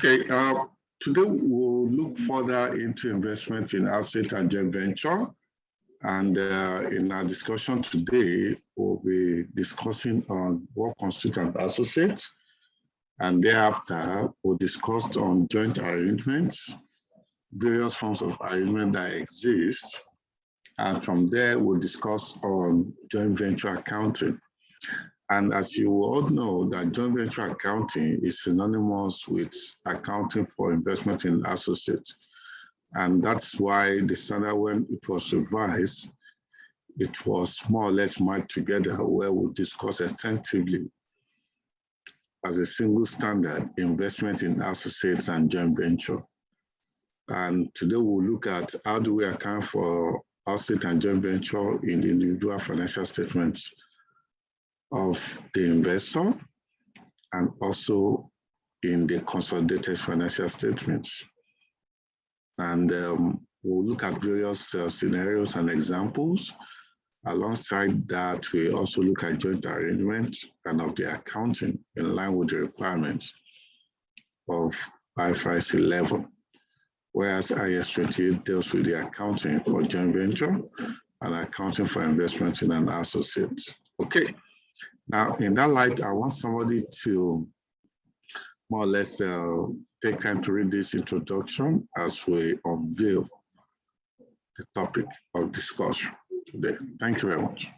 Okay, today we'll look further into investment in asset and joint venture. And in our discussion today, we'll be discussing on what constitutes an associate. And thereafter, we'll discuss on joint arrangements, various forms of arrangement that exist. And from there, we'll discuss on joint venture accounting. And as you all know, that joint venture accounting is synonymous with accounting for investment in associates. And that's why the standard, when it was revised, it was more or less merged together, where we discuss extensively as a single standard, investment in associates and joint venture. And today we'll look at how do we account for asset and joint venture in the individual financial statements of the investor and also in the consolidated financial statements. And we'll look at various scenarios and examples. Alongside that, we also look at joint arrangements and of the accounting in line with the requirements of IFRS 11, whereas IAS 28 deals with the accounting for joint venture and accounting for investment in an associate. Okay, now in that light, I want somebody to more or less take time to read this introduction as we unveil the topic of discussion today. Thank you very much.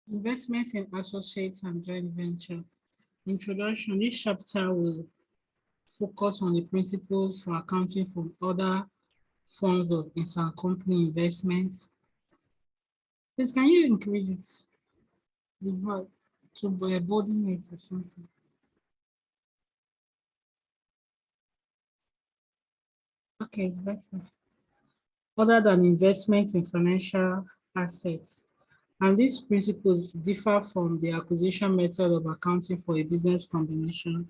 Investments in associates and joint venture. Introduction. This chapter will focus on the principles for accounting for other forms of intercompany investments. Please, can you increase it? To boarding it or something. Okay, it's better. Other than investments in financial assets. And these principles differ from the acquisition method of accounting for a business combination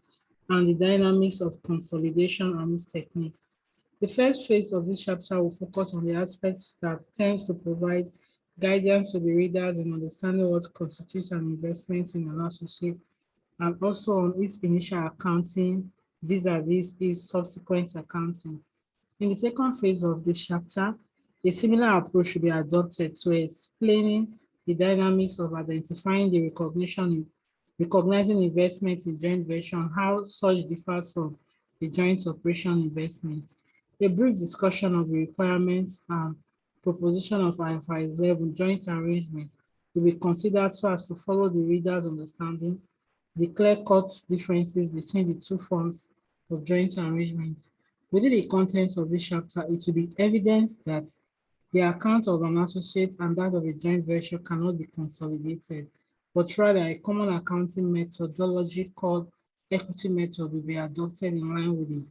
and the dynamics of consolidation and its techniques. The first phase of this chapter will focus on the aspects that tends to provide guidance to the readers in understanding what constitutes an investment in an associate and also on its initial accounting vis-à-vis its subsequent accounting. In the second phase of this chapter, a similar approach should be adopted to explaining the dynamics of identifying the recognizing investment in joint venture and how such differs from the joint operation investment. A brief discussion of the requirements and proposition of IFRS 11 joint arrangement will be considered so as to follow the reader's understanding the clear-cut differences between the two forms of joint arrangement. Within the contents of this chapter, it will be evident that the account of an associate and that of a joint venture cannot be consolidated, but rather a common accounting methodology called equity method will be adopted in line with the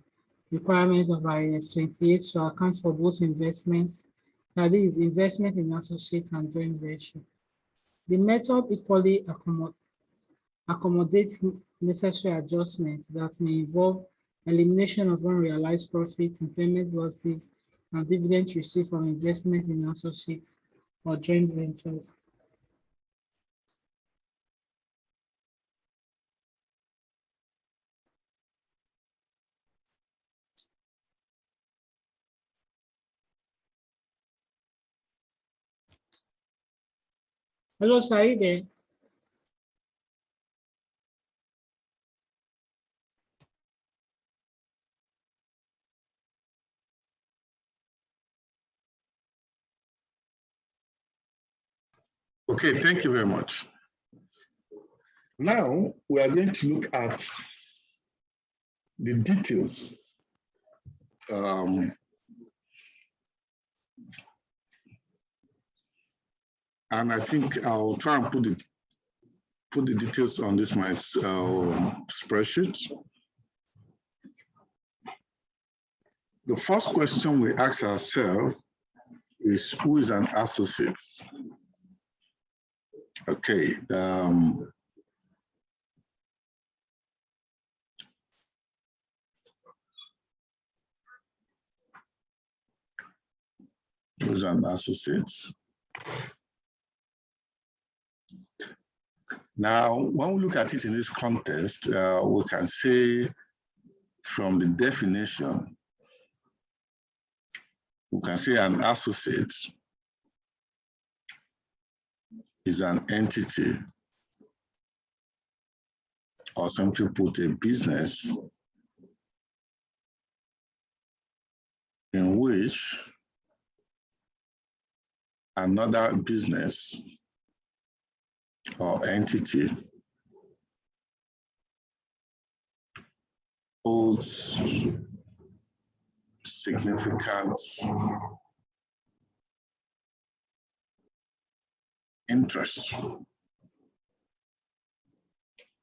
requirement of IAS 28 to account for both investments, that is, investment in associate and joint venture. The method equally accommodates necessary adjustments that may involve elimination of unrealized profits, impairment losses, and dividends received from investment in associates or joint ventures. Hello, sir, are you there? Okay, thank you very much. Now we are going to look at the details and I think I'll try and put the details on this my spreadsheet. The first question we ask ourselves is, who is an associate? Okay. Who is an associate? Now, when we look at it in this context, we can say from the definition, we can say an associate is an entity, or simply put, a business in which another business or entity holds significant interest,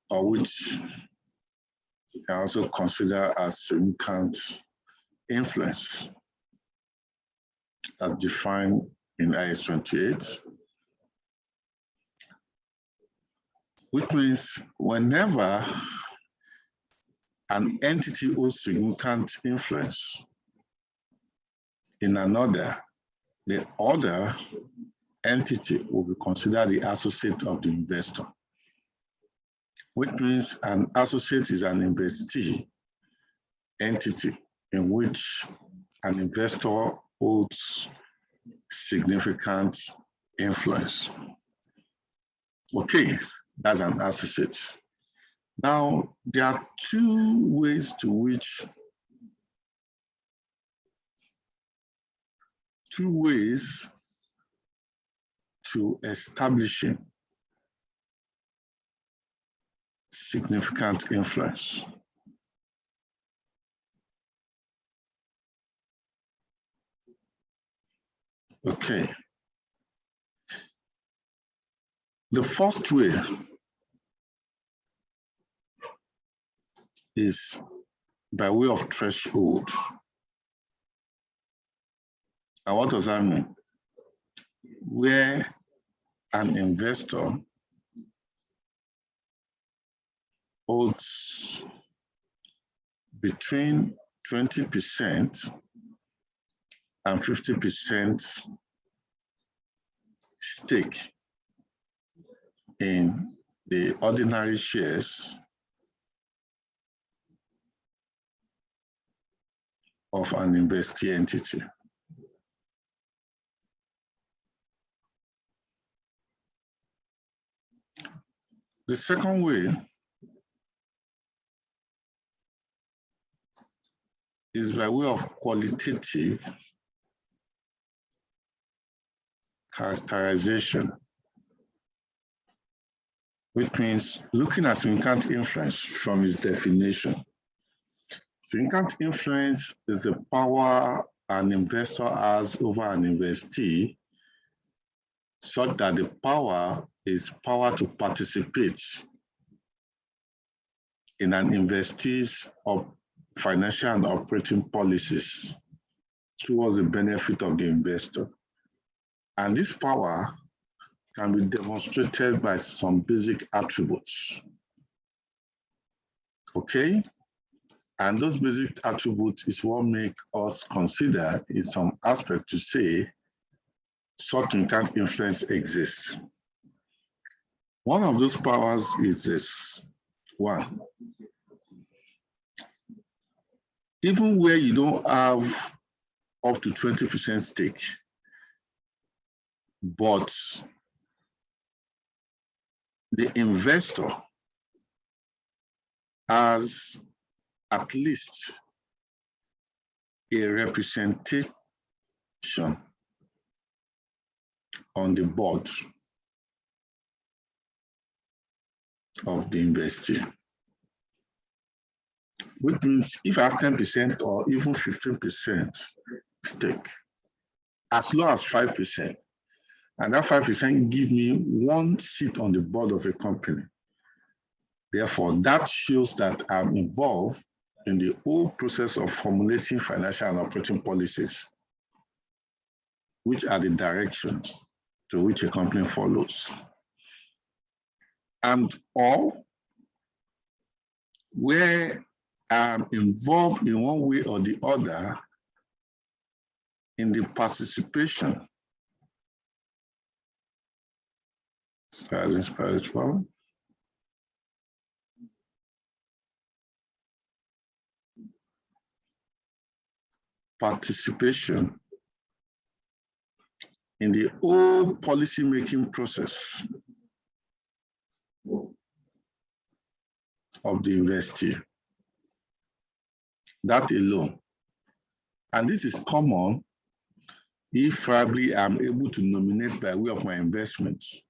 or which you can also consider as significant influence as defined in IS 28, which means whenever an entity holds significant influence in another, the other entity will be considered the associate of the investor, which means an associate is an investee entity in which an investor holds significant influence. Okay, that's an associate. Now, there are two ways to establishing significant influence. Okay. The first way is by way of threshold. And what does that mean? Where an investor holds between 20% and 50% stake in the ordinary shares of an investee entity. The second way is by way of qualitative characterization, which means looking at significant influence from its definition. Significant influence is the power an investor has over an investee, such that the power is power to participate in an investee's financial and operating policies towards the benefit of the investor. And this power can be demonstrated by some basic attributes. Okay? And those basic attributes is what make us consider in some aspect to say such significant influence exists. One of those powers is this. One, even where you don't have up to 20% stake, but the investor has at least a representation on the board of the investee, which means if I have 10% or even 15% stake, as low as 5%, and that 5% give me one seat on the board of a company. Therefore, that shows that I'm involved in the whole process of formulating financial and operating policies, which are the directions to which a company follows. And or where I'm involved in one way or the other in the participation. So this page 12. participation in the whole policy-making process of the investee. That alone. And this is common if probably I'm able to nominate by way of my investments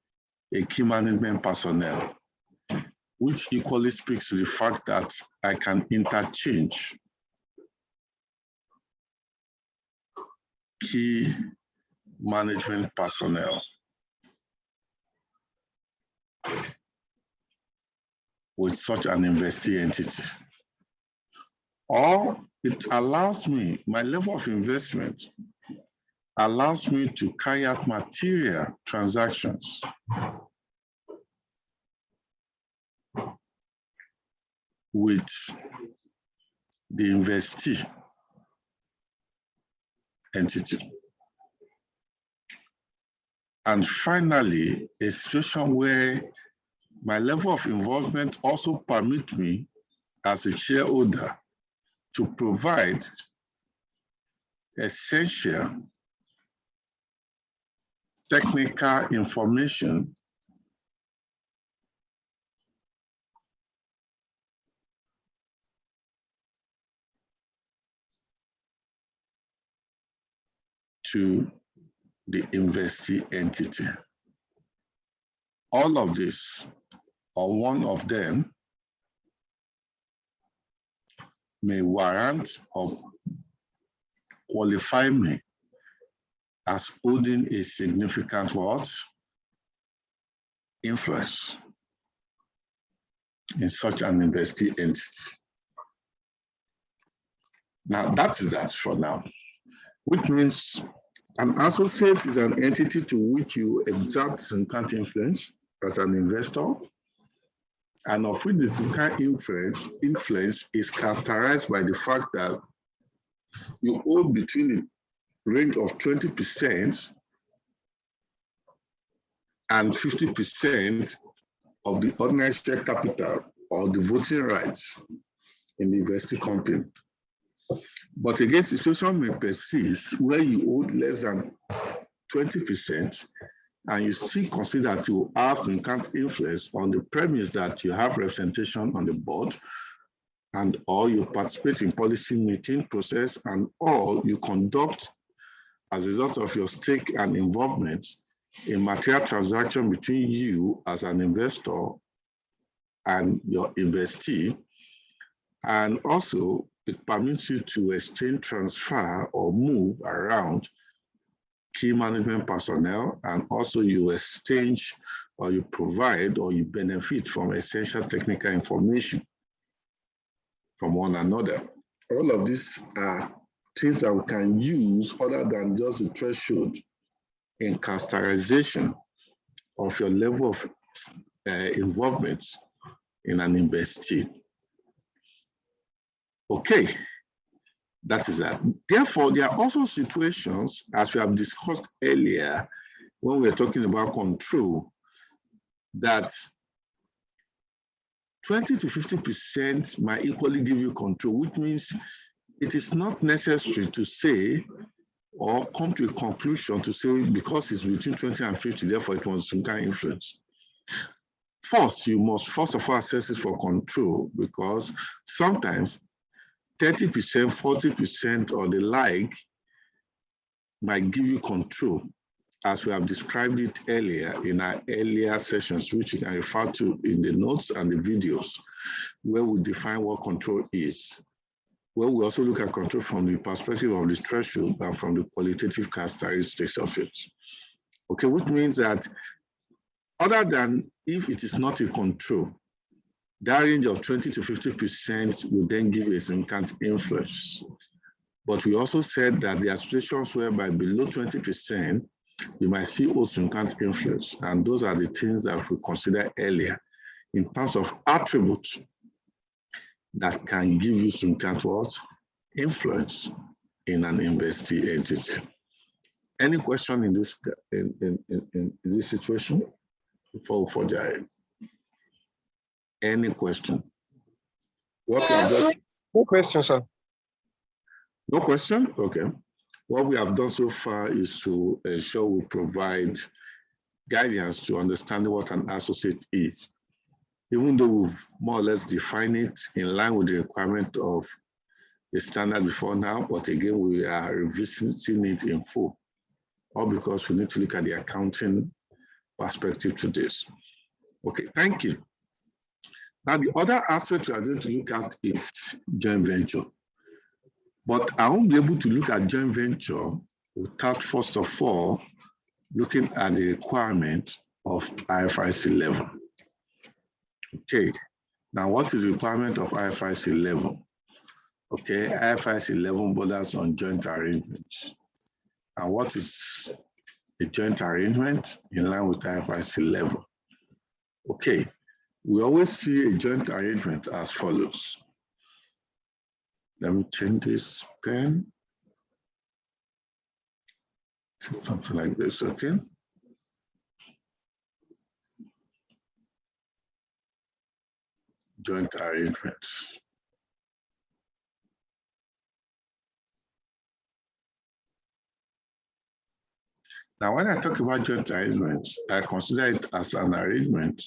a key management personnel, which equally speaks to the fact that I can interchange key management personnel with such an investee entity. Or it allows me, my level of investment allows me to carry out material transactions with the investee entity. And finally, a situation where my level of involvement also permits me as a shareholder to provide essential technical information to the investee entity. All of this, or one of them, may warrant or qualify me as holding a significant what? Influence in such an investee entity. Now, that is that for now, which means an associate is an entity to which you exert significant influence as an investor, and of which the significant influence is characterized by the fact that you hold between the range of 20% and 50% of the ordinary share capital or the voting rights in the investing company. But again, situation may persist where you hold less than 20% and you still consider to have significant influence on the premise that you have representation on the board, and or you participate in policy making process, and or you conduct, as a result of your stake and involvement, a material transaction between you as an investor and your investee. And also it permits you to exchange, transfer, or move around key management personnel, and also you exchange or you provide or you benefit from essential technical information from one another. All of these are things that we can use other than just the threshold in characterization of your level of involvement in an investee. Okay, that is that. Therefore, there are also situations, as we have discussed earlier, when we're talking about control, that 20 to 50% might equally give you control, which means it is not necessary to say or come to a conclusion to say because it's between 20 and 50, therefore it was some kind of influence. First, you must first of all assess it for control, because sometimes 30%, 40% or the like might give you control, as we have described it earlier in our earlier sessions, which you can refer to in the notes and the videos, where we define what control is, where we also look at control from the perspective of the threshold and from the qualitative characteristics of it. Okay, which means that other than if it is not a control, that range of 20 to 50% will then give a significant influence. But we also said that there are situations whereby below 20%, you might see significant influence. And those are the things that we considered earlier in terms of attributes that can give you significant influence in an investee entity. Any question in this situation before we forge ahead? Any question? No question, sir. No question? Okay. What we have done so far is to ensure we provide guidance to understanding what an associate is, even though we've more or less defined it in line with the requirement of the standard before now, but again, we are revisiting it in full, all because we need to look at the accounting perspective to this. Okay, thank you. Now, the other aspect we are going to look at is joint venture. But I won't be able to look at joint venture without, first of all, looking at the requirement of IFRS 11. Okay, now what is the requirement of IFRS 11? Okay, IFRS 11 borders on joint arrangements. And what is a joint arrangement in line with IFRS 11? Okay, we always see a joint arrangement as follows. Let me change this pen. Something like this, okay? Joint arrangements. Now, when I talk about joint arrangements, I consider it as an arrangement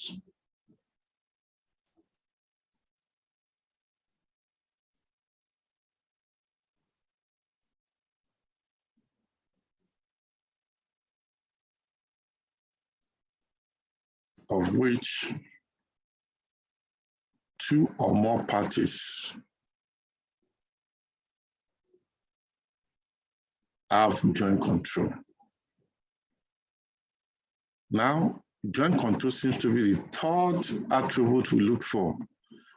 of which two or more parties have joint control. Now, joint control seems to be the third attribute we look for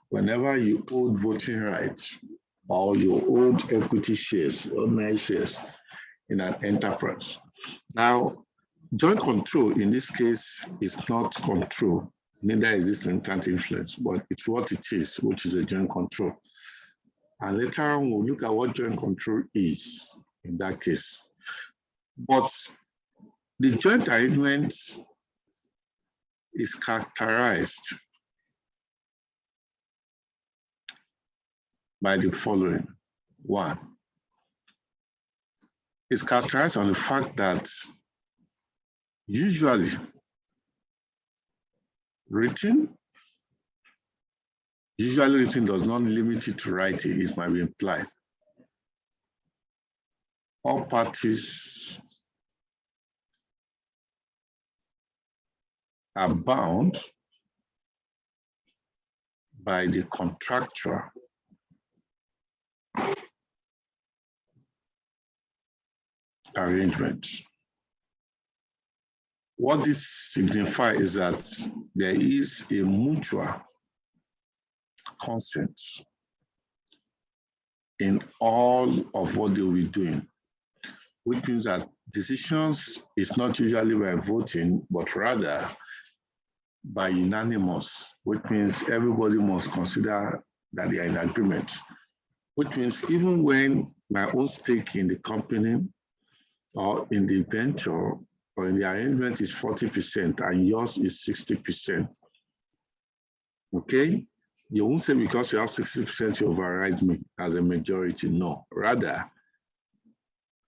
whenever you hold voting rights or you hold equity shares, ordinary shares in an enterprise. Now, joint control in this case is not control, neither is this inherent influence, but it's what it is, which is a joint control. And later on, we'll look at what joint control is in that case. But the joint arrangement is characterized by the following. One, it's characterized on the fact that usually written does not limit it to writing, it might be implied. All parties are bound by the contractual arrangements. What this signifies is that there is a mutual consent in all of what they will be doing, which means that decisions is not usually by voting, but rather by unanimous, which means everybody must consider that they are in agreement, which means even when my own stake in the company or in the venture or in the arrangement is 40% and yours is 60%, okay? You won't say because you have 60% you override me as a majority, no. Rather,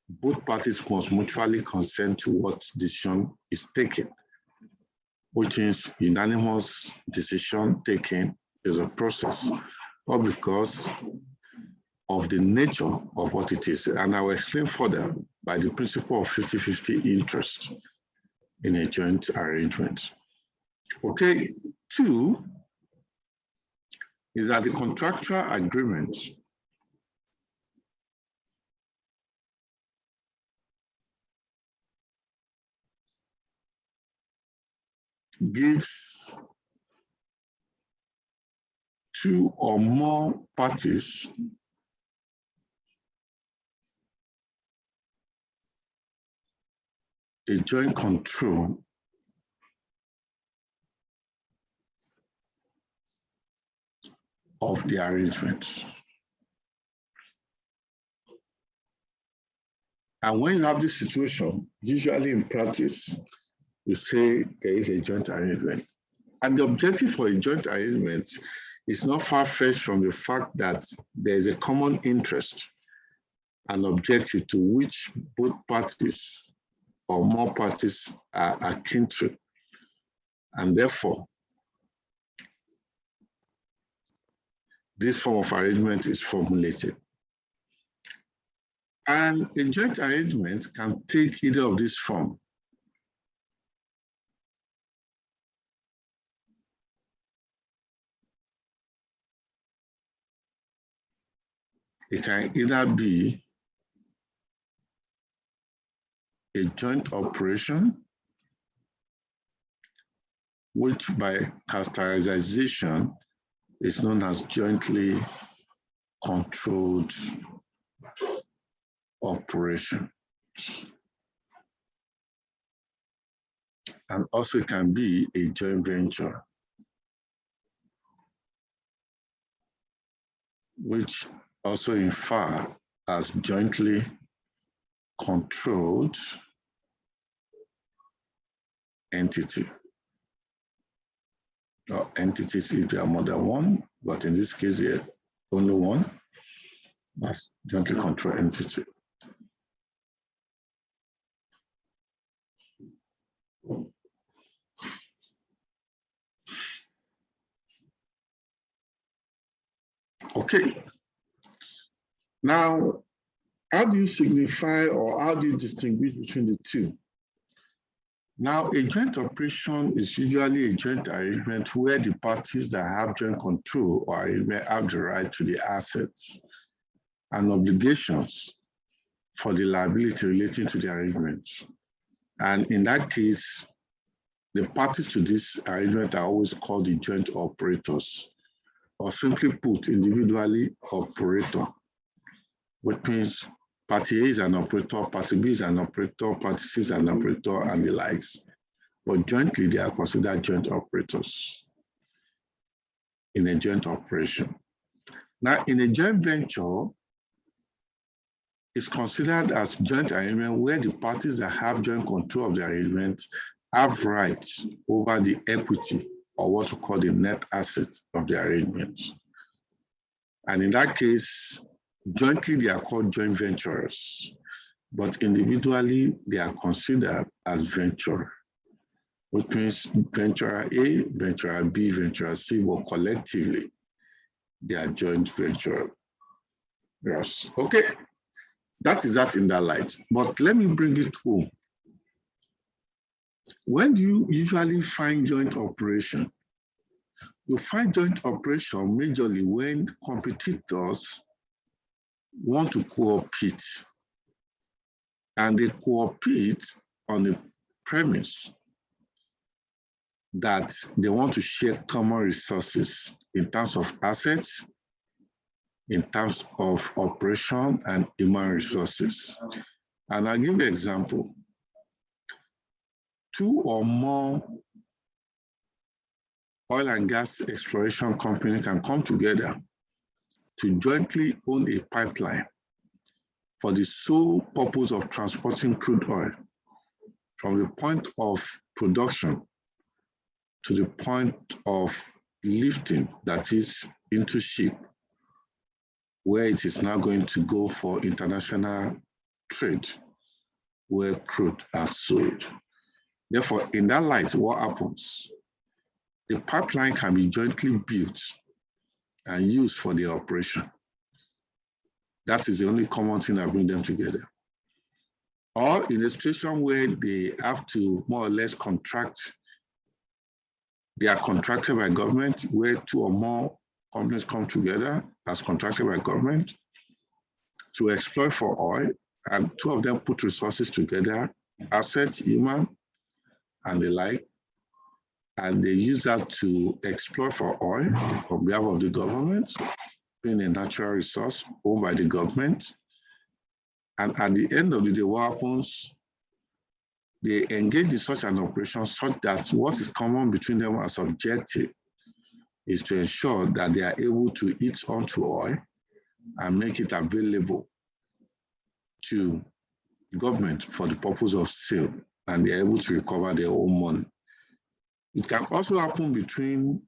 both parties must mutually consent to what decision is taken, which is unanimous decision taken is a process, or because of the nature of what it is. And I will explain further by the principle of 50-50 interest in a joint arrangement. Okay, two is that the contractual agreement gives two or more parties a joint control of the arrangement. And when you have this situation, usually in practice, you say there is a joint arrangement. And the objective for a joint arrangement is not far-fetched from the fact that there is a common interest an objective to which both parties or more parties are akin to. And therefore, this form of arrangement is formulated. And a joint arrangement can take either of these forms. It can either be a joint operation, which by characterization is known as jointly controlled operation. And also it can be a joint venture, which also infer as jointly controlled entity. Or entities if there are more than one, but in this case here, only one. That's jointly controlled entity. Okay. Now, how do you signify or how do you distinguish between the two? Now, a joint operation is usually a joint arrangement where the parties that have joint control or arrangement have the right to the assets and obligations for the liability relating to the arrangement. And in that case, the parties to this arrangement are always called the joint operators, or simply put, individually operator, which means party A is an operator, party B is an operator, party C is an operator, and the likes. But jointly, they are considered joint operators in a joint operation. Now, in a joint venture, it's considered as joint arrangement where the parties that have joint control of the arrangement have rights over the equity or what we call the net asset of the arrangement. And in that case, jointly they are called joint venturers, but individually they are considered as venture, which means venturer A, venturer B, venturer C, but collectively they are joint venture. Yes, okay. That is that in that light, but let me bring it home. When do you usually find joint operation? You find joint operation majorly when competitors want to co-compete, and they co-compete on the premise that they want to share common resources in terms of assets, in terms of operation and human resources. And I'll give you an example. Two or more oil and gas exploration companies can come together to jointly own a pipeline for the sole purpose of transporting crude oil from the point of production to the point of lifting, that is, into ship, where it is now going to go for international trade, where crude are sold. Therefore, in that light, what happens? The pipeline can be jointly built and used for the operation. That is the only common thing that brings them together. Or in a situation where they have to more or less contract, they are contracted by government, where two or more companies come together as contracted by government to exploit for oil, and two of them put resources together, assets, human, and the like, and they use that to exploit for oil on behalf of the government, being a natural resource owned by the government. And at the end of the day, what happens? They engage in such an operation such that what is common between them as objective is to ensure that they are able to eat onto oil and make it available to government for the purpose of sale, and they are able to recover their own money. It can also happen between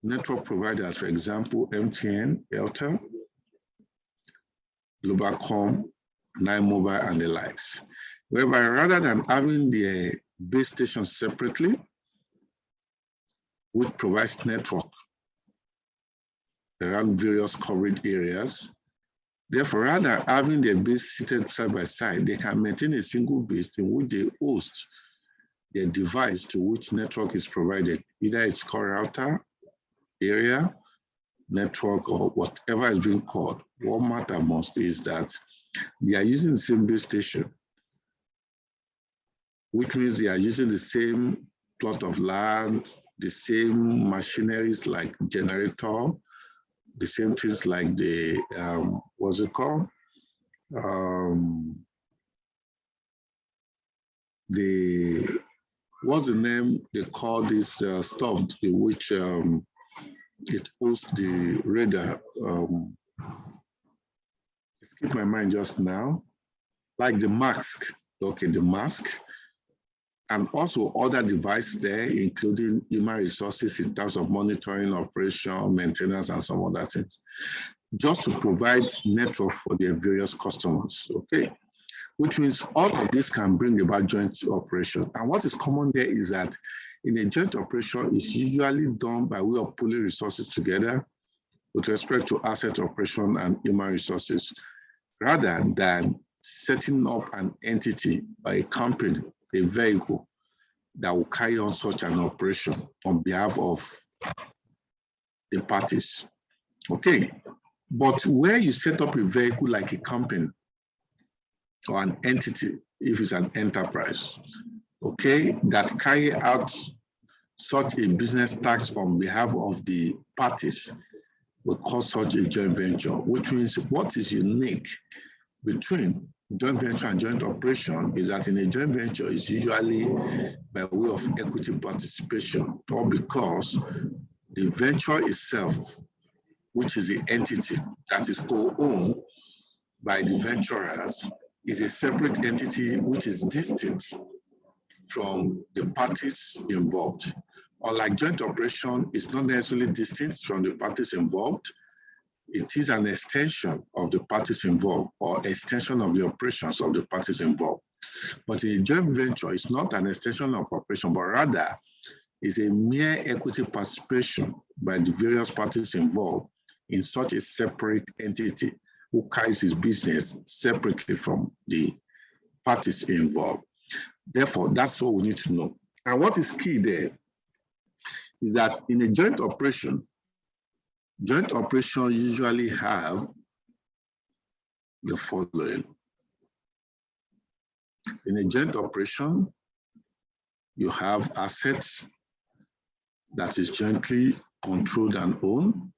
network providers, for example, MTN, Airtel, Globacom, Nine Mobile, and the likes. Whereby rather than having the base station separately, which provides network around various coverage areas, therefore, rather than having their base seated side by side, they can maintain a single base in which they host their device to which network is provided, either it's called router, area, network, or whatever is being called. What matters most is that they are using the same base station, which means they are using the same plot of land, the same machineries like generator, the same things like the, what's it called? What's the name they call this stuff in which it hosts the radar? Escaped my mind just now. Like the mask, okay, the mask, and also other devices there, including human resources in terms of monitoring, operation, maintenance, and some other things, just to provide network for their various customers, okay? Which means all of this can bring about joint operation. And what is common there is that in a joint operation, it's usually done by way of pulling resources together with respect to asset operation and human resources, rather than setting up an entity or a company, a vehicle that will carry on such an operation on behalf of the parties. Okay, but where you set up a vehicle like a company or an entity, if it's an enterprise, okay, that carry out such a business task on behalf of the parties, we call such a joint venture, which means what is unique between joint venture and joint operation is that in a joint venture is usually by way of equity participation, or because the venture itself, which is the entity that is co-owned by the venturers, is a separate entity which is distinct from the parties involved. Unlike joint operation, it's not necessarily distinct from the parties involved. It is an extension of the parties involved or extension of the operations of the parties involved. But in a joint venture, it's not an extension of operation, but rather is a mere equity participation by the various parties involved in such a separate entity who carries his business separately from the parties involved. Therefore, that's all we need to know. And what is key there is that in a joint operation usually have the following. In a joint operation, you have assets that is jointly controlled and owned.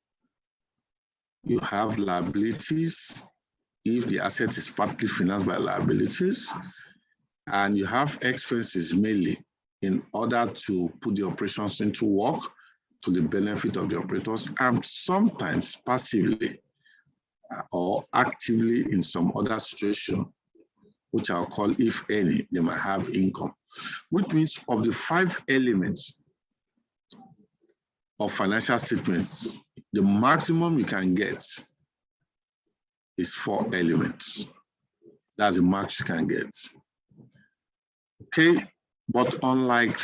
You have liabilities if the asset is partly financed by liabilities, and you have expenses mainly in order to put the operations into work to the benefit of the operators, and sometimes passively or actively in some other situation, which I'll call, if any, they might have income. Which means of the 5 elements of financial statements, the maximum you can get is 4 elements. That's the max you can get. Okay, but unlike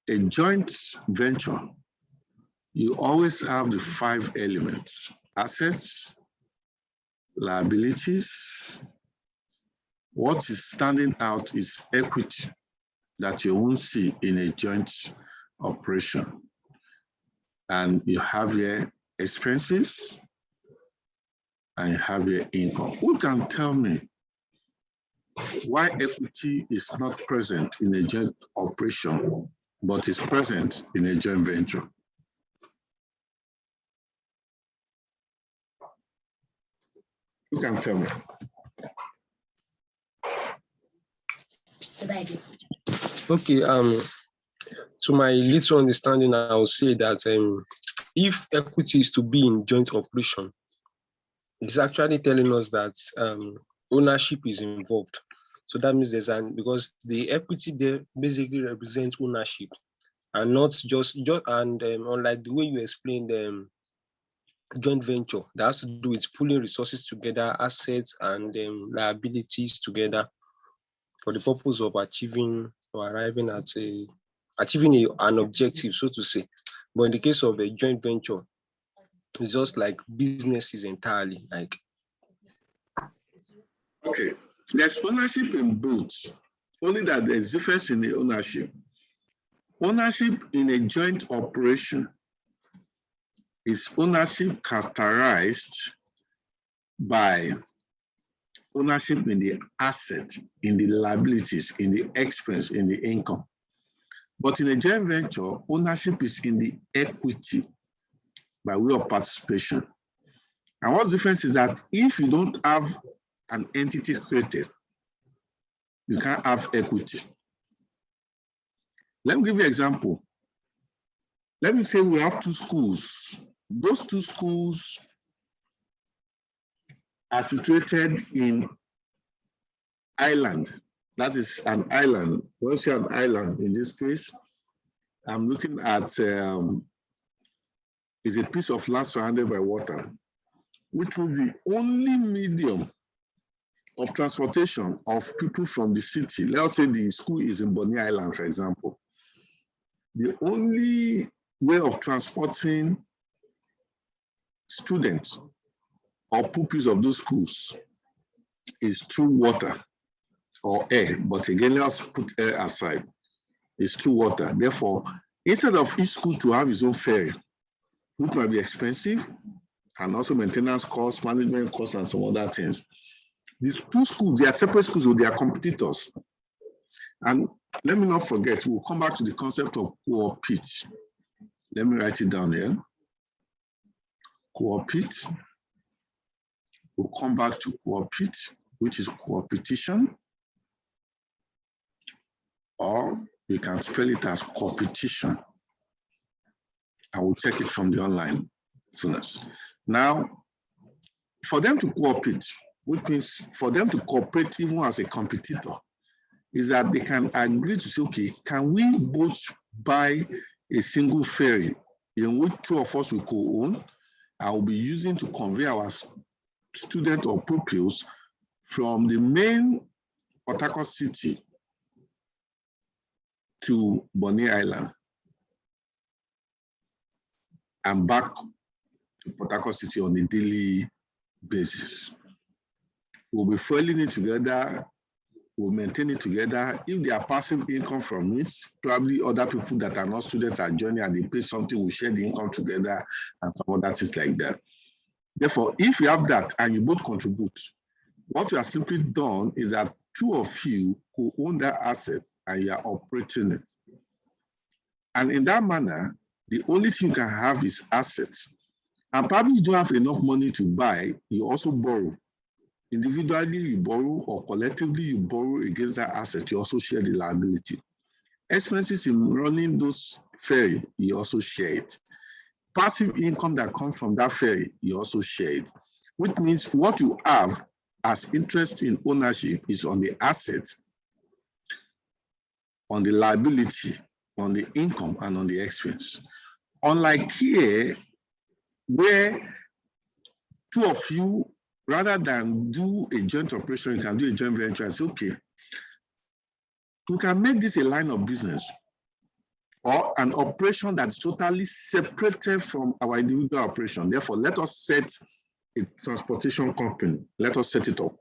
a joint venture, you always have the 5 elements: assets, liabilities. What is standing out is equity that you won't see in a joint operation. And you have your expenses and you have your income. Who can tell me why equity is not present in a joint operation, but is present in a joint venture? Who can tell me? Okay, to my little understanding, I will say that if equity is to be in joint operation, it's actually telling us that ownership is involved. So that means because the equity there basically represents ownership, and not just and unlike the way you explained joint venture that has to do with pulling resources together, assets and liabilities together for the purpose of achieving or arriving at an objective, so to say. But in the case of a joint venture, it's just like businesses entirely. Like, okay, there's ownership in both, only that there's difference in the ownership. Ownership in a joint operation is ownership characterized by ownership in the asset, in the liabilities, in the expense, in the income. But in a joint venture, ownership is in the equity by way of participation. And what's the difference is that if you don't have an entity created, you can't have equity. Let me give you an example. Let me say we have two schools. Those two schools are situated in island. That is an island. Once you have an island, in this case, I'm looking at is a piece of land surrounded by water, which means the only medium of transportation of people from the city. Let's say the school is in Bonny Island, for example. The only way of transporting students or pupils of those schools is through water or air. But again, let's put air aside. It's through water. Therefore, instead of each school to have its own ferry, which might be expensive, and also maintenance costs, management costs, and some other things, these two schools, they are separate schools, so they are competitors. And let me not forget, we'll come back to the concept of co-opete. Let me write it down here. Co-opete. We'll come back to co-opete, which is co-opetition, or you can spell it as competition. I will check it from the online soonest. Now, for them to cooperate, which means for them to cooperate even as a competitor, is that they can agree to say, okay, can we both buy a single ferry in which two of us will co-own? I will be using to convey our students or pupils from the main Port Harcourt city to Bonny Island and back to Port Harcourt city on a daily basis. We'll be fueling it together, we'll maintain it together. If they are passive income from it, probably other people that are not students are joining and they pay something, we'll share the income together and some other things like that. Therefore, if you have that and you both contribute, what you have simply done is that two of you who own that asset and you are operating it. And in that manner, the only thing you can have is assets. And probably you don't have enough money to buy, you also borrow. Individually, you borrow, or collectively, you borrow against that asset. You also share the liability. Expenses in running those ferry, you also share it. Passive income that comes from that ferry, you also share it. Which means what you have as interest in ownership is on the asset, on the liability, on the income, and on the expense. Unlike here, where two of you, rather than do a joint operation, you can do a joint venture and say, okay, we can make this a line of business or an operation that's totally separated from our individual operation. Therefore, let us set a transportation company. Let us set it up.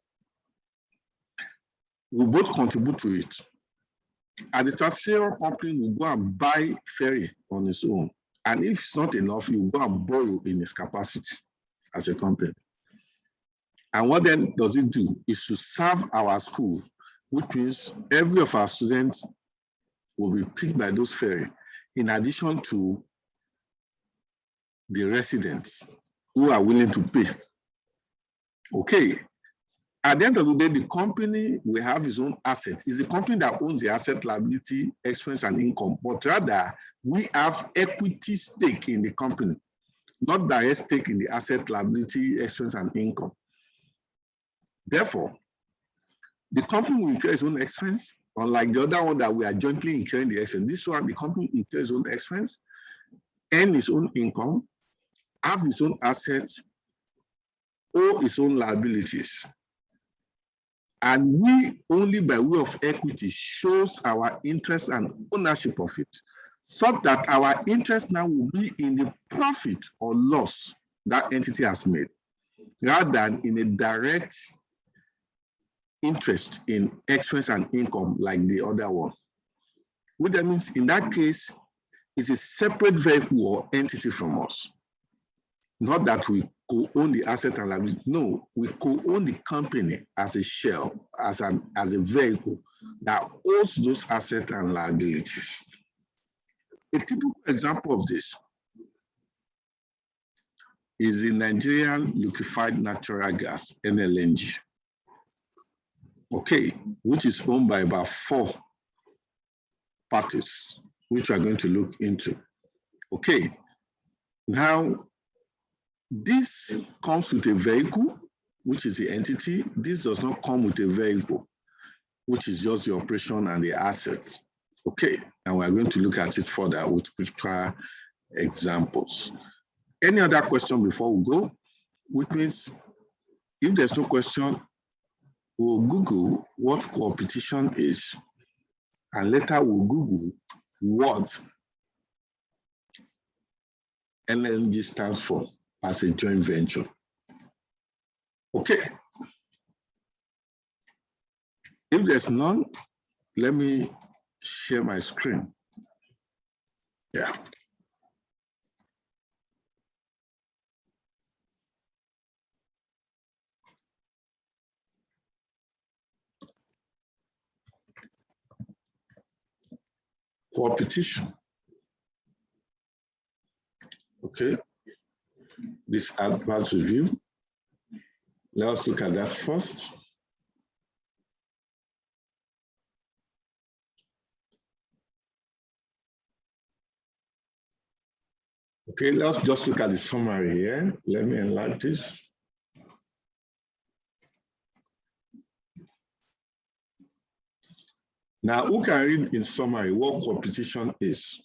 We both contribute to it. And the transportation company will go and buy ferry on its own. And if it's not enough, you go and borrow in its capacity as a company. And what then does it do is to serve our school, which means every of our students will be picked by those ferry, in addition to the residents who are willing to pay. Okay. At the end of the day, the company will have its own assets. It's the company that owns the asset, liability, expense, and income. But rather, we have equity stake in the company, not direct stake in the asset, liability, expense, and income. Therefore, the company will incur its own expense, unlike the other one that we are jointly incurring the expense. This one, the company incurs its own expense, earn its own income, have its own assets or its own liabilities. And we only by way of equity shows our interest and ownership of it, so that our interest now will be in the profit or loss that entity has made, rather than in a direct interest in expense and income like the other one. Which that means in that case, it's a separate vehicle or entity from us. Not that we co-own the asset and liability. No, we co-own the company as a shell, as a vehicle that owns those assets and liabilities. A typical example of this is the Nigerian liquefied natural gas, NLNG, okay, which is owned by about 4 parties, which we are going to look into. Okay, now this comes with a vehicle, which is the entity. This does not come with a vehicle, which is just the operation and the assets. Okay, and we're going to look at it further with pictorial examples. Any other question before we go? Which means if there's no question, we'll Google what competition is, and later we'll Google what LNG stands for as a joint venture. Okay. If there's none, let me share my screen. Yeah. Competition. Okay. This advanced review. Let us look at that first. Okay, let's just look at the summary here. Let me enlarge this. Now, who can read in summary what competition is?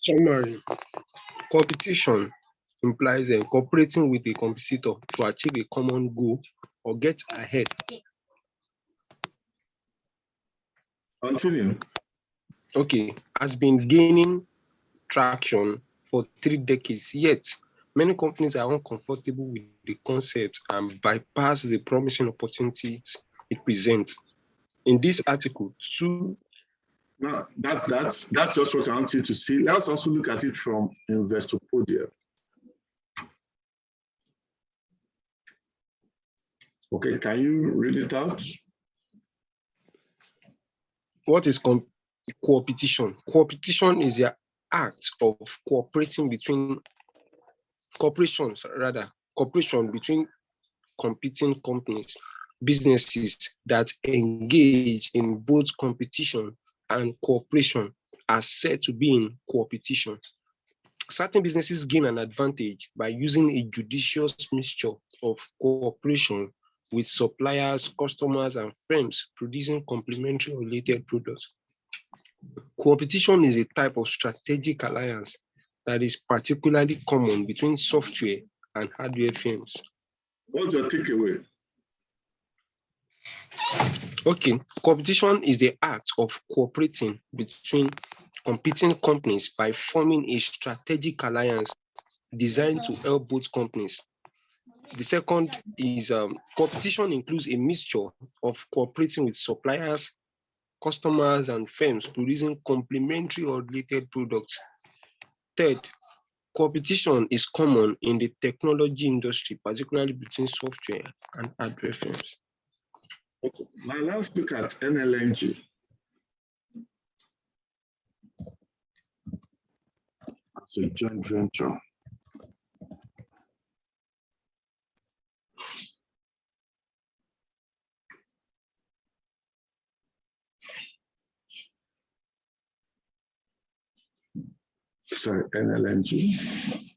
Summary. Competition implies cooperating with a competitor to achieve a common goal or get ahead. Continue. Okay, has been gaining traction for 3 decades, yet many companies are uncomfortable with the concept and bypass the promising opportunities it presents. In this article, 2. No, that's just what I want you to see. Let's also look at it from Investopedia. Okay, can you read it out? What is competition? Competition is the act of cooperation between cooperation between competing companies, businesses that engage in both competition and cooperation are said to be in competition. Certain businesses gain an advantage by using a judicious mixture of cooperation with suppliers, customers, and firms producing complementary or related products. Competition is a type of strategic alliance that is particularly common between software and hardware firms. What's your takeaway? Okay, competition is the act of cooperating between competing companies by forming a strategic alliance designed to help both companies. The second is competition includes a mixture of cooperating with suppliers, customers, and firms producing complementary or related products. Third, competition is common in the technology industry, particularly between software and hardware firms. Okay. Now let's look at NLNG. It's a joint venture. Sorry, NLNG.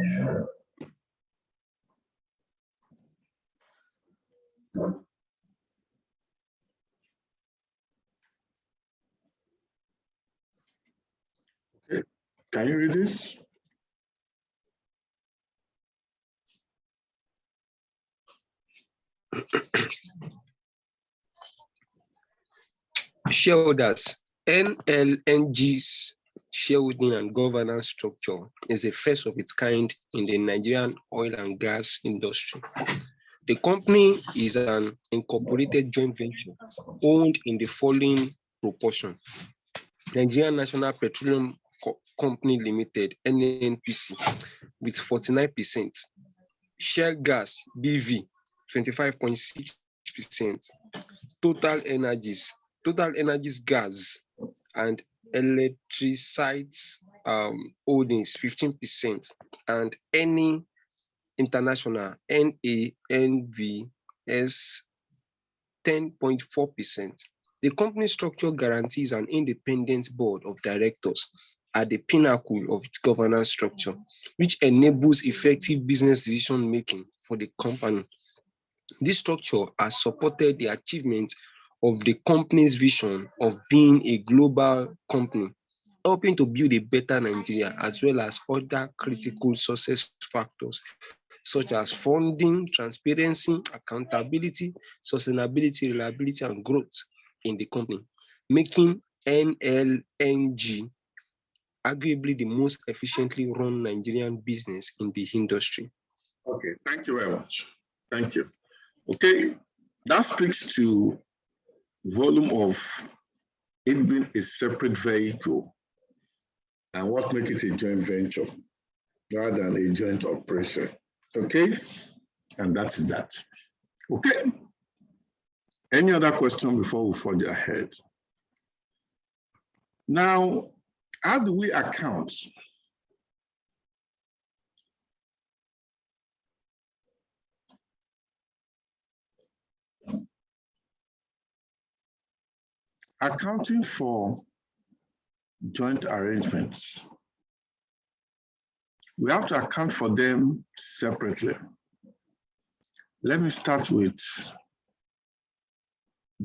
Okay, can you read this? Shareholders, NLNG's shareholding and governance structure is the first of its kind in the Nigerian oil and gas industry. The company is an incorporated joint venture owned in the following proportion: Nigerian National Petroleum Company Limited, NNPC, with 49%, Shell Gas, BV, 25.6%, Total Energies Gas and Electricites Holdings, 15%, and any International, NANVS, 10.4%. The company structure guarantees an independent board of directors at the pinnacle of its governance structure, which enables effective business decision-making for the company. This structure has supported the achievement of the company's vision of being a global company, helping to build a better Nigeria, as well as other critical success factors such as funding, transparency, accountability, sustainability, reliability, and growth in the company, making NLNG arguably the most efficiently run Nigerian business in the industry. Okay, thank you very much. Thank you. Okay, that speaks to volume of it being a separate vehicle and what makes it a joint venture rather than a joint operation. Okay, and that is that. Okay, any other question before we forge ahead? Now, how do we account accounting for joint arrangements? We have to account for them separately. Let me start with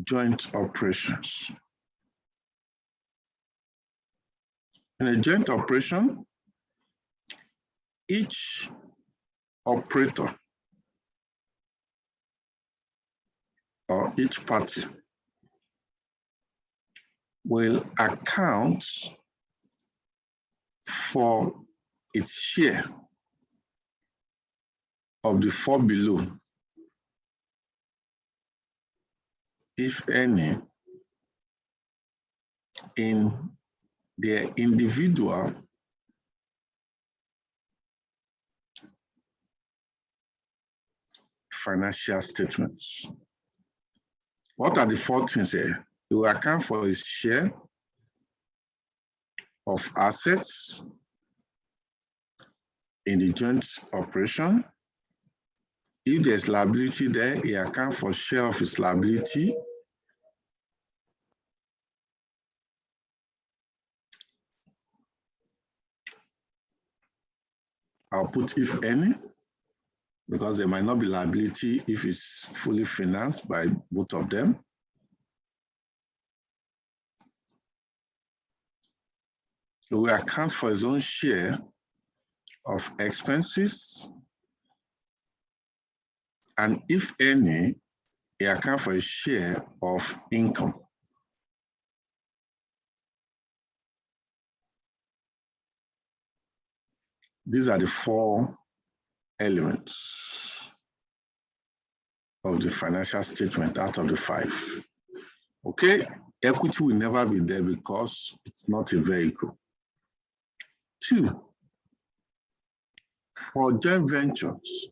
joint operations. In a joint operation, each operator or each party will account for its share of the four below, if any, in their individual financial statements. What are the four things here? It will account for its share of assets in the joint operation. If there's liability there, it accounts for share of its liability. I'll put if any, because there might not be liability if it's fully financed by both of them. So we account for his own share of expenses, and if any, he account for a share of income. These are the four elements of the financial statement out of the five. Okay, equity will never be there because it's not a vehicle. Two, for joint ventures,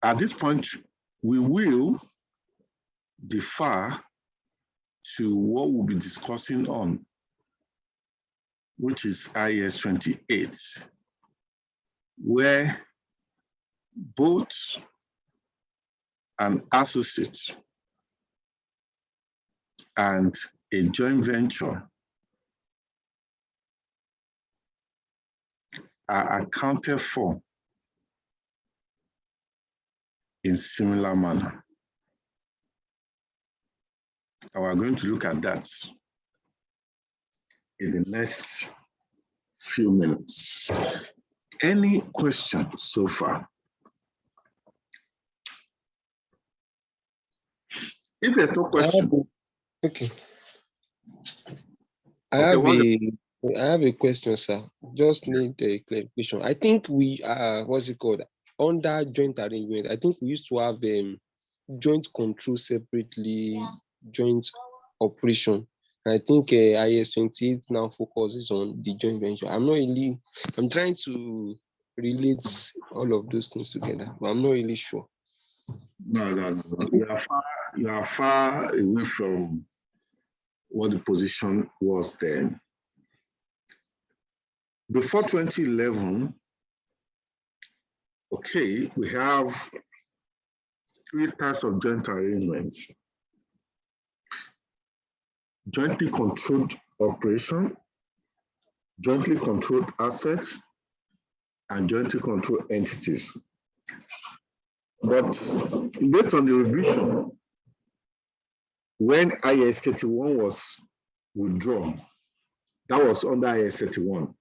at this point, we will defer to what we'll be discussing on, which is IAS 28, where both an associate and a joint venture are accounted for in similar manner. And we're going to look at that in the next few minutes. Any questions so far? If there's no question. Okay. I have a question, sir. Just need a clarification. I think we what's it called? Under joint arrangement, I think we used to have joint control separately, joint operation. I think IS 28 now focuses on the joint venture. I'm trying to relate all of those things together, but I'm not really sure. No. You are far away from what the position was then. Before 2011, okay, we have 3 types of joint arrangements. Jointly controlled operation, jointly controlled assets, and jointly controlled entities. But based on the revision, when IAS 31 was withdrawn, that was under IAS 31.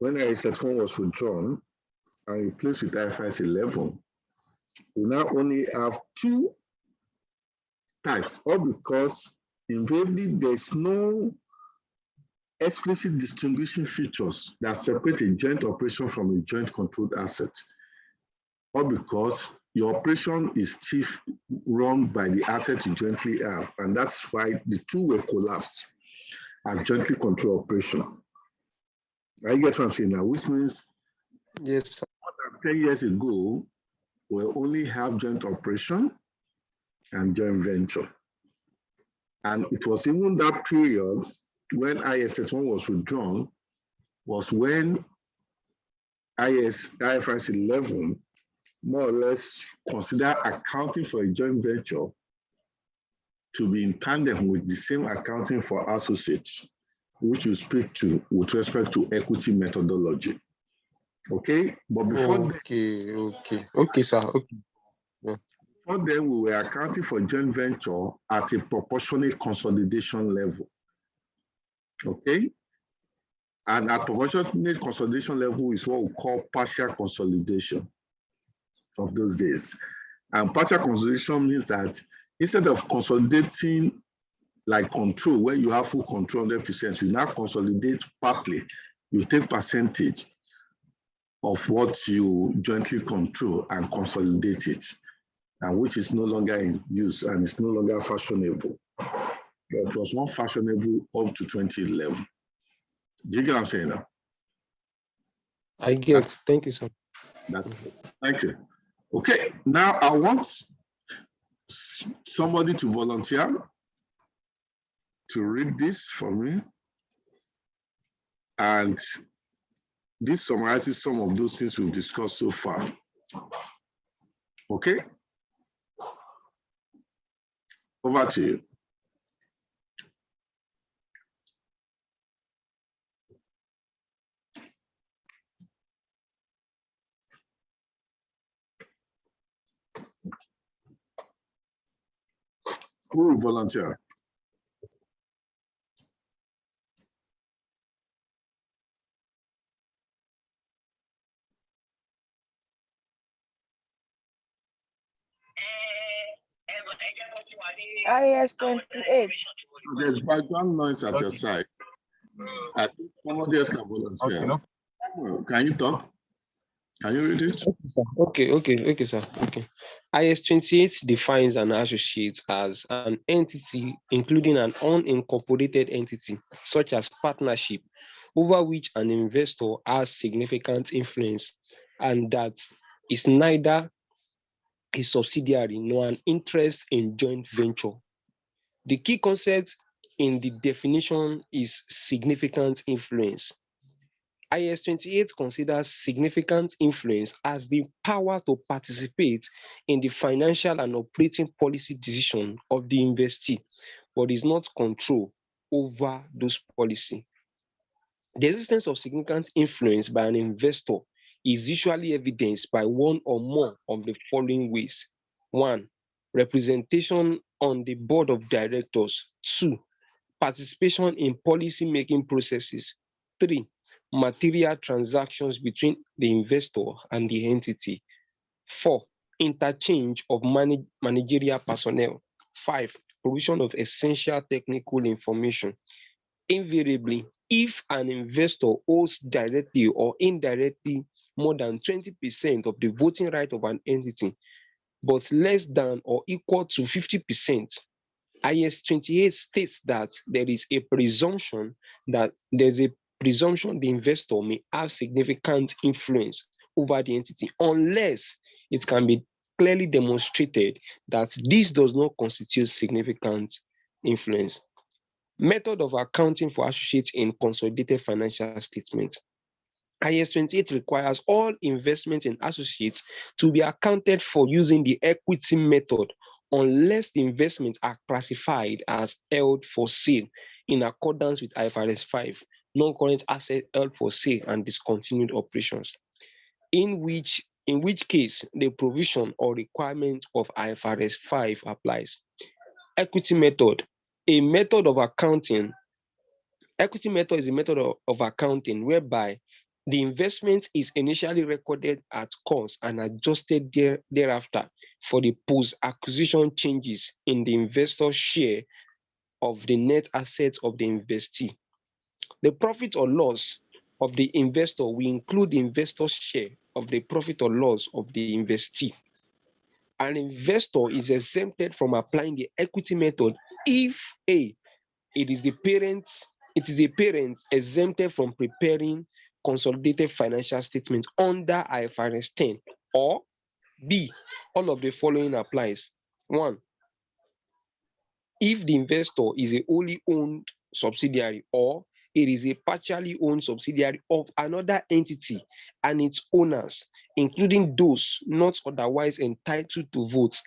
When IAS 31 was withdrawn and replaced with IFRS 11, we now only have 2 types, all because invariably there's no explicit distinguishing features that separate a joint operation from a joint controlled asset, or because your operation is still run by the asset you jointly have, and that's why the 2 were collapsed as jointly controlled operation. I get what I'm saying now, which means yes, 10 years ago, we only have joint operation and joint venture. And it was even that period when IAS 31 was withdrawn, was when IFRS 11 more or less consider accounting for a joint venture to be in tandem with the same accounting for associates, which you speak to with respect to equity methodology. Okay, but before okay, sir. Okay. Yeah. Before then, we were accounting for joint venture at a proportionate consolidation level. Okay, and at proportionate consolidation level is what we call partial consolidation of those days. And partial consolidation means that instead of consolidating like control, where you have full control 100%, you now consolidate partly. You take percentage of what you jointly control and consolidate it, and which is no longer in use and it's no longer fashionable. But it was not fashionable up to 2011. Do you get what I'm saying now? I get. Thank you, sir. Thank you. Okay, now I want somebody to volunteer to read this for me. And this summarizes some of those things we've discussed so far. Okay? Over to you. Who will volunteer? IS 28. There's background noise at your side. I think somebody else can volunteer. Okay. Can you talk? Can you read it? Okay, sir. Okay. IS 28 defines an associate as an entity, including an unincorporated entity, such as partnership, over which an investor has significant influence, and that is neither a subsidiary nor an interest in joint venture. The key concept in the definition is significant influence. IS 28 considers significant influence as the power to participate in the financial and operating policy decision of the investee, but is not control over those policy. The existence of significant influence by an investor is usually evidenced by one or more of the following ways. 1. Representation on the board of directors. 2. Participation in policy-making processes. 3. Material transactions between the investor and the entity. 4. Interchange of managerial personnel. 5. Provision of essential technical information. Invariably, if an investor owns directly or indirectly more than 20% of the voting right of an entity, but less than or equal to 50%, IS 28 states that there is a presumption the investor may have significant influence over the entity unless it can be clearly demonstrated that this does not constitute significant influence. Method of accounting for associates in consolidated financial statements. IS 28 requires all investments in associates to be accounted for using the equity method unless the investments are classified as held for sale in accordance with IFRS 5, non-current asset held for sale and discontinued operations, in which case the provision or requirement of IFRS 5 applies. Equity method. A method of accounting. Equity method is a method of accounting whereby the investment is initially recorded at cost and adjusted thereafter for the post-acquisition changes in the investor's share of the net assets of the investee. The profit or loss of the investor will include the investor's share of the profit or loss of the investee. An investor is exempted from applying the equity method if A, it is a parent exempted from preparing consolidated financial statements under IFRS 10, or B, all of the following applies. 1, if the investor is a wholly owned subsidiary or it is a partially owned subsidiary of another entity and its owners, including those not otherwise entitled to vote,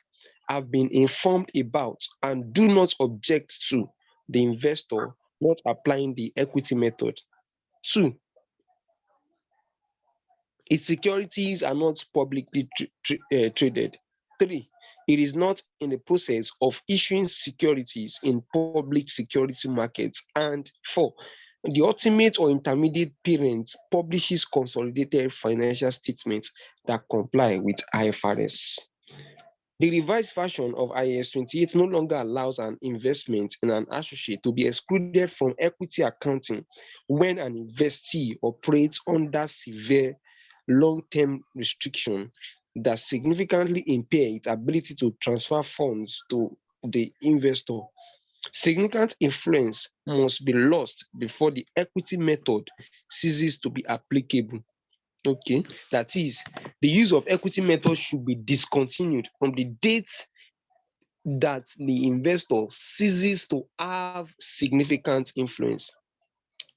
have been informed about and do not object to the investor not applying the equity method. 2, its securities are not publicly traded. 3, it is not in the process of issuing securities in public security markets. And 4, the ultimate or intermediate parent publishes consolidated financial statements that comply with IFRS. The revised version of IAS 28 no longer allows an investment in an associate to be excluded from equity accounting when an investee operates under severe long-term restriction that significantly impair its ability to transfer funds to the investor. Significant influence must be lost before the equity method ceases to be applicable. Okay, that is, the use of equity method should be discontinued from the date that the investor ceases to have significant influence.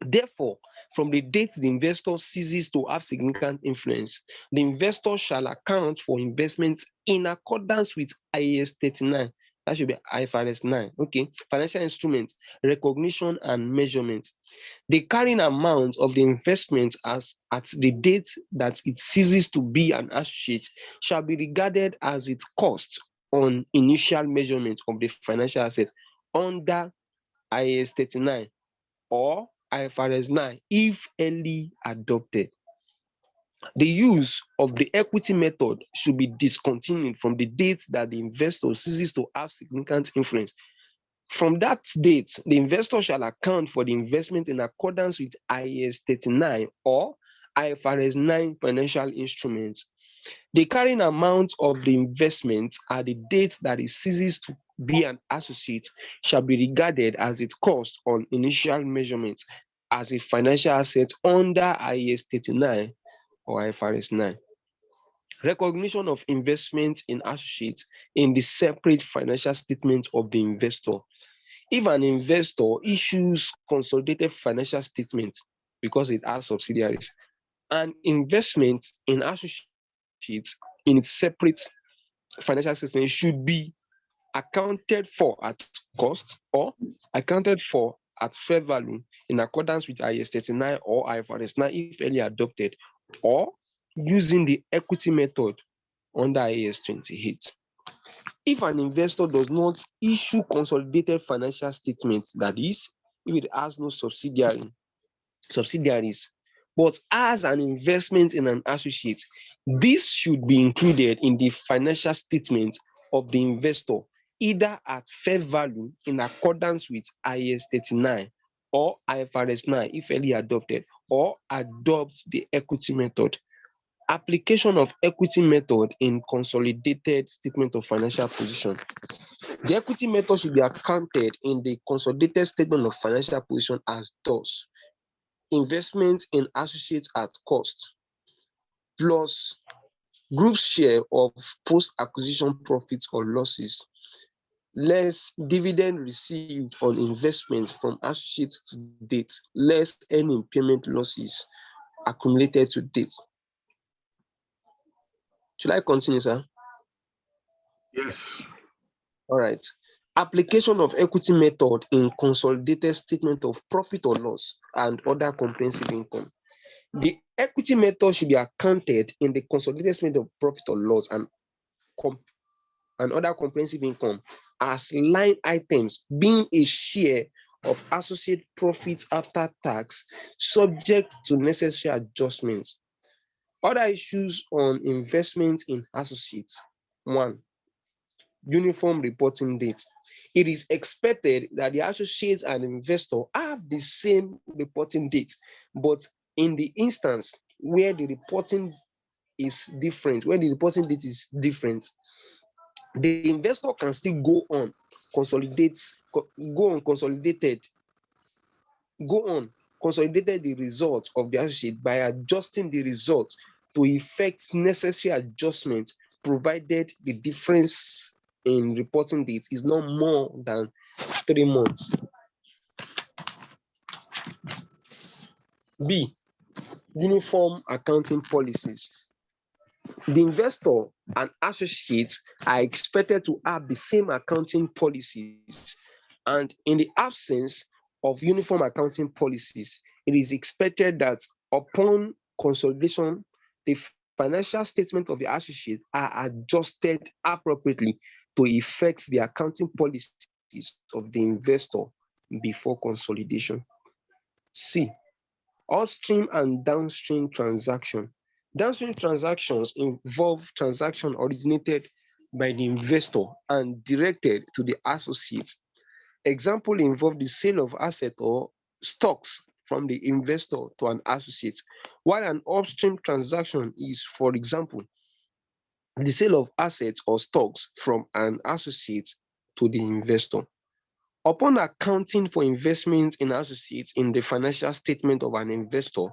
Therefore, from the date the investor ceases to have significant influence, the investor shall account for investments in accordance with IAS 39. That should be IFRS 9. Okay, financial instruments, recognition and measurement. The carrying amount of the investment as at the date that it ceases to be an associate shall be regarded as its cost on initial measurement of the financial asset under IAS 39 or IFRS 9 if early adopted. The use of the equity method should be discontinued from the date that the investor ceases to have significant influence. From that date, the investor shall account for the investment in accordance with IAS 39 or IFRS 9 financial instruments. The carrying amount of the investment at the date that it ceases to be an associate shall be regarded as its cost on initial measurement as a financial asset under IAS 39 or IFRS 9. Recognition of investment in associates in the separate financial statement of the investor. If an investor issues consolidated financial statements because it has subsidiaries, an investment in associates in its separate financial statement should be accounted for at cost or accounted for at fair value in accordance with IAS 39 or IFRS 9 if early adopted, or using the equity method under IAS 28. If an investor does not issue consolidated financial statements, that is, if it has no subsidiaries, but as an investment in an associate, this should be included in the financial statement of the investor, either at fair value in accordance with IAS 39 or IFRS 9 if early adopted, or adopt the equity method. Application of equity method in consolidated statement of financial position. The equity method should be accounted in the consolidated statement of financial position as thus: investment in associates at cost plus group share of post-acquisition profits or losses less dividend received on investment from associates to date less any impairment losses accumulated to date. Should I continue, sir? Yes. All right. Application of equity method in consolidated statement of profit or loss and other comprehensive income. The equity method should be accounted in the consolidated statement of profit or loss and other comprehensive income as line items, being a share of associate profits after tax, subject to necessary adjustments. Other issues on investments in associates. 1. Uniform reporting date. It is expected that the associates and investor have the same reporting date, but in the instance where the reporting is different, the investor can still go on consolidated the results of the associate by adjusting the results to effect necessary adjustments, provided the difference in reporting date is not more than 3 months. B. Uniform accounting policies. The investor and associates are expected to have the same accounting policies, and in the absence of uniform accounting policies, it is expected that upon consolidation, the financial statement of the associate are adjusted appropriately to effect the accounting policies of the investor before consolidation. C. Upstream and downstream transaction. Downstream transactions involve transactions originated by the investor and directed to the associates. Example involve the sale of assets or stocks from the investor to an associate, while an upstream transaction is, for example, the sale of assets or stocks from an associate to the investor. Upon accounting for investments in associates in the financial statement of an investor,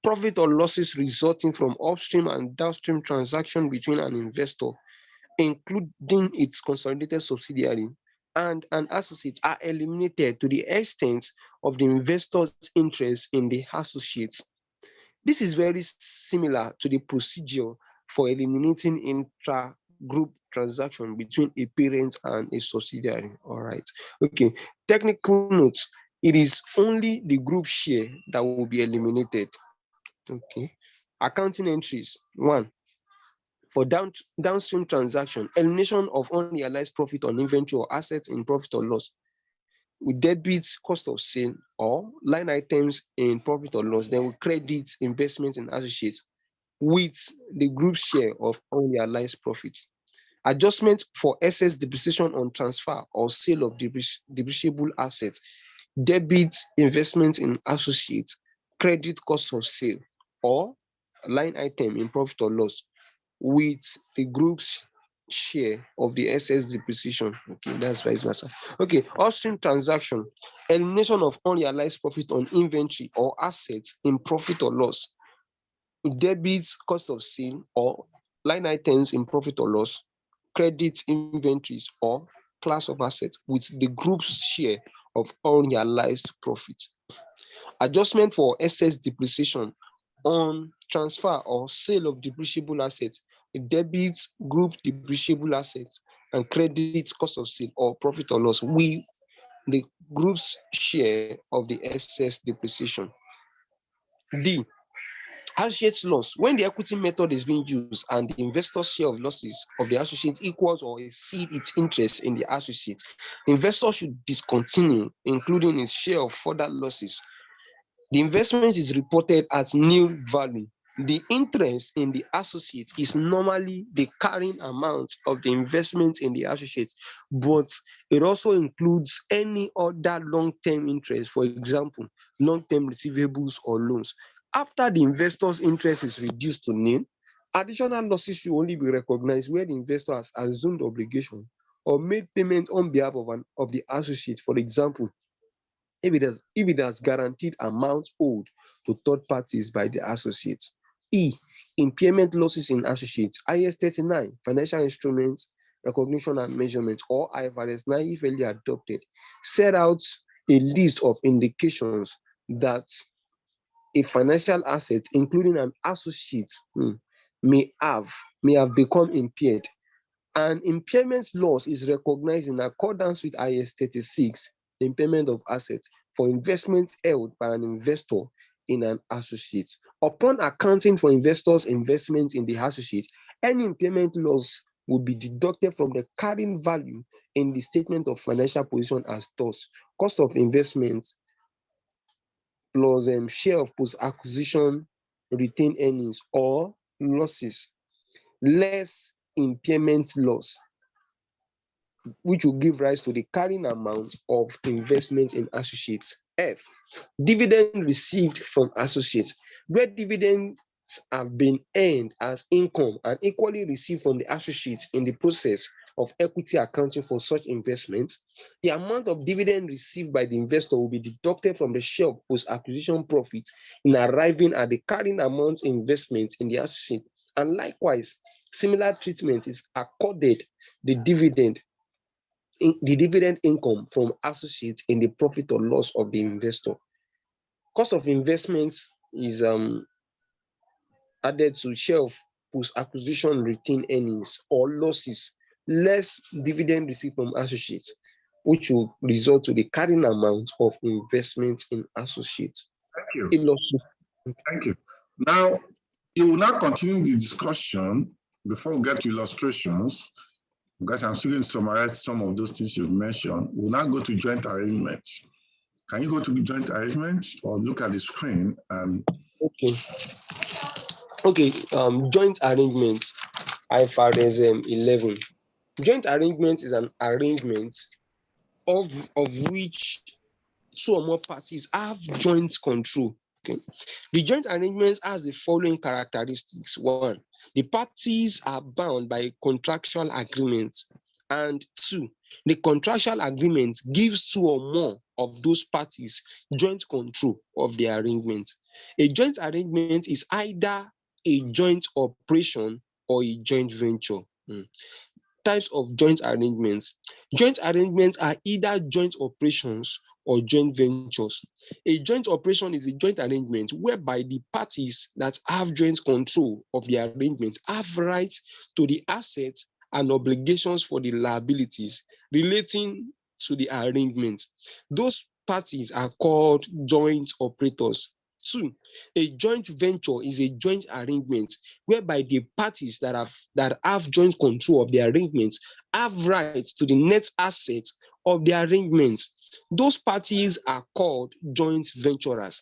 profit or losses resulting from upstream and downstream transaction between an investor, including its consolidated subsidiary, and an associate are eliminated to the extent of the investor's interest in the associates. This is very similar to the procedure for eliminating intra-group transaction between a parent and a subsidiary. All right. Okay. Technical notes. It is only the group share that will be eliminated. Okay. Accounting entries. 1. For downstream transaction, elimination of unrealized profit on inventory or assets in profit or loss. We debit cost of sale or line items in profit or loss. Then we credit investments in associates with the group share of unrealized profits. Adjustment for excess depreciation on transfer or sale of depreciable assets. Debit investments in associates, credit cost of sale or line item in profit or loss with the group's share of the excess depreciation. Okay, that's vice versa. Okay, upstream transaction, elimination of unrealized profit on inventory or assets in profit or loss. Debits cost of sale or line items in profit or loss, credit inventories or class of assets with the group's share of unrealized profit. Adjustment for excess depreciation on transfer or sale of depreciable assets, debits group depreciable assets and credit cost of sale or profit or loss with the group's share of the excess depreciation. D, associates loss. When the equity method is being used and the investor's share of losses of the associate equals or exceed its interest in the associate, the investor should discontinue, including his share of further losses. The investment is reported at nil value. The interest in the associate is normally the carrying amount of the investment in the associate, but it also includes any other long-term interest, for example, long-term receivables or loans. After the investor's interest is reduced to nil, additional losses should only be recognized where the investor has assumed obligation or made payment on behalf of the associate. For example, if it has guaranteed amounts owed to third parties by the associate. E, impairment losses in associates. IS 39, financial instruments, recognition and measurement, or IFRS 9, if early adopted, set out a list of indications that a financial asset, including an associate, may have become impaired. An impairment loss is recognized in accordance with IS 36, impairment of assets, for investments held by an investor in an associate. Upon accounting for investors' investments in the associate, any impairment loss will be deducted from the carrying value in the statement of financial position as thus: cost of investments plus share of post-acquisition retained earnings or losses, less impairment loss, which will give rise to the carrying amount of investment in associates. F, dividend received from associates. Where dividends have been earned as income and equally received from the associates in the process of equity accounting for such investments, the amount of dividend received by the investor will be deducted from the share of post-acquisition profit in arriving at the carrying amount investment in the associate. And likewise, similar treatment is accorded the dividend income from associates in the profit or loss of the investor. Cost of investments is added to share of post-acquisition retained earnings or losses, less dividend received from associates, which will result to the carrying amount of investments in associates. Thank you. Thank you. Now, you will now continue the discussion before we get to illustrations, because I'm still going to summarize some of those things you've mentioned. We'll now go to joint arrangement. Can you go to joint arrangement or look at the screen? Okay, joint arrangement, IFRS 11. Joint arrangement is an arrangement of which two or more parties have joint control. Okay. The joint arrangement has the following characteristics. One, the parties are bound by contractual agreements. And two, the contractual agreement gives two or more of those parties joint control of the arrangement. A joint arrangement is either a joint operation or a joint venture. Types of joint arrangements. Joint arrangements are either joint operations or joint ventures. A joint operation is a joint arrangement whereby the parties that have joint control of the arrangement have rights to the assets and obligations for the liabilities relating to the arrangement. Those parties are called joint operators. Two, a joint venture is a joint arrangement whereby the parties that have joint control of the arrangements have rights to the net assets of the arrangements. Those parties are called joint venturers.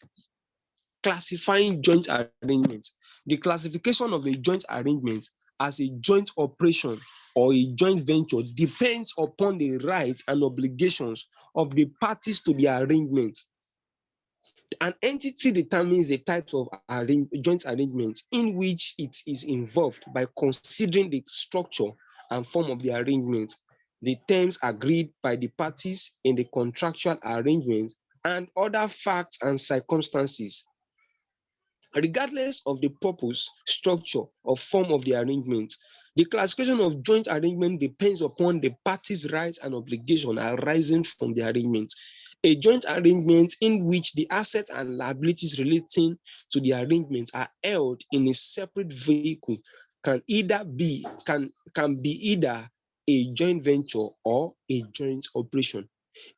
Classifying joint arrangements. The classification of a joint arrangement as a joint operation or a joint venture depends upon the rights and obligations of the parties to the arrangement. An entity determines the types of joint arrangements in which it is involved by considering the structure and form of the arrangement, the terms agreed by the parties in the contractual arrangement, and other facts and circumstances. Regardless of the purpose, structure, or form of the arrangement, the classification of joint arrangement depends upon the parties' rights and obligations arising from the arrangement. A joint arrangement in which the assets and liabilities relating to the arrangement are held in a separate vehicle can be either a joint venture or a joint operation.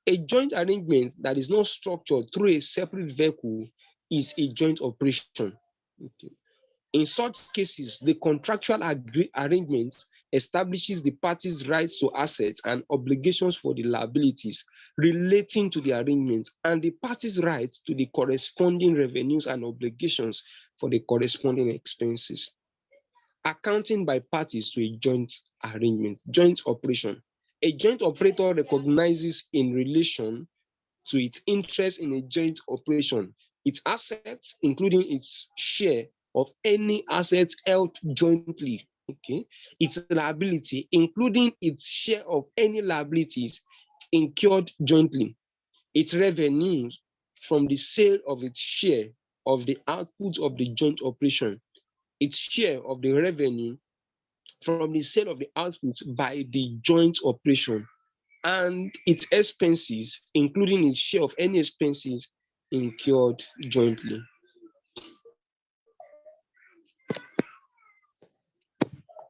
A joint arrangement that is not structured through a separate vehicle is a joint operation. Okay. In such cases, the contractual arrangement establishes the parties' rights to assets and obligations for the liabilities relating to the arrangement, and the parties' rights to the corresponding revenues and obligations for the corresponding expenses. Accounting by parties to a joint arrangement, joint operation. A joint operator recognizes in relation to its interest in a joint operation, its assets, including its share of any assets held jointly, okay, its liability, including its share of any liabilities incurred jointly, its revenues from the sale of its share of the output of the joint operation, its share of the revenue from the sale of the output by the joint operation, and its expenses, including its share of any expenses incurred jointly.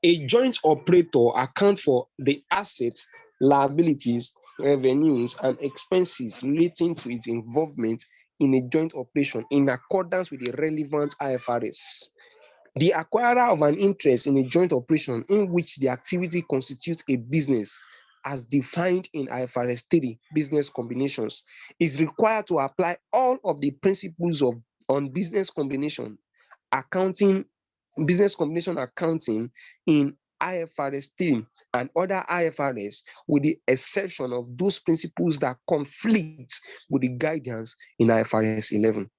A joint operator accounts for the assets, liabilities, revenues, and expenses relating to its involvement in a joint operation in accordance with the relevant IFRS. The acquirer of an interest in a joint operation in which the activity constitutes a business, as defined in IFRS 3 business combinations, is required to apply all of the principles on business combination accounting in IFRS 3 and other IFRS, with the exception of those principles that conflict with the guidance in IFRS 11.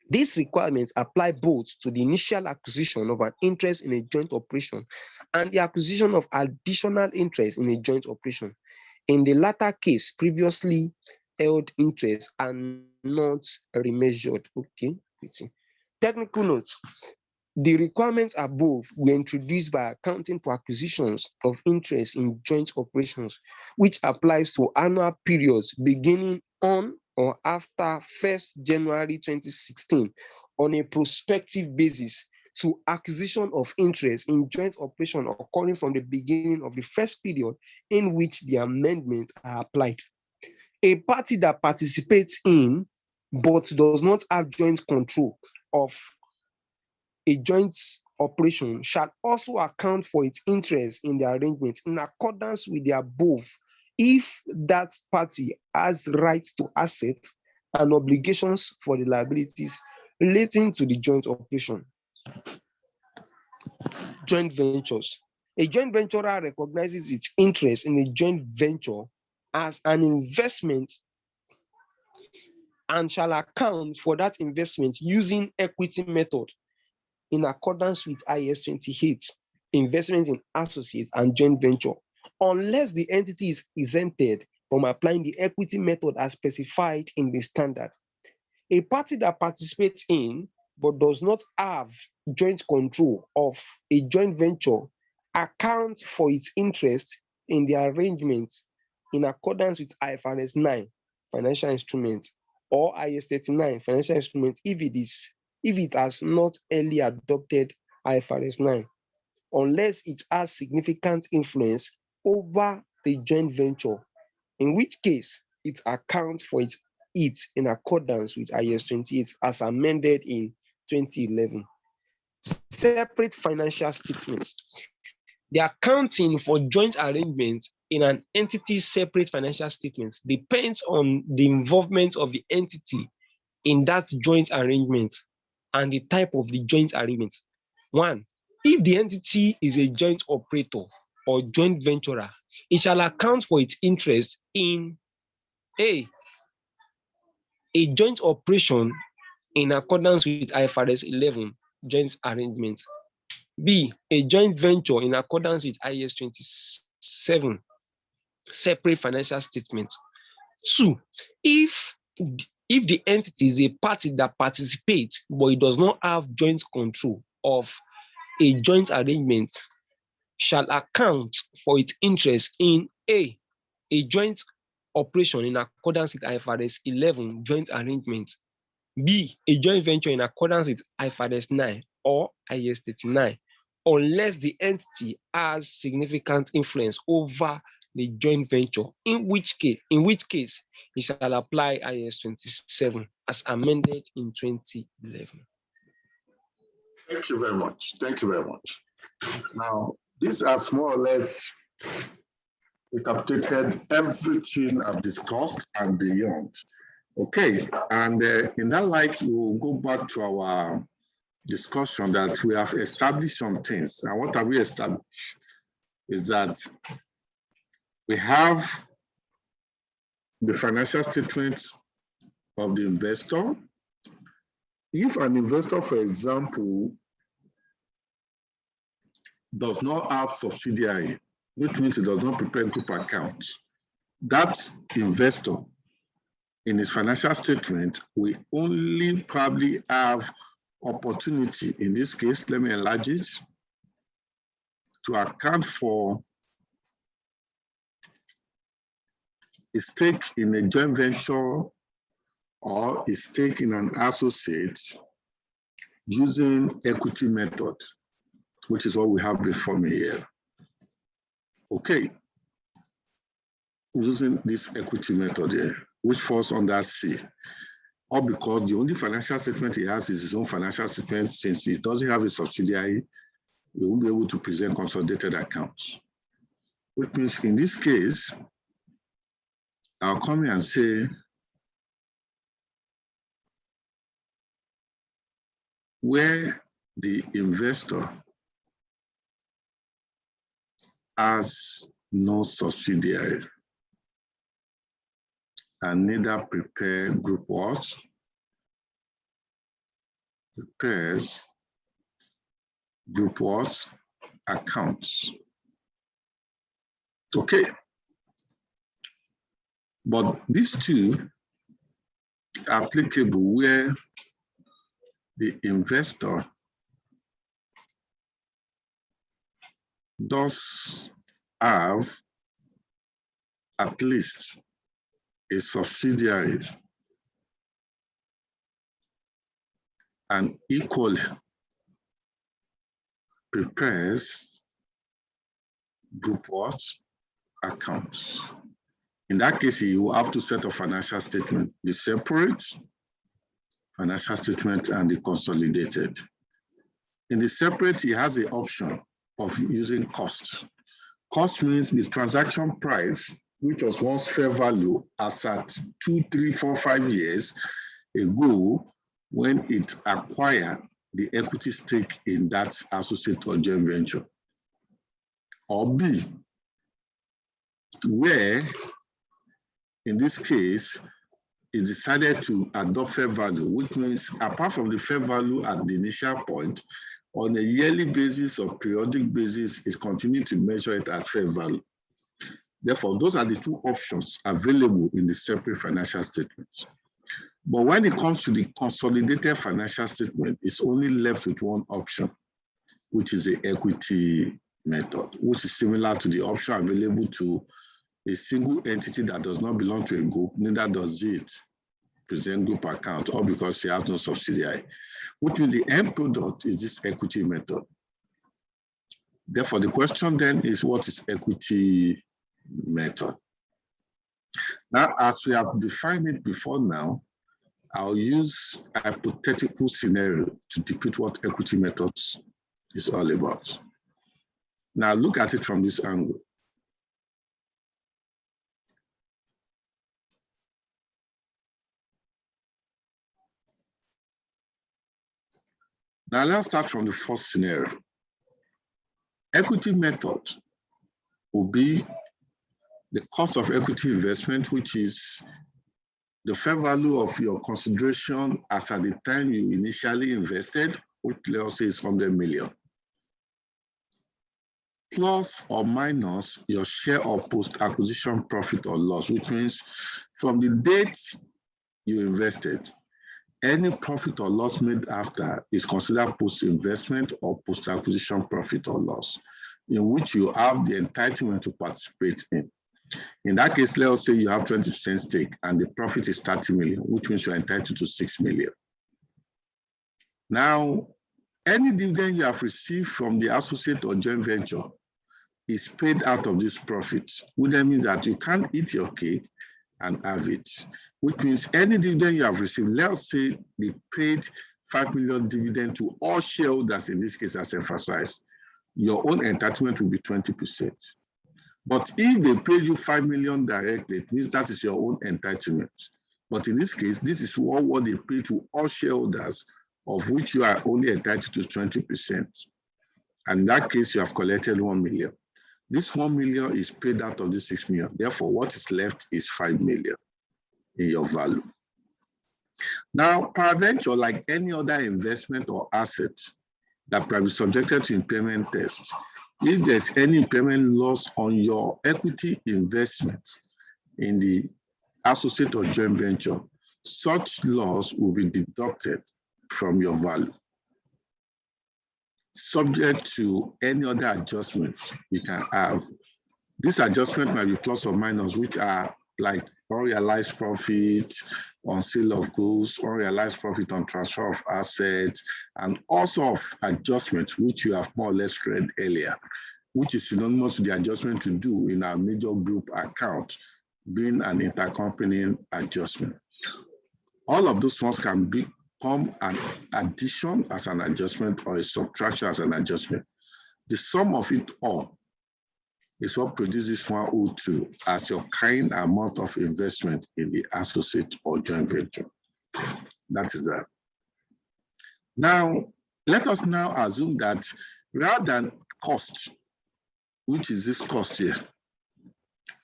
These requirements apply both to the initial acquisition of an interest in a joint operation and the acquisition of additional interest in a joint operation. In the latter case, previously held interests are not remeasured. Okay. Technical notes. The requirements above were introduced by accounting for acquisitions of interest in joint operations, which applies to annual periods beginning on or after 1st January 2016 on a prospective basis to acquisition of interest in joint operation occurring from the beginning of the first period in which the amendments are applied. A party that participates in but does not have joint control of a joint operation shall also account for its interest in the arrangement in accordance with the above if that party has rights to assets and obligations for the liabilities relating to the joint operation. Joint ventures. A joint venturer recognizes its interest in a joint venture as an investment and shall account for that investment using equity method in accordance with IAS 28, investment in associates and joint venture, unless the entity is exempted from applying the equity method as specified in the standard. A party that participates in but does not have joint control of a joint venture accounts for its interest in the arrangement in accordance with IFRS 9, financial instruments, or IAS 39, financial instruments, if it has not early adopted IFRS 9, unless it has significant influence over the joint venture, in which case it accounts for it in accordance with IAS 28 as amended in 2011. Separate financial statements. The accounting for joint arrangements in an entity's separate financial statements depends on the involvement of the entity in that joint arrangement and the type of the joint arrangement. One, if the entity is a joint operator or joint venturer, it shall account for its interest in a joint operation in accordance with IFRS 11 joint arrangement. B, a joint venture in accordance with IAS 27 separate financial statements. 2, if the entity is a party that participates but it does not have joint control of a joint arrangement, shall account for its interest in a joint operation in accordance with IFRS 11 joint arrangement, B, a joint venture in accordance with IFRS 9 or IAS 39, unless the entity has significant influence over the joint venture, in which case it shall apply IAS 27 as amended in 2011. Thank you very much. Thank you very much. Now, this has more or less recapitulated everything I've discussed and beyond. Okay, and in that light, we'll go back to our discussion that we have established some things. And what have we established is that we have the financial statements of the investor. If an investor, for example, does not have subsidiary, which means it does not prepare group accounts, that investor in his financial statement will only probably have opportunity, in this case, let me enlarge it, to account for a stake in a joint venture or a stake in an associate using equity method, which is what we have before me here. Okay, using this equity method here, which falls under C, or because the only financial statement he has is his own financial statement. Since he doesn't have a subsidiary, he won't be able to present consolidated accounts. Which means in this case, I'll come here and say, where the investor has no subsidiary and neither prepare group what? Prepares group what? Accounts. Okay. But these two are applicable where the investor does have at least a subsidiary and equally prepares group what? Accounts. In that case, you have to set a financial statement, the separate financial statement and the consolidated. In the separate, he has the option of using cost. Cost means the transaction price, which was once fair value as at 2, 3, 4, 5 years ago when it acquired the equity stake in that associate or joint venture. Or B, where in this case, it decided to adopt fair value, which means apart from the fair value at the initial point, on a yearly basis or periodic basis, it continues to measure it at fair value. Therefore, those are the two options available in the separate financial statements. But when it comes to the consolidated financial statement, it's only left with one option, which is the equity method, which is similar to the option available to a single entity that does not belong to a group, neither does it present group account, or because she has no subsidiary, which means the end product is this equity method. Therefore, the question then is, what is equity method? Now, as we have defined it before now, I'll use a hypothetical scenario to depict what equity methods is all about. Now, look at it from this angle. Now, let's start from the first scenario. Equity method will be the cost of equity investment, which is the fair value of your consideration as at the time you initially invested, which let's say is 100 million, plus or minus your share of post-acquisition profit or loss, which means from the date you invested, any profit or loss made after is considered post-investment or post-acquisition profit or loss, in which you have the entitlement to participate in. In that case, let's say you have 20% stake and the profit is 30 million, which means you're entitled to 6 million. Now, any dividend you have received from the associate or joint venture is paid out of this profit, which then means that you can't eat your cake and have it, which means any dividend you have received, let's say they paid 5 million dividend to all shareholders, in this case, as emphasized, your own entitlement will be 20%. But if they pay you 5 million directly, it means that is your own entitlement. But in this case, this is what they pay to all shareholders, of which you are only entitled to 20%. And in that case, you have collected 1 million. This 1 million is paid out of the 6 million. Therefore, what is left is 5 million in your value. Now, peradventure, like any other investment or asset that can be subjected to impairment tests, if there's any impairment loss on your equity investment in the associate or joint venture, such loss will be deducted from your value, subject to any other adjustments you can have. This adjustment might be plus or minus, which are like unrealized profit on sale of goods, unrealized profit on transfer of assets, and also of adjustments, which you have more or less read earlier, which is synonymous to the adjustment to do in our major group account, being an intercompany adjustment. All of those ones can become an addition as an adjustment or a subtraction as an adjustment. The sum of it all is what produces 102 as your kind amount of investment in the associate or joint venture. That is that. Now, let us now assume that rather than cost, which is this cost here,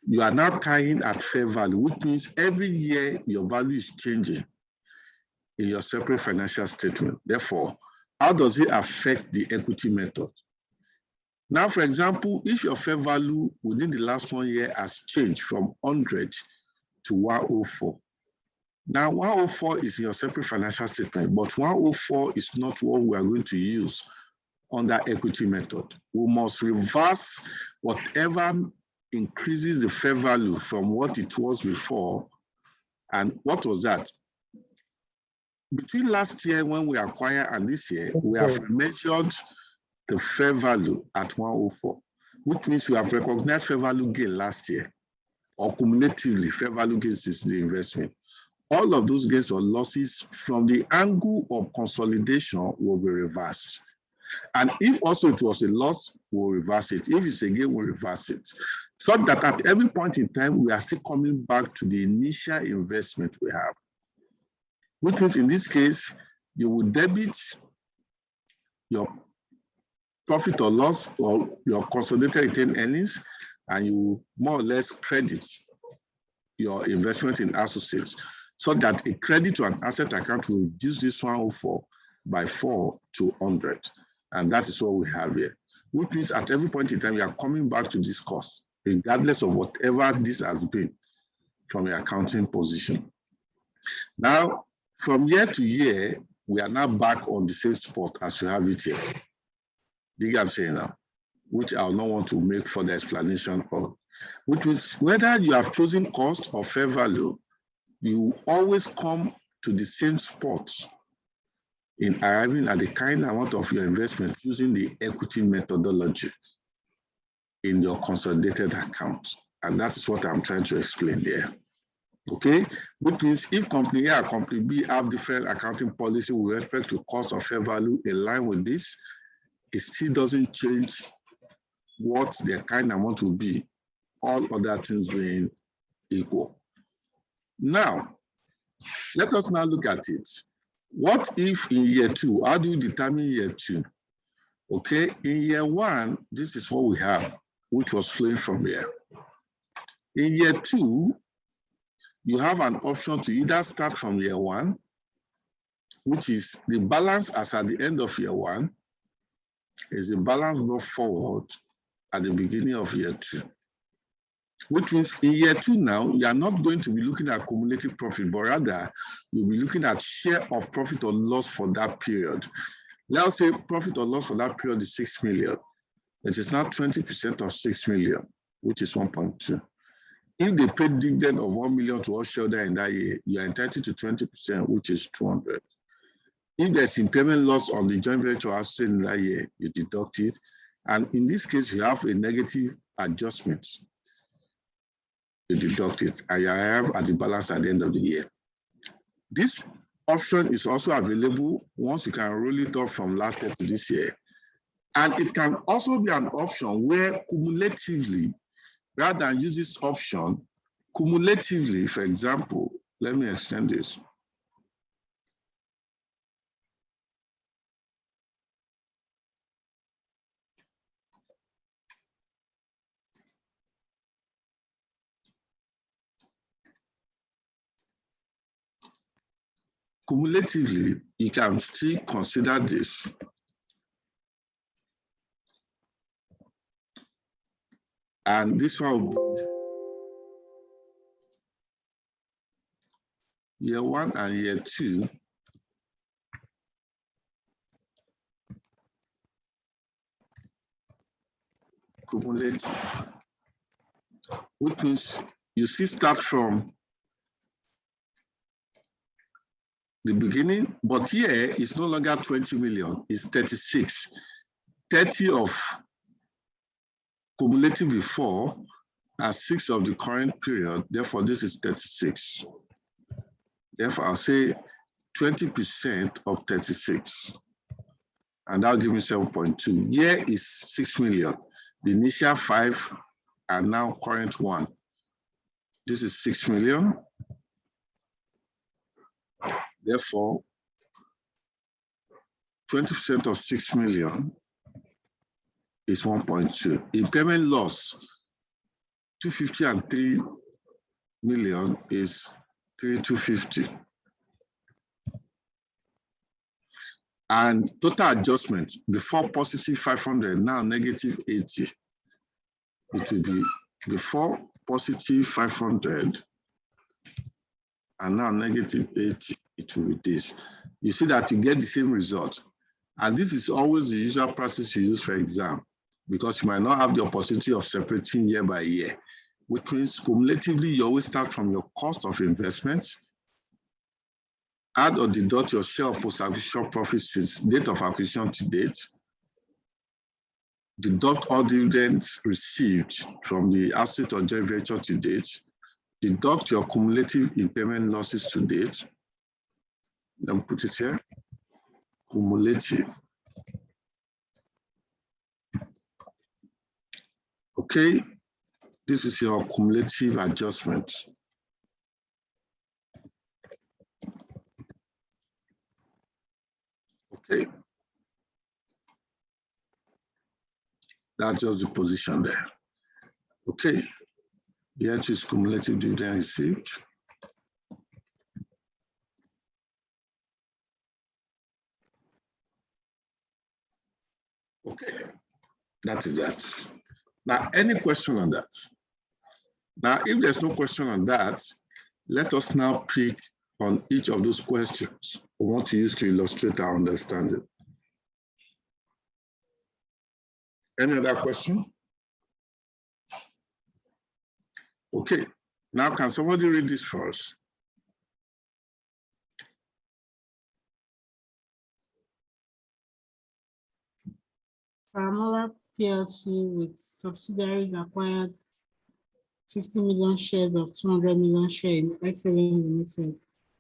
you are now tying at fair value, which means every year your value is changing in your separate financial statement. Therefore, how does it affect the equity method? Now, for example, if your fair value within the last 1 year has changed from 100 to 104. Now, 104 is in your separate financial statement, but 104 is not what we are going to use under equity method. We must reverse whatever increases the fair value from what it was before. And what was that? Between last year when we acquired and this year, we have measured the fair value at 104, which means you have recognized fair value gain last year, or cumulatively fair value gains is the investment. All of those gains or losses from the angle of consolidation will be reversed. And if also it was a loss, we'll reverse it. If it's a gain, we'll reverse it. So that at every point in time, we are still coming back to the initial investment we have. Which means in this case, you will debit your profit or loss or your consolidated retained earnings, and you more or less credit your investment in associates, so that a credit to an asset account will reduce this 104 by 4 to 100. And that is what we have here, which means at every point in time, we are coming back to this cost, regardless of whatever this has been from your accounting position. Now, from year to year, we are now back on the same spot as we have it here. Do you get what I'm saying now? Which I will not want to make further explanation on. Which means whether you have chosen cost or fair value, you always come to the same spot in arriving at the kind amount of your investment using the equity methodology in your consolidated account. And that's what I'm trying to explain there. Okay, which means if company A and company B have different accounting policy with respect to cost or fair value in line with this, it still doesn't change what their kind amount will be, all other things being equal. Now, let us now look at it. What if in year 2, how do you determine year 2? Okay, in year 1, this is what we have, which was flowing from here. In year 2, you have an option to either start from year 1, which is the balance as at the end of year 1, is the balance brought forward at the beginning of year 2. Which means in year 2 now, you are not going to be looking at cumulative profit, but rather you'll be looking at share of profit or loss for that period. Let's say profit or loss for that period is 6 million. It is now 20% of 6 million, which is 1.2. If they paid dividend of 1 million to all shareholders in that year, you are entitled to 20%, which is 200. If there's impairment loss on the joint venture asset in that year, you deduct it. And in this case, you have a negative adjustment. You deduct it, and you arrive at the balance at the end of the year. This option is also available once you can roll it up from last year to this year. And it can also be an option where cumulatively, rather than use this option, cumulatively, for example, let me extend this. Cumulatively, you can still consider this. And this one will be year 1 and year 2. Cumulative, which means you see start from the beginning, but here it's no longer 20 million, it's 36. 30 of cumulative before and 6 of the current period, therefore this is 36. Therefore I'll say 20% of 36, and that'll give me 7.2. Here is 6 million. The initial 5 and now current 1. This is 6 million. Therefore, 20% of 6 million is 1.2. Impairment loss, 250 and 3 million is 3,250. And total adjustment before positive 500, now negative 80. It will be before positive 500 and now negative 80. It will be this. You see that you get the same result. And this is always the usual practice you use for exam, because you might not have the opportunity of separating year by year, which means cumulatively you always start from your cost of investment, add or deduct your share of post-acquisition profits since date of acquisition to date, deduct all dividends received from the asset or joint venture to date, deduct your cumulative impairment losses to date, then put it here, cumulative. Okay, this is your cumulative adjustment. Okay, that's just the position there. Okay, here is cumulative dividend received. Okay, that is that. Now, any question on that? Now, if there's no question on that, let us now pick on each of those questions we want to use to illustrate our understanding. Any other question? Okay, now can somebody read this for us? Paramola PLC with subsidiaries acquired 50 million shares of 200 million shares in Excellent Limited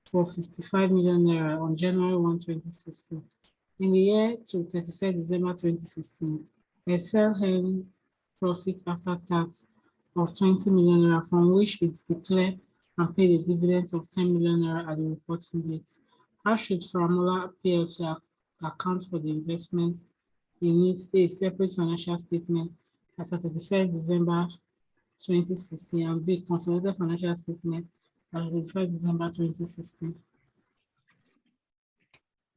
for 55 million naira on January 1, 2016. In the year to 31st December 2016, Excel earned profit after tax of 20 million naira, from which it declared and paid a dividend of 10 million naira at the reporting date. How should Paramola PLC account for the investment? It needs a separate financial statement as of 31st December 2016 and B, consolidated financial statement as of 31st December 2016.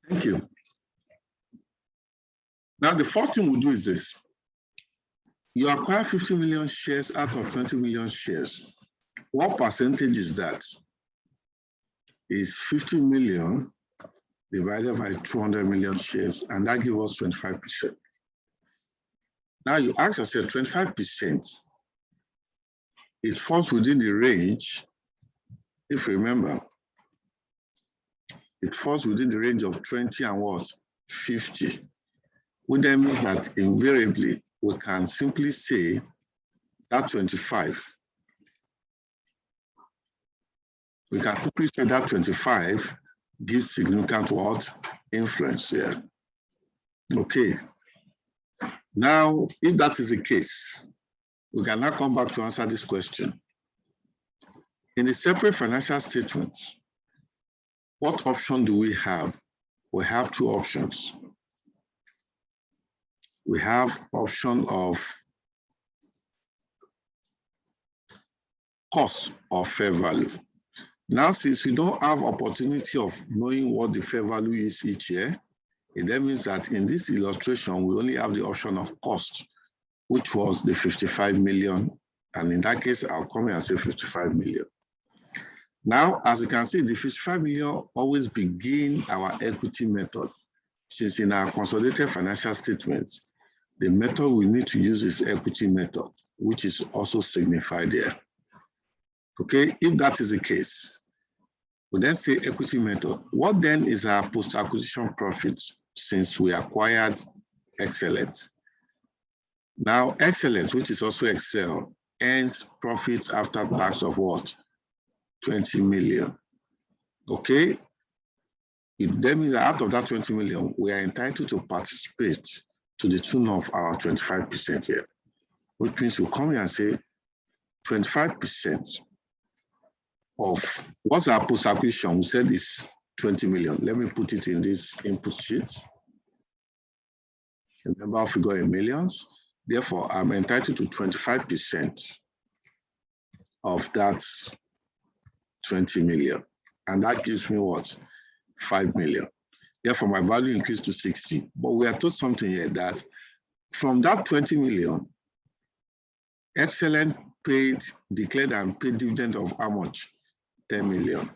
Thank you. Now, the first thing we'll do is this. You acquire 50 million shares out of 20 million shares. What percentage is that? Is 50 million divided by 200 million shares, and that gives us 25%. Now you ask yourself, 25%, it falls within the range, if you remember, it falls within the range of 20 and what? 50, which then means that invariably we can simply say that 25. We can simply say that 25 gives significant what? Influence here. Okay. Now, if that is the case, we can now come back to answer this question. In the separate financial statements, what option do we have? We have two options. We have option of cost or fair value. Now, since we don't have opportunity of knowing what the fair value is each year, it then means that in this illustration, we only have the option of cost, which was the 55 million. And in that case, I'll come here and say 55 million. Now, as you can see, the 55 million always begin our equity method. Since in our consolidated financial statements, the method we need to use is equity method, which is also signified there. Okay, if that is the case, we then say equity method. What then is our post-acquisition profit since we acquired Excellent? Now, Excellent, which is also Excel, earns profits after tax of what? 20 million. Okay, it then means that out of that 20 million, we are entitled to participate to the tune of our 25% here, which means we come here and say 25% of what's our post-acquisition. We said is 20 million. Let me put it in this input sheet. Remember, our figure in millions. Therefore, I'm entitled to 25% of that 20 million. And that gives me what? 5 million. Therefore, my value increased to 60. But we are told something here that from that 20 million, Excellent declared and paid dividend of how much? 10 million,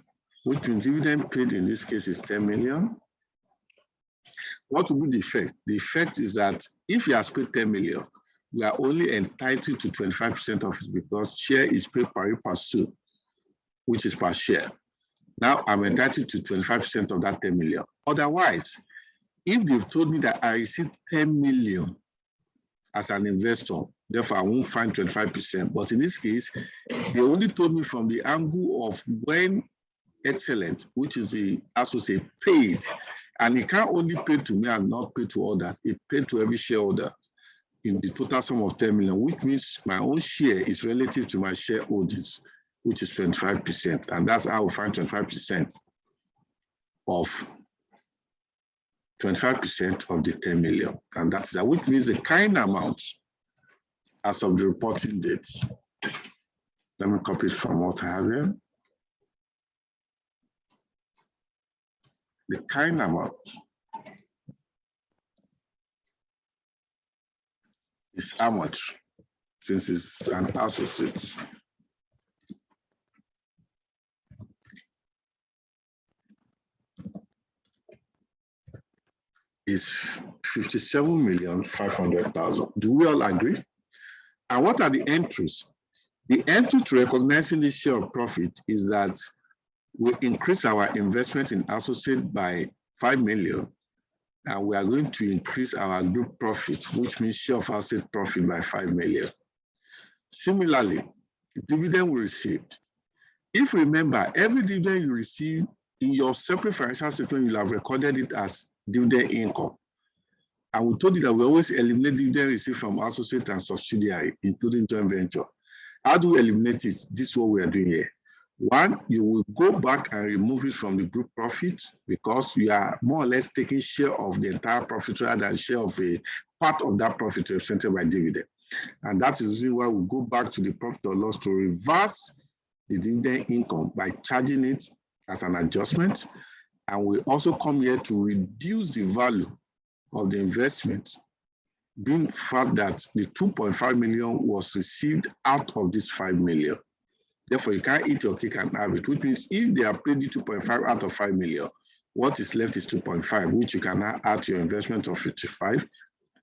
which means dividend paid in this case is 10 million. What will be the effect? The effect is that if he has paid 10 million, we are only entitled to 25% of it because share is paid pari passu, which is per share. Now I'm entitled to 25% of that 10 million. Otherwise, if they've told me that I received 10 million as an investor, therefore I won't find 25%. But in this case, they only told me from the angle of when Excellent, which is the associate, paid. And it can't only pay to me and not pay to others. It paid to every shareholder in the total sum of 10 million, which means my own share is relative to my shareholders, which is 25%. And that's how we find 25% of 25% of the 10 million. And that's that, which means the kind amount as of the reporting date. Let me copy it from what I have here. The kind amount is how much, since it's an associate. Is 57,500,000. Do we all agree? And what are the entries? The entry to recognizing this share of profit is that we increase our investment in associate by 5 million, and we are going to increase our group profit, which means share of asset profit by 5 million. Similarly, the dividend we received. If you remember, every dividend you receive in your separate financial statement, you'll have recorded it as dividend income. And we told you that we always eliminate dividend received from associate and subsidiary, including joint venture. How do we eliminate it? This is what we are doing here. One, you will go back and remove it from the group profit because you are more or less taking share of the entire profit rather than share of a part of that profit represented by dividend. And that is the reason why we go back to the profit or loss to reverse the dividend income by charging it as an adjustment. And we also come here to reduce the value of the investment, being the fact that the 2.5 million was received out of this 5 million. Therefore, you can't eat your cake and have it, which means if they are paid the 2.5 out of 5 million, what is left is 2.5, which you can now add to your investment of 55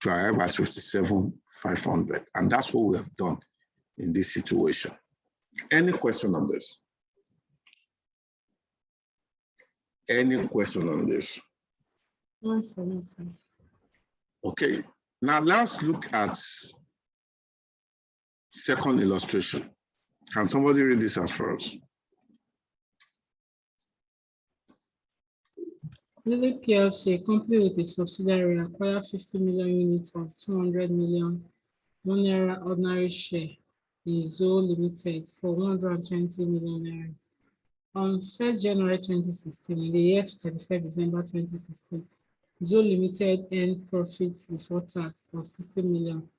to arrive at 57,500. And that's what we have done in this situation. Any question on this? Any question on this? Answer. Okay, Now let's look at second illustration. Can somebody read this as first? Lilly PLC, a company with a subsidiary, acquired 50 million units of 200 million Naira ordinary share in Zoe Limited for 120 million Naira. On 1st January 2016, in the year to 31st December 2016, Zoe Limited earned profits before tax of 60 million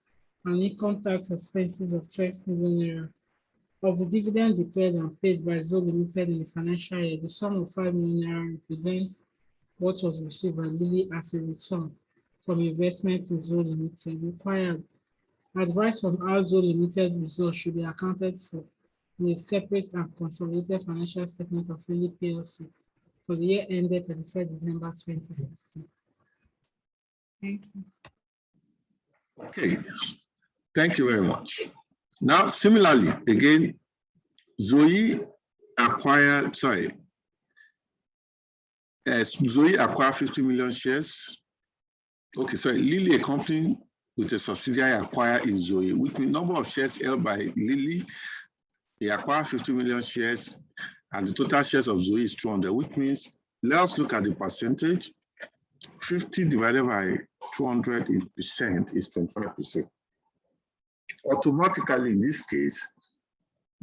and income tax expenses of 12 million Naira. Of the dividend declared and paid by Zoe Limited in the financial year, the sum of 5 million Naira represents what was received by Lilly as a return from investment in Zoe Limited. Required advice on how Zoe Limited results should be accounted for in a separate and consolidated financial statement of Lilly PLC for the year ended 31st December 2016. Thank you. Okay, thank you very much. Now, similarly, again, Zoe acquired 50 million shares. Okay, sorry, Lilly, a company with a subsidiary, acquired in Zoe, which means number of shares held by Lilly, they acquired 50 million shares, and the total shares of Zoe is 200, which means let's look at the percentage. 50 divided by 200 in percent is 25%. Automatically, in this case,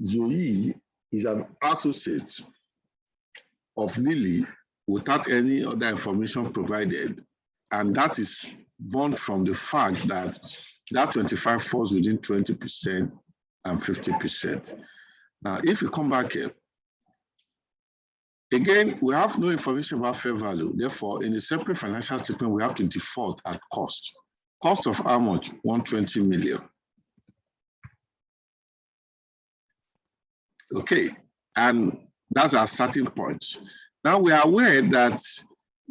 Zoe is an associate of Lilly without any other information provided. And that is born from the fact that that 25 falls within 20% and 50%. Now, if you come back here, again, we have no information about fair value. Therefore, in a separate financial statement, we have to default at cost. Cost of how much? 120 million. Okay, and that's our starting point. Now we are aware that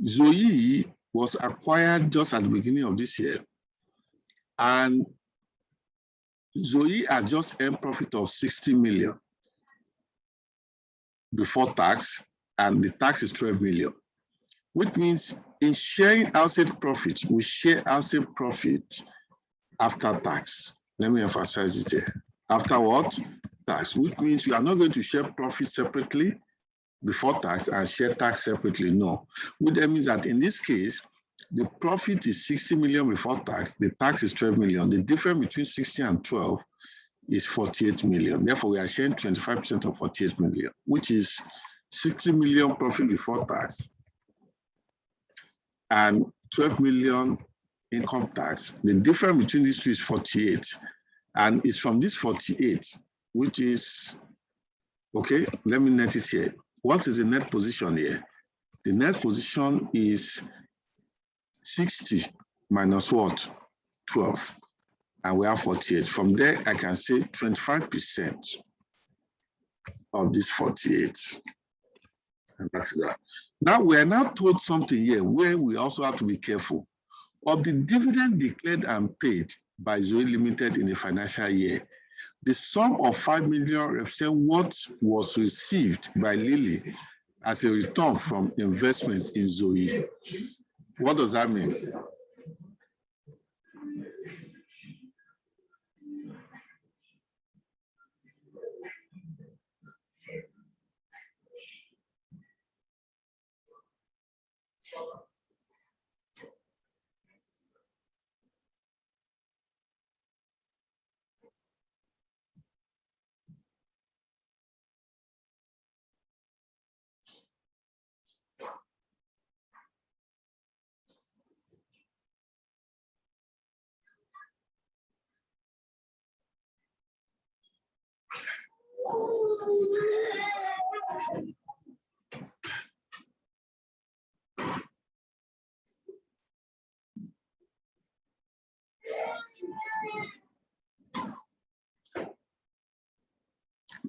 Zoe was acquired just at the beginning of this year, and Zoe had just earned profit of 60 million before tax, and the tax is 12 million, which means in sharing outside profit, we share outside profit after tax. Let me emphasize it here. After what? Tax, which means you are not going to share profit separately before tax and share tax separately. No. Which means that in this case, the profit is 60 million before tax, the tax is 12 million. The difference between 60 and 12 is 48 million. Therefore, we are sharing 25% of 48 million, which is 60 million profit before tax and 12 million income tax. The difference between these two is 48. And it's from this 48, which is, okay, let me net it here. What is the net position here? The net position is 60 minus what? 12. And we have 48. From there, I can say 25% of this 48. And that's that. Now, we are now told something here where we also have to be careful. Of the dividend declared and paid by Zoe Limited in the financial year, the sum of 5 million represents what was received by Lilly as a return from investment in Zoe. What does that mean?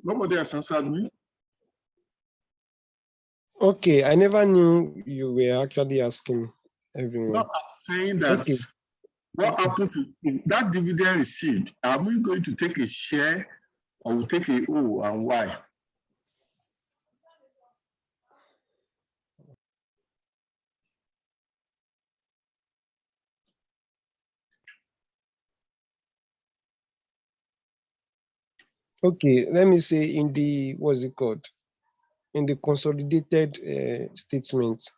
Nobody has answered me. Okay, I never knew you were actually asking everyone. No, I'm saying that Okay. what happened to that dividend received? Are we going to take a share or we take a O, and why? Okay, let me say in the, what's it called? In the consolidated statement,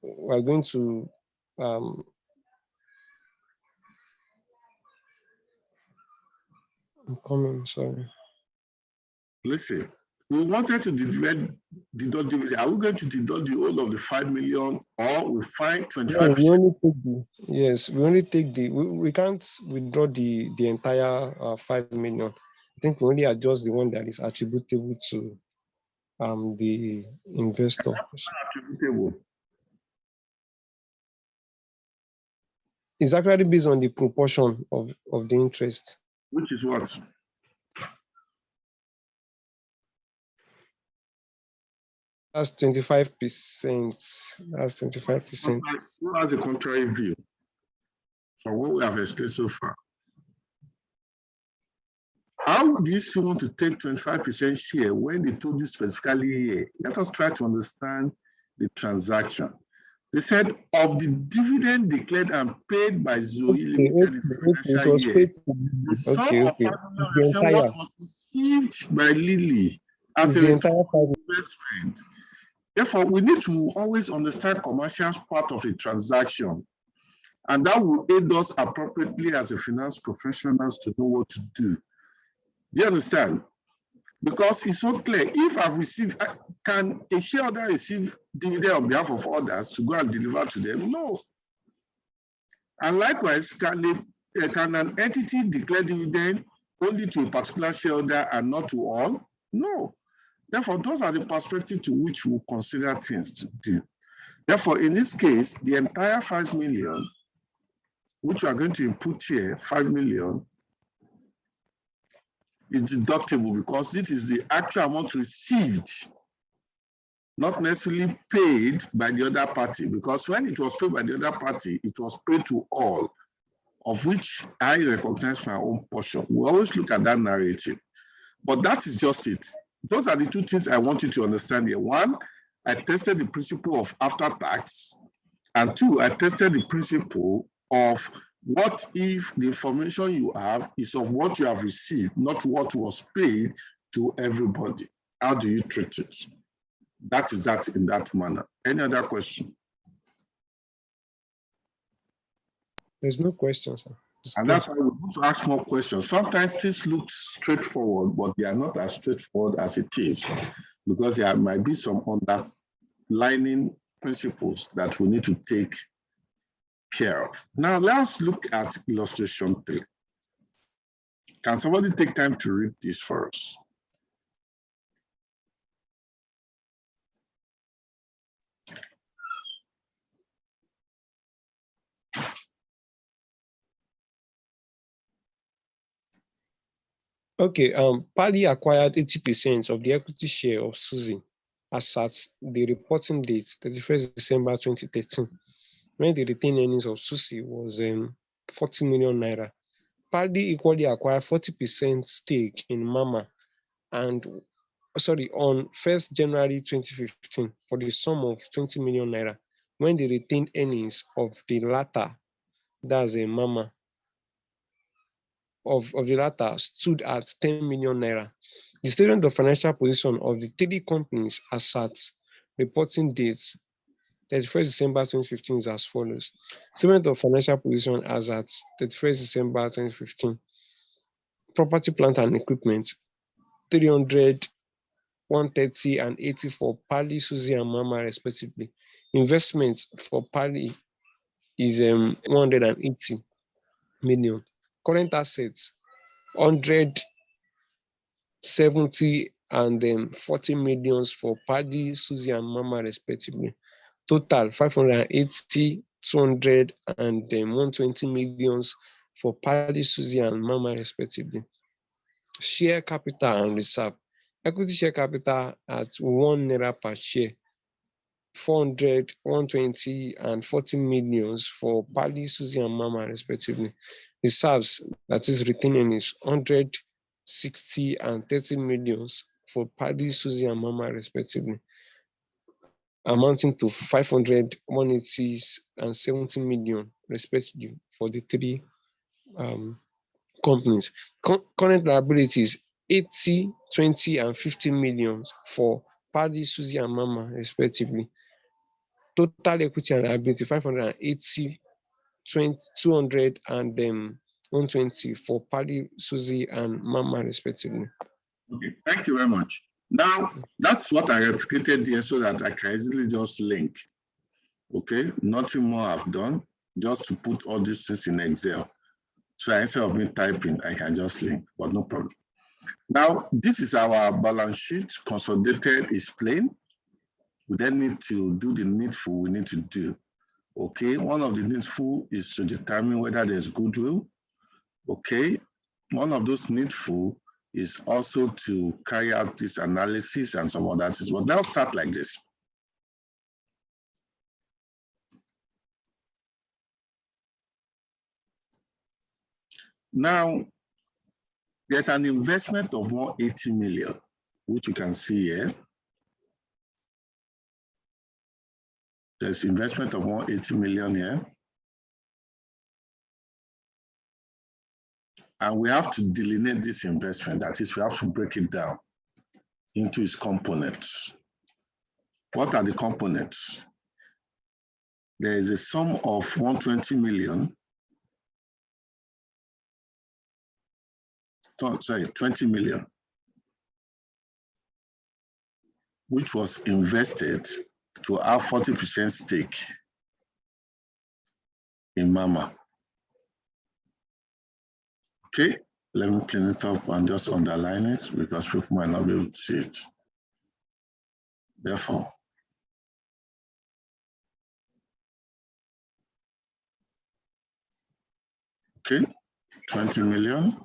we're going to I'm coming, sorry. Listen, we wanted to deduct dividend. Are we going to deduct the whole of the 5 million, or we find 25%? No, we only take the, yes, we only take the, we can't withdraw the entire 5 million. I think we only adjust the one that is attributable to the investor. Attributable. It's actually based on the proportion of the interest. Which is what? That's 25%. That's 25%. Who has a contrary view from what we have explained so far? How do you still want to take 25% share when they told you specifically here? Let us try to understand the transaction. They said of the dividend declared and paid by Zoe Limited in the financial year, the sum of what was received by Lily as a return on investment. Therefore, we need to always understand commercials part of a transaction, and that will aid us appropriately as a finance professionals to know what to do. Do you understand? Because it's so clear. If I've received, can a shareholder receive dividend on behalf of others to go and deliver to them? No. And likewise, can an entity declare dividend only to a particular shareholder and not to all? No. Therefore, those are the perspectives to which we consider things to do. Therefore, in this case, the entire 5 million, which we are going to input here, 5 million, is deductible because this is the actual amount received, not necessarily paid by the other party, because when it was paid by the other party, it was paid to all, of which I recognize my own portion. We always look at that narrative, but that is just it. Those are the two things I want you to understand here. One, I tested the principle of after tax, and two, I tested the principle of what if the information you have is of what you have received, not what was paid to everybody. How do you treat it? That is that in that manner. Any other question? There's no question, sir. And that's why we want to ask more questions. Sometimes things look straightforward, but they are not as straightforward as it is, because there might be some underlying principles that we need to take care of. Now, let's look at illustration 3. Can somebody take time to read this for us? Okay, Pali acquired 80% of the equity share of Suzy as at the reporting date, 31st December 2013, when the retained earnings of Suzy was 40 million naira. Pali equally acquired 40% stake in Mama and on 1st January 2015 for the sum of 20 million naira, when the retained earnings of the latter, that's a Mama, of the latter stood at 10 million naira. The statement of financial position of the 3 companies as at reporting dates 31st December 2015 is as follows. Statement of financial position as at 31st December 2015. Property, plant and equipment, 300, 130 and 80 for Pali, Suzy and Mama respectively. Investments for Pali is 180 million. Current assets, 170 and 40 millions for Pali, Suzy and Mama respectively. Total 580, 200 and 120 millions for Pali, Suzy and Mama respectively. Share capital and reserve. Equity share capital at 1 naira per share, 400, 120 and 40 millions for Pali, Suzy and Mama respectively. Reserves, that is retaining, is 160 and 30 millions for Pali, Suzy and Mama respectively, amounting to 500, 180 and 70 million respectively for the 3 companies. Current liabilities, 80, 20, and 50 million for Paddy, Susie, and Mama, respectively. Total equity and liability 580, 200, and 120 for Paddy, Susie, and Mama, respectively. Okay, thank you very much. Now, that's what I have created here so that I can easily just link. Okay, nothing more I've done, just to put all these things in Excel. So instead of me typing, I can just link, but no problem. Now, this is our balance sheet. Consolidated is plain. We then need to do the needful we need to do. Okay, one of the needful is to determine whether there's goodwill. Okay, one of those needful is also to carry out this analysis and some other things. But now start like this. Now, there's an investment of 180 million, which you can see here. There's investment of 180 million here. And we have to delineate this investment. That is, we have to break it down into its components. What are the components? There is a sum of 120 million. Sorry, 20 million, which was invested to our 40% stake in Mama. Okay, let me clean it up and just underline it because people might not be able to see it. Therefore, okay, 20 million.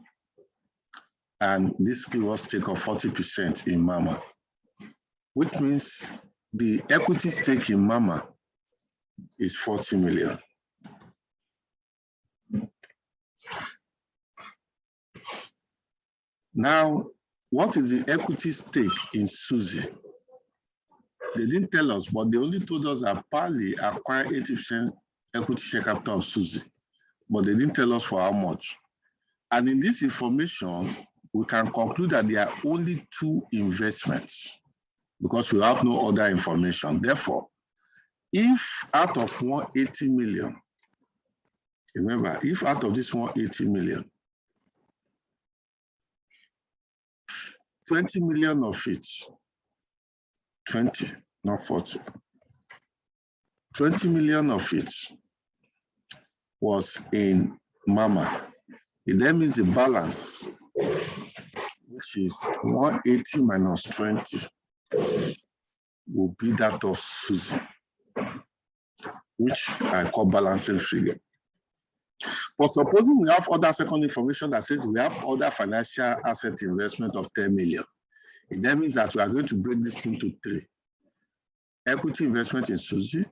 And this gives us stake of 40% in Mama, which means the equity stake in Mama is 40 million. Now, what is the equity stake in Susie? They didn't tell us, but they only told us that Pali acquired 80% equity share capital of Susie, but they didn't tell us for how much. And in this information, we can conclude that there are only two investments because we have no other information. Therefore, if out of 180 million, remember, if out of this 180 million, 20 million of it, 20, not 40, 20 million of it was in Mama. It then means the balance, which is 180 minus 20, will be that of Susie, which I call balancing figure. But supposing we have other second information that says we have other financial asset investment of 10 million, it then means that we are going to break this into three. Equity investment in Susie,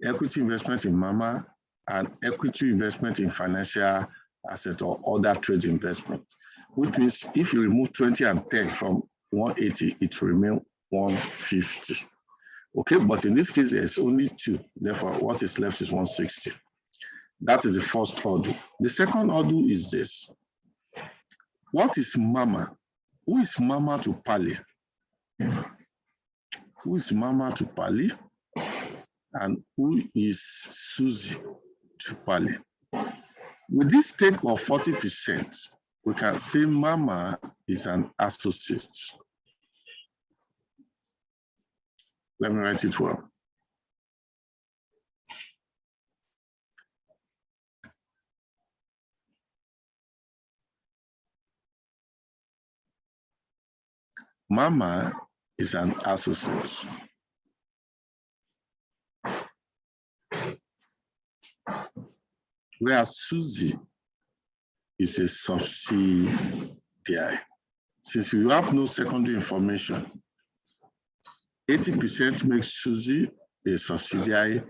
equity investment in Mama, and equity investment in financial asset or other trade investment, which means if you remove 20 and 10 from 180, it will remain 150. Okay, but in this case, there's only two. Therefore, what is left is 160. That is the first order. The second order is this. What is Mama? Who is Mama to Pali? Who is Mama to Pali? And who is Susie to Pali? With this stake of 40%, we can say Mama is an associate. Let me write it well. Mama is an associate. Whereas Susie is a subsidiary. Since you have no secondary information, 80% makes Susie a subsidiary,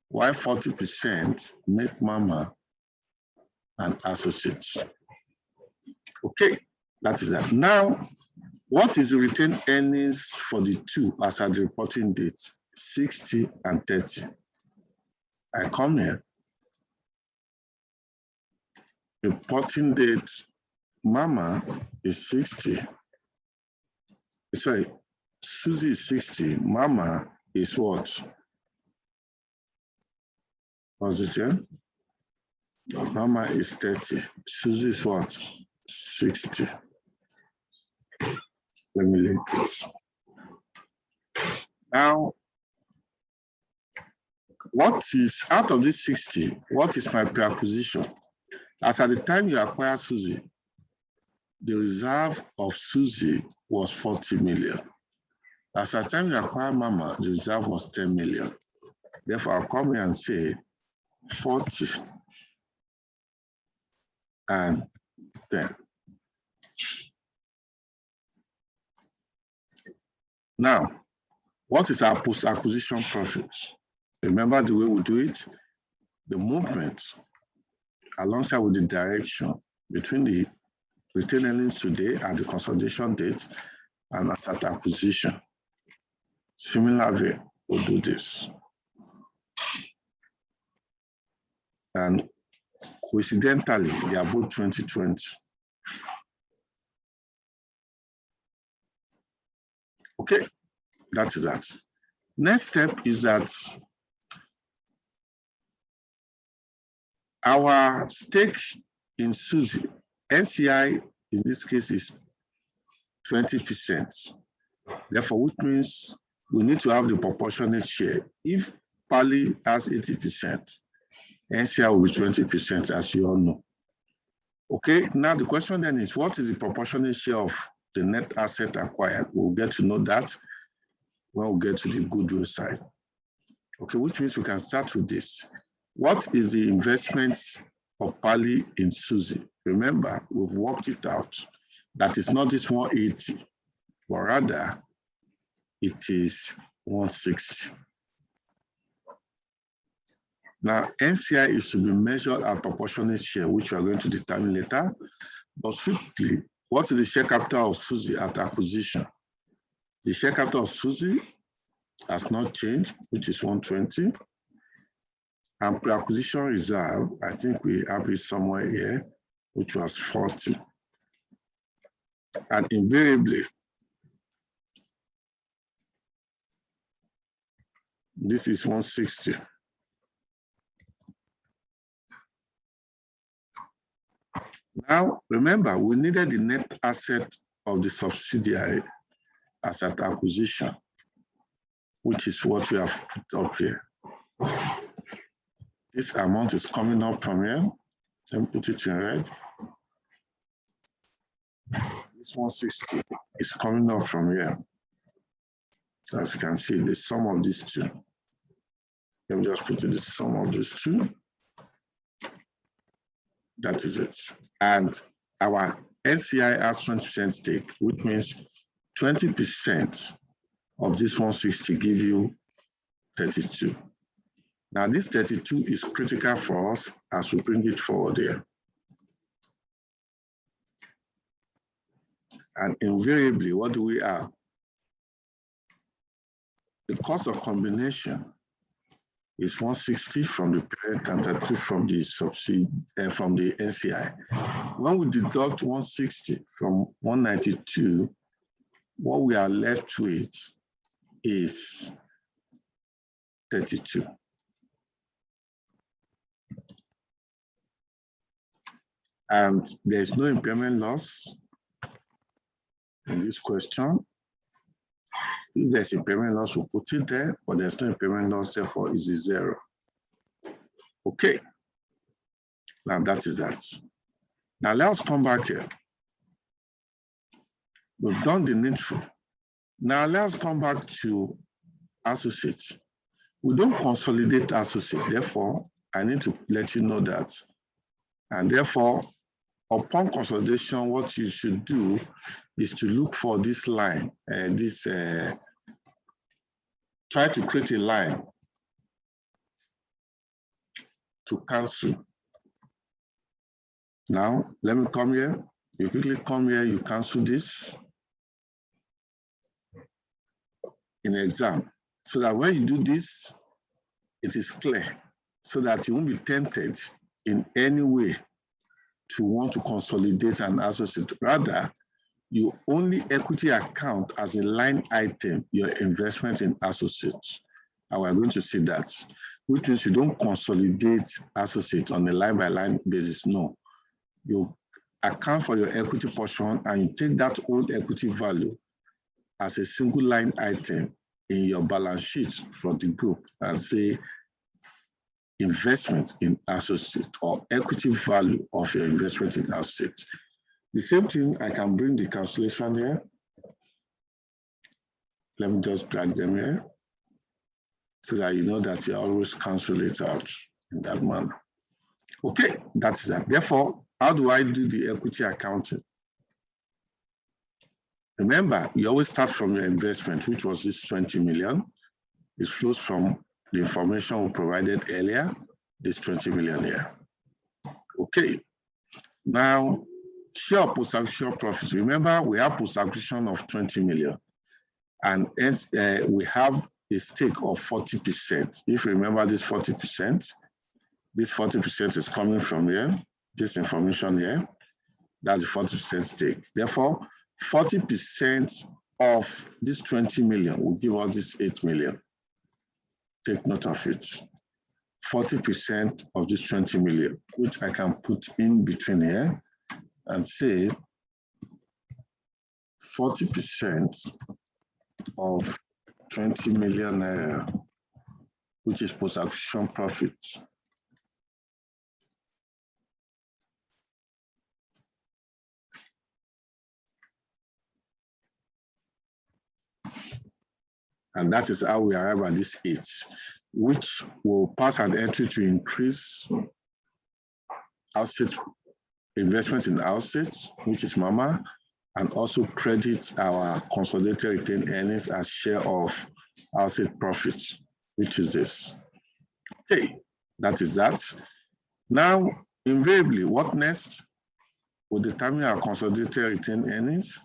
while 40% make Mama an associate. Okay, that is that. Now, what is the retained earnings for the two as at the reporting date? 60 and 30. I come here. Reporting date, Mama is 60, Sorry, Susie is 60, Mama is what? What's it here? Mama is 30, Susie is what? 60. Let me link this. Now, what is, out of this 60, what is my pre-acquisition? As at the time you acquire Susie, the reserve of Susie was 40 million. As at the time you acquire Mama, the reserve was 10 million. Therefore, I'll come here and say 40 and 10. Now, what is our post-acquisition profit? Remember the way we do it? The movement alongside with the direction between the retained earnings today and the consolidation date and as at acquisition. Similarly, we'll do this. And coincidentally, they are both 2020. Okay, that is that. Next step is that our stake in Susie, NCI in this case is 20%. Therefore, which means we need to have the proportionate share. If Pali has 80%, NCI will be 20%, as you all know. Okay, now the question then is, what is the proportionate share of the net asset acquired? We'll get to know that when we get to the goodwill side. Okay, which means we can start with this. What is the investments of Pali in Susie? Remember, we've worked it out. That is not this 180, but rather it is 160. Now, NCI is to be measured at proportionate share, which we are going to determine later. But strictly, what is the share capital of Susie at acquisition? The share capital of Susie has not changed, which is 120. And pre-acquisition reserve, I think we have it somewhere here, which was 40. And invariably, this is 160. Now, remember, we needed the net asset of the subsidiary as at acquisition, which is what we have put up here. This amount is coming up from here. Let me put it in red. This 160 is coming up from here. As you can see, the sum of these two. Let me just put it the sum of these two. That is it. And our NCI has 20% stake, which means 20% of this 160 give you 32. Now this 32 is critical for us as we bring it forward here. And invariably, what do we have? The cost of combination is 160 from the parent and 32 from the subsidy from the NCI. When we deduct 160 from 192, what we are left with is 32. And there's no impairment loss in this question. If there's impairment loss, we'll put it there, but there's no impairment loss, therefore it's a 0. Okay, now that is that. Now let's come back here. We've done the needful. Now let's come back to associates. We don't consolidate associate, therefore I need to let you know that. And therefore, upon consolidation, what you should do is to look for this line, try to create a line to cancel. Now, let me come here. You quickly come here, you cancel this in exam, so that when you do this, it is clear, so that you won't be tempted in any way to want to consolidate an associate. Rather, you only equity account as a line item your investment in associates. And we're going to see that, which means you don't consolidate associates on a line-by-line basis. No, you account for your equity portion and you take that old equity value as a single line item in your balance sheet for the group and say investment in associate or equity value of your investment in associate. The same thing, I can bring the cancellation here. Let me just drag them here so that you know that you always cancel it out in that manner. Okay, that's that. Therefore, how do I do the equity accounting? Remember, you always start from your investment, which was this 20 million. It flows from the information we provided earlier, this 20 million here. Okay, now share of post-acquisition profits. Remember, we have post-acquisition of 20 million, and hence we have a stake of 40%. If you remember this 40% is coming from here, this information here, that's the 40% stake. Therefore, 40% of this 20 million will give us this 8 million. Take note of it. 40% of this 20 million, which I can put in between here and say 40% of 20 million, which is post-acquisition profits. And that is how we arrive at this 8, which will pass an entry to increase asset investment in assets, which is MAMA, and also credit our consolidated retained earnings as share of asset profits, which is this. Okay, that is that. Now, invariably, what next will determine our consolidated retained earnings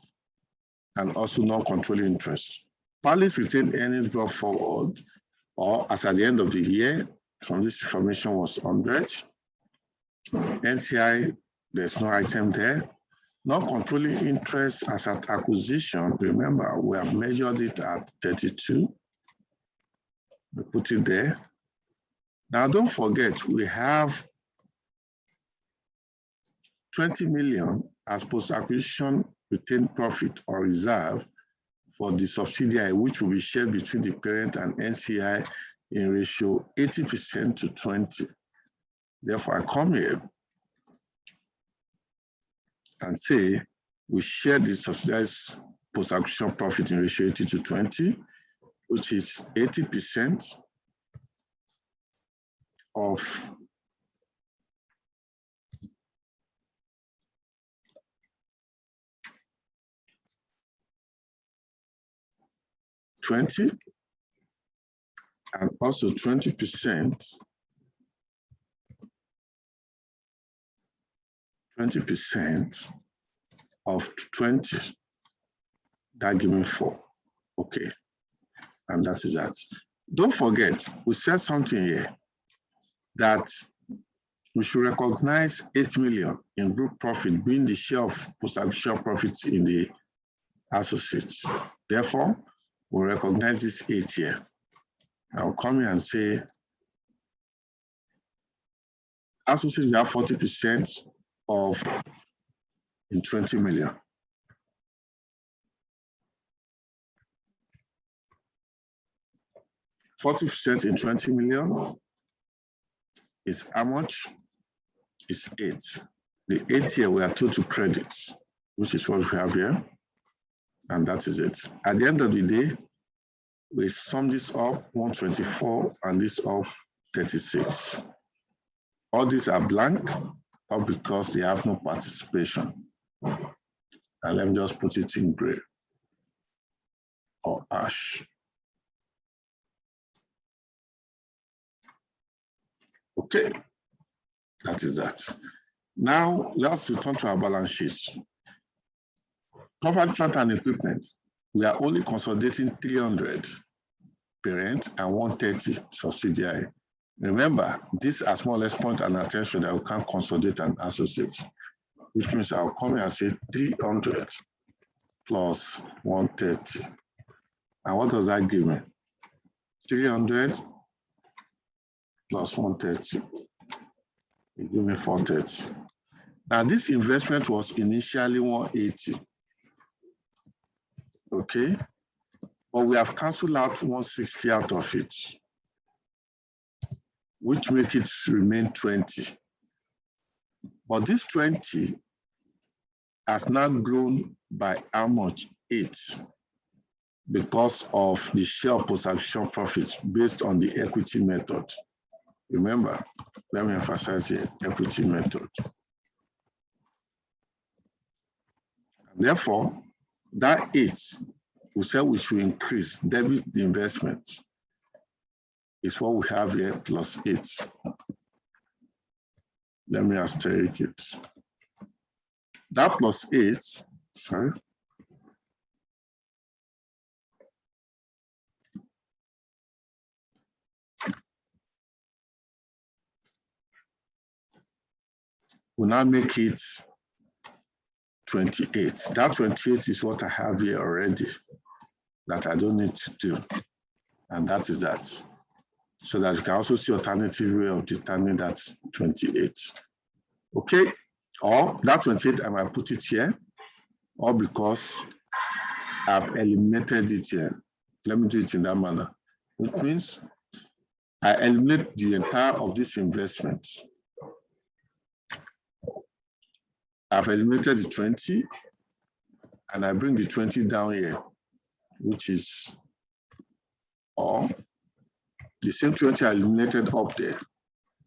and also non-controlling interest. Pali's retained earnings brought forward, or as at the end of the year, from this information was 100. NCI, there's no item there. Non-controlling interest as at acquisition, remember, we have measured it at 32. We put it there. Now, don't forget, we have 20 million as post-acquisition retained profit or reserve for the subsidiary, which will be shared between the parent and NCI in ratio 80% to 20. Therefore, I come here and say we share the subsidiary's post-acquisition profit in ratio 80 to 20, which is 80% of $20, and also 20% of 20, that give me 4. Okay, and that is that. Don't forget, we said something here that we should recognize 8 million in group profit being the share of post-acquisition profits in the associates. Therefore, we recognize this 8 here. I'll come here and say, associates, we have 40% of in 20 million. %40 in 20 million is how much? It's 8. The 8 here we are told to credit, which is what we have here. And that is it. At the end of the day, we sum this up 124 and this up 36. All these are blank, or because they have no participation. And let me just put it in gray or ash. Okay, that is that. Now let's return to our balance sheets. Property, plant, and equipment, we are only consolidating 300 parent and 130 subsidiary. Remember, this as more or less point an attention that we can't consolidate and associate, which means I'll come here and say 300 plus 130. And what does that give me? 300 plus 130. It give me 430. Now this investment was initially 180. Okay, but we have canceled out 160 out of it, which make it remain 20. But this 20 has now grown by how much? 8, because of the share of post-acquisition profits based on the equity method. Remember, let me emphasize here, equity method. And therefore, that 8, we say we should increase, debit the investment, is what we have here, plus 8. Let me asterisk it. That plus 8, sorry. Will now make it 28. That 28 is what I have here already, that I don't need to do. And that is that. So that you can also see alternative way of determining that 28. Okay, or that 28, I might put it here, or because I've eliminated it here. Let me do it in that manner. Which means I eliminate the entire of this investment. I've eliminated the 20, and I bring the 20 down here, which is, or the same 20 I eliminated up there.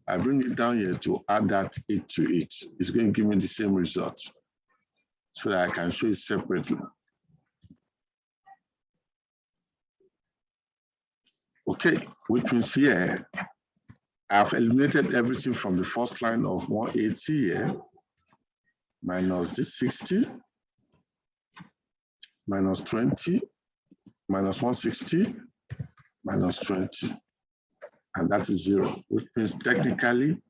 I bring it down here to add that 8 to it. It's going to give me the same result, so that I can show it separately. Okay, which means here, I've eliminated everything from the first line of 180 here, minus the 60, minus 20, minus 160, minus 20. And that is 0, which means technically,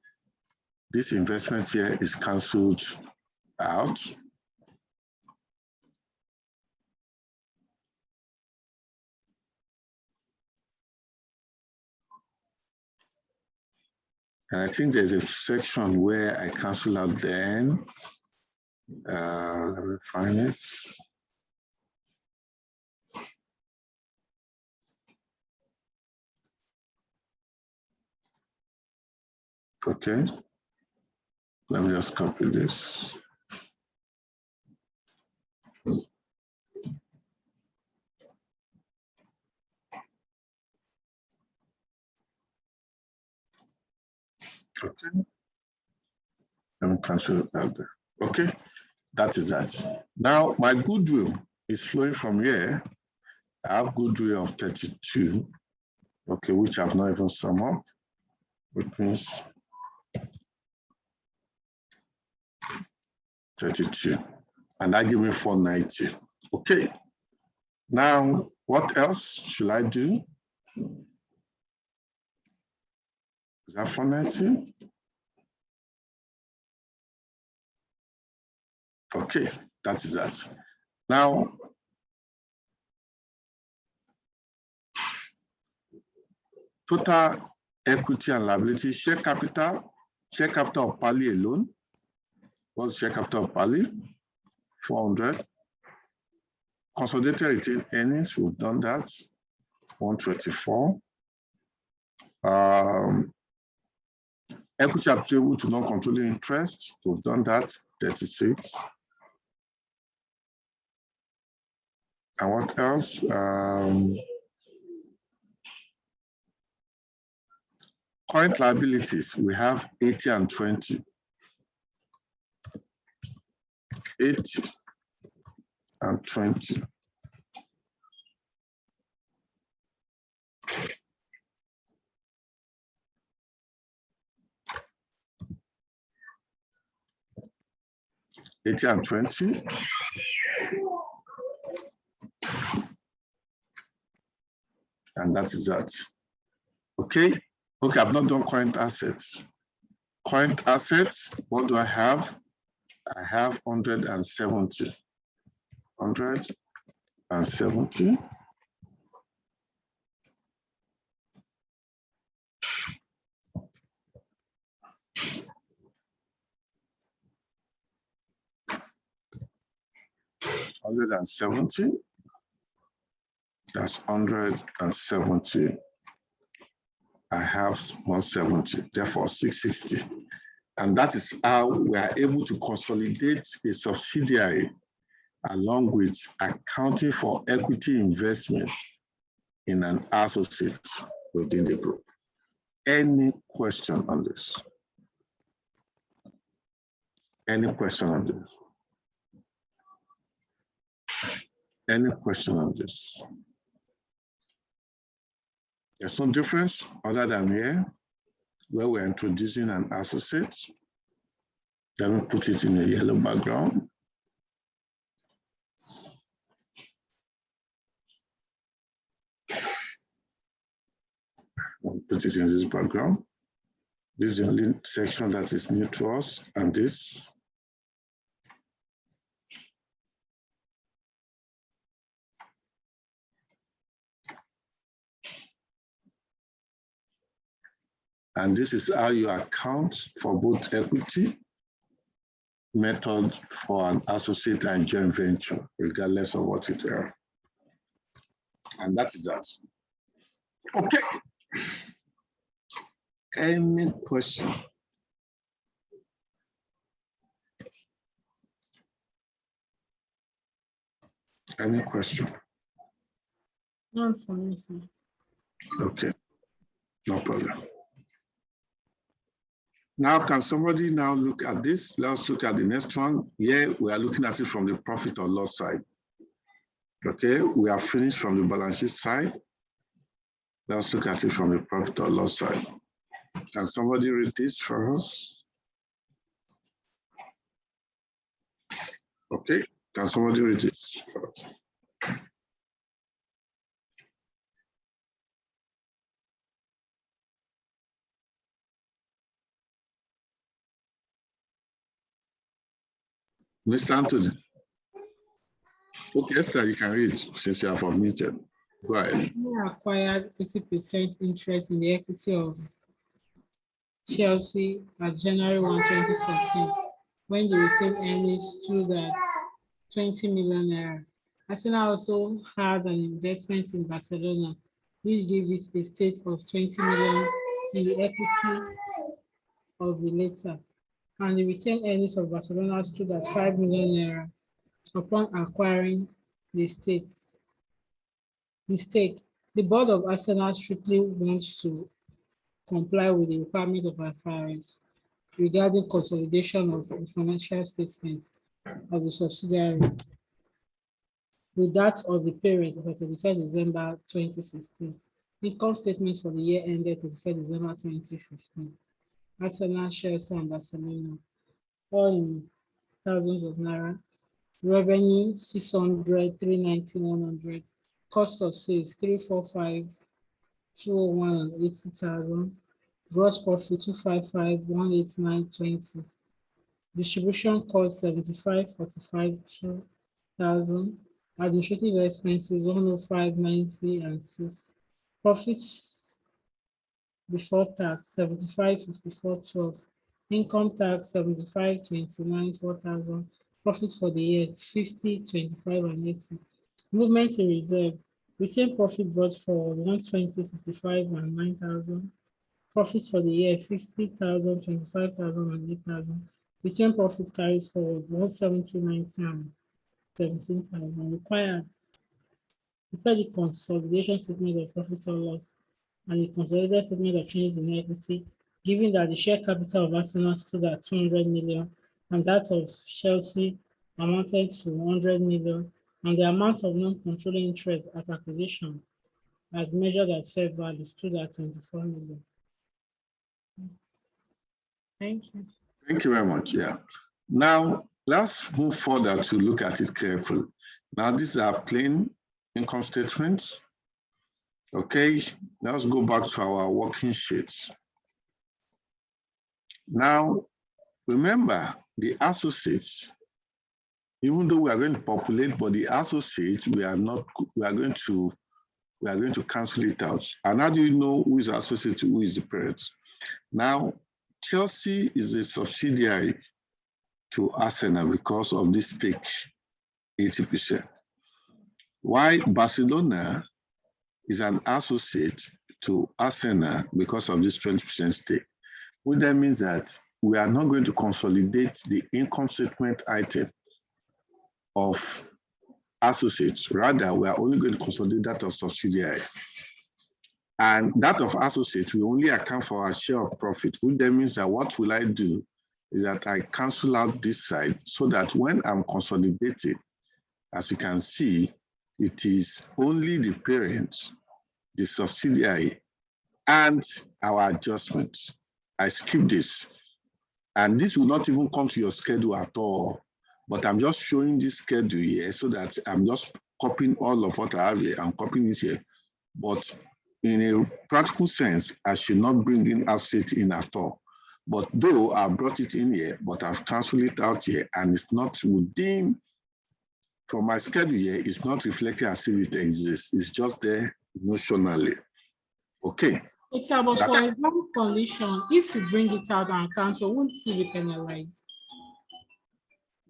this investment here is canceled out. And I think there's a section where I cancel out then. Let me find it. Okay. Let me just copy this. Okay. Let me cancel it out there. Okay. That is that. Now, my goodwill is flowing from here. I have goodwill of 32, okay, which I've not even summed up, which means 32, and that gives me 490. Okay. Now, what else should I do? Is that 490? Okay, that is that. Now, total equity and liability, share capital of Pali alone. What's share capital of Pali? 400. Consolidated retained earnings, we've done that. 124. Equity attributable to non-controlling interest, we've done that. 36. And what else? Current liabilities, we have 80 and 20. 80 and 20. And 20. And that is that. Okay. Okay, I've not done current assets. Current assets, what do I have? I have 170. 170. That's 170. I have 170, therefore 660. And that is how we are able to consolidate a subsidiary along with accounting for equity investments in an associate within the group. Any question on this? Any question on this? Any question on this? There's no difference other than here, where we're introducing an associate. Let me put it in a yellow background. I'll put it in this background. This is the only section that is new to us, and this. And this is how you account for both equity method for an associate and joint venture, regardless of what it is. And that is that. Okay. Any question? Any question? None for me, sir. Okay, no problem. Now, can somebody now look at this? Let's look at the next one. Here, we are looking at it from the profit or loss side. Okay, we are finished from the balance sheet side. Let's look at it from the profit or loss side. Can somebody read this for us? Okay, can somebody read this for us? Mr. Anthony. Okay, Esther, you can read since you are unmuted. Go ahead. We acquired 80% interest in the equity of Chelsea at January 1, 2014, when the retained earnings stood at 20 million naira. Arsenal also had an investment in Barcelona, which gave it a stake of 20 million in the equity of the latter, and the retained earnings of Barcelona stood at 5 million naira upon acquiring the stake. The board of Arsenal strictly wants to comply with the requirement of IFRS regarding consolidation of the financial statements of the subsidiary with that of the parent of 31st December 2016. Income statements for the year ended 31st December 2015. Arsenal, Chelsea, and Barcelona, all in thousands of naira. Revenue 600, 390, 100. Cost of sales 345, 201, and 80,000. Gross profit 255, 189, 20. Distribution cost 75, 45, 2,000. Administrative expenses 105, 90, and 6. Profits before tax 75, 54, 12. Income tax 75, 29, 4,000. Profit for the year 50, 25, and 80. Movement in reserve. Retained profit brought forward 120, 65, and 9,000. Profits for the year 50,000, 25,000, and 8,000. Retained profit carried forward 170, 90, and 17,000. Required. Prepare the consolidation statement of profit or loss and the consolidated statement of changes in equity, given that the share capital of Arsenal stood at 200 million and that of Chelsea amounted to 100 million, and the amount of non-controlling interest at acquisition as measured at fair value stood at 24 million. Thank you. Thank you very much. Yeah. Now, let's move further to look at it carefully. Now, these are plain income statements. Okay, let's go back to our working sheets. Now, remember the associates even though we are going to populate, but the associates, we are going to cancel it out. And how do you know who is associate, who is the parent? Now, Chelsea is a subsidiary to Arsenal because of this stake, 80%. Why Barcelona is an associate to Arsenal because of this 20% stake, which then means that we are not going to consolidate the income statement item of associates. Rather, we are only going to consolidate that of subsidiary. And that of associates, we only account for our share of profit, which then means that what will I do is that I cancel out this side so that when I'm consolidated, as you can see, it is only the parent, the subsidiary, and our adjustments. I skip this. And this will not even come to your schedule at all. But I'm just showing this schedule here so that I'm just copying all of what I have here. I'm copying this here. But in a practical sense, I should not bring in asset in at all. But though I brought it in here, but I've canceled it out here, and it's not within, from my schedule here, it's not reflected as if it exists. It's just there notionally. Okay. It's about for example condition, if you bring it out and cancel, won't it be penalized?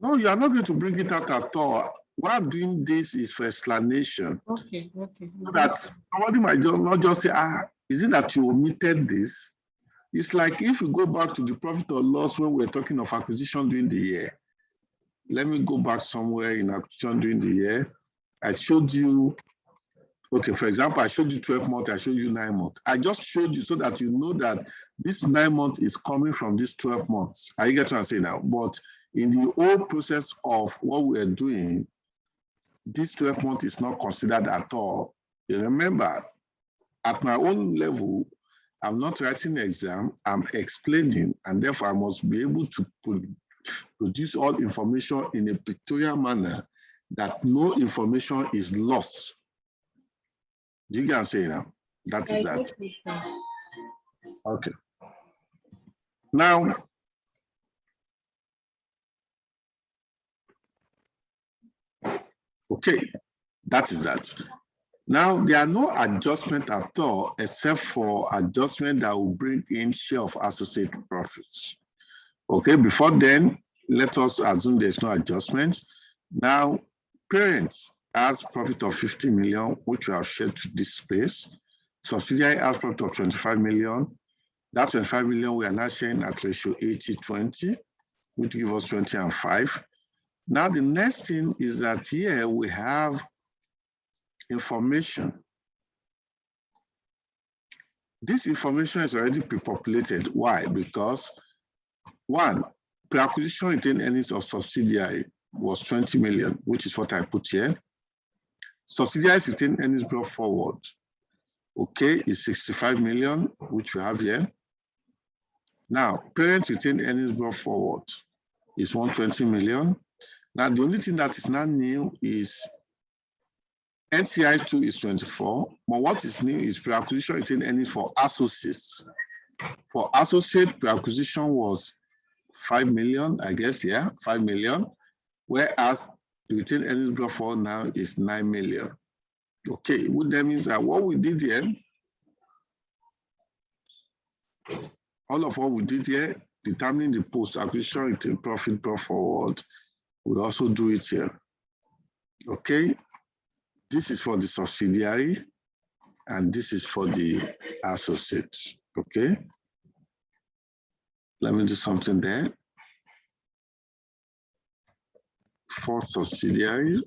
No, you are not going to bring it out at all. Why I'm doing this is for explanation. Okay. So that somebody might not just say, is it that you omitted this? It's like if you go back to the profit or loss when we're talking of acquisition during the year. Let me go back somewhere in acquisition during the year. I showed you, okay, for example, I showed you 12 months, I showed you 9 months. I just showed you so that you know that this 9 months is coming from this 12 months. Are you getting what I'm saying now? But in the whole process of what we're doing, this 12 months is not considered at all. You remember, at my own level, I'm not writing an exam, I'm explaining, and therefore I must be able to produce all information in a pictorial manner that no information is lost. Do you get what I'm saying now? That is that. Okay. Now, okay, that is that. Now, there are no adjustment at all except for adjustment that will bring in share of associate profits. Okay, before then, let us assume there's no adjustment. Now, parents has profit of 50 million, which we have shared to this space. Subsidiary has profit of 25 million. That 25 million we are now sharing at ratio 80-20, which gives us 20 and 5. Now, the next thing is that here we have information. This information is already pre-populated. Why? Because one, pre-acquisition retained earnings of subsidiary was 20 million, which is what I put here. Subsidiaries retained earnings brought forward, okay, is 65 million, which we have here. Now, parents retained earnings brought forward is 120 million. Now, the only thing that is not new is NCI2 is 24, but what is new is pre-acquisition retained earnings for associates. For associate, pre-acquisition was 5 million, I guess, yeah, 5 million, whereas the retained earnings brought forward now is 9 million. Okay, what that means that what we did here, all of what we did here, determining the post-acquisition retained profit brought forward, we also do it here. Okay, this is for the subsidiary, and this is for the associates. Okay, let me do something there. For subsidiary,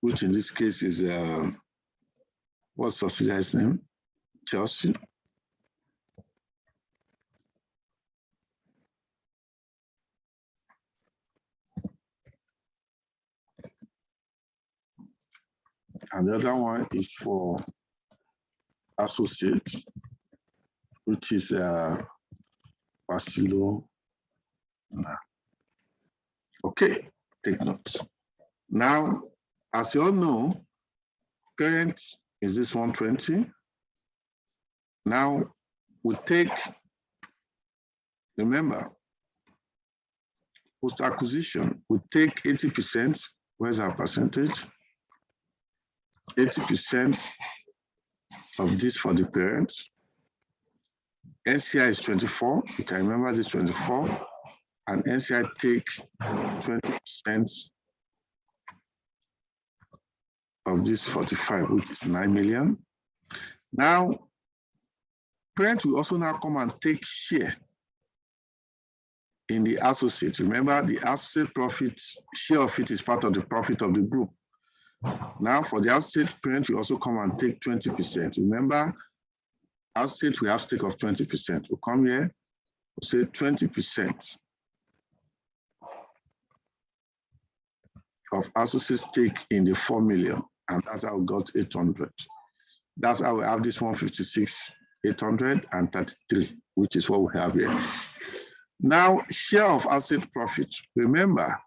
which in this case is, what's subsidiary's name? Chelsea. And the other one is for associate, which is Barcelona. Okay, take notes. Now, as you all know, parent is this 120. Now, we take, remember, post-acquisition, we take 80%. Where's our percentage? 80% of this for the parents. NCI is 24. You can remember this 24. And NCI take 20% of this 45, which is 9 million. Now, parents will also now come and take share in the associate. Remember, the associate profit, share of it is part of the profit of the group. Now, for the associate, parent will also come and take 20%. Remember, associate, we have stake of 20%. We'll come here, we'll say 20% of associate stake in the 4 million, and that's how we got 800. That's how we have this 156, 833, which is what we have here. Now, share of asset profit. Remember,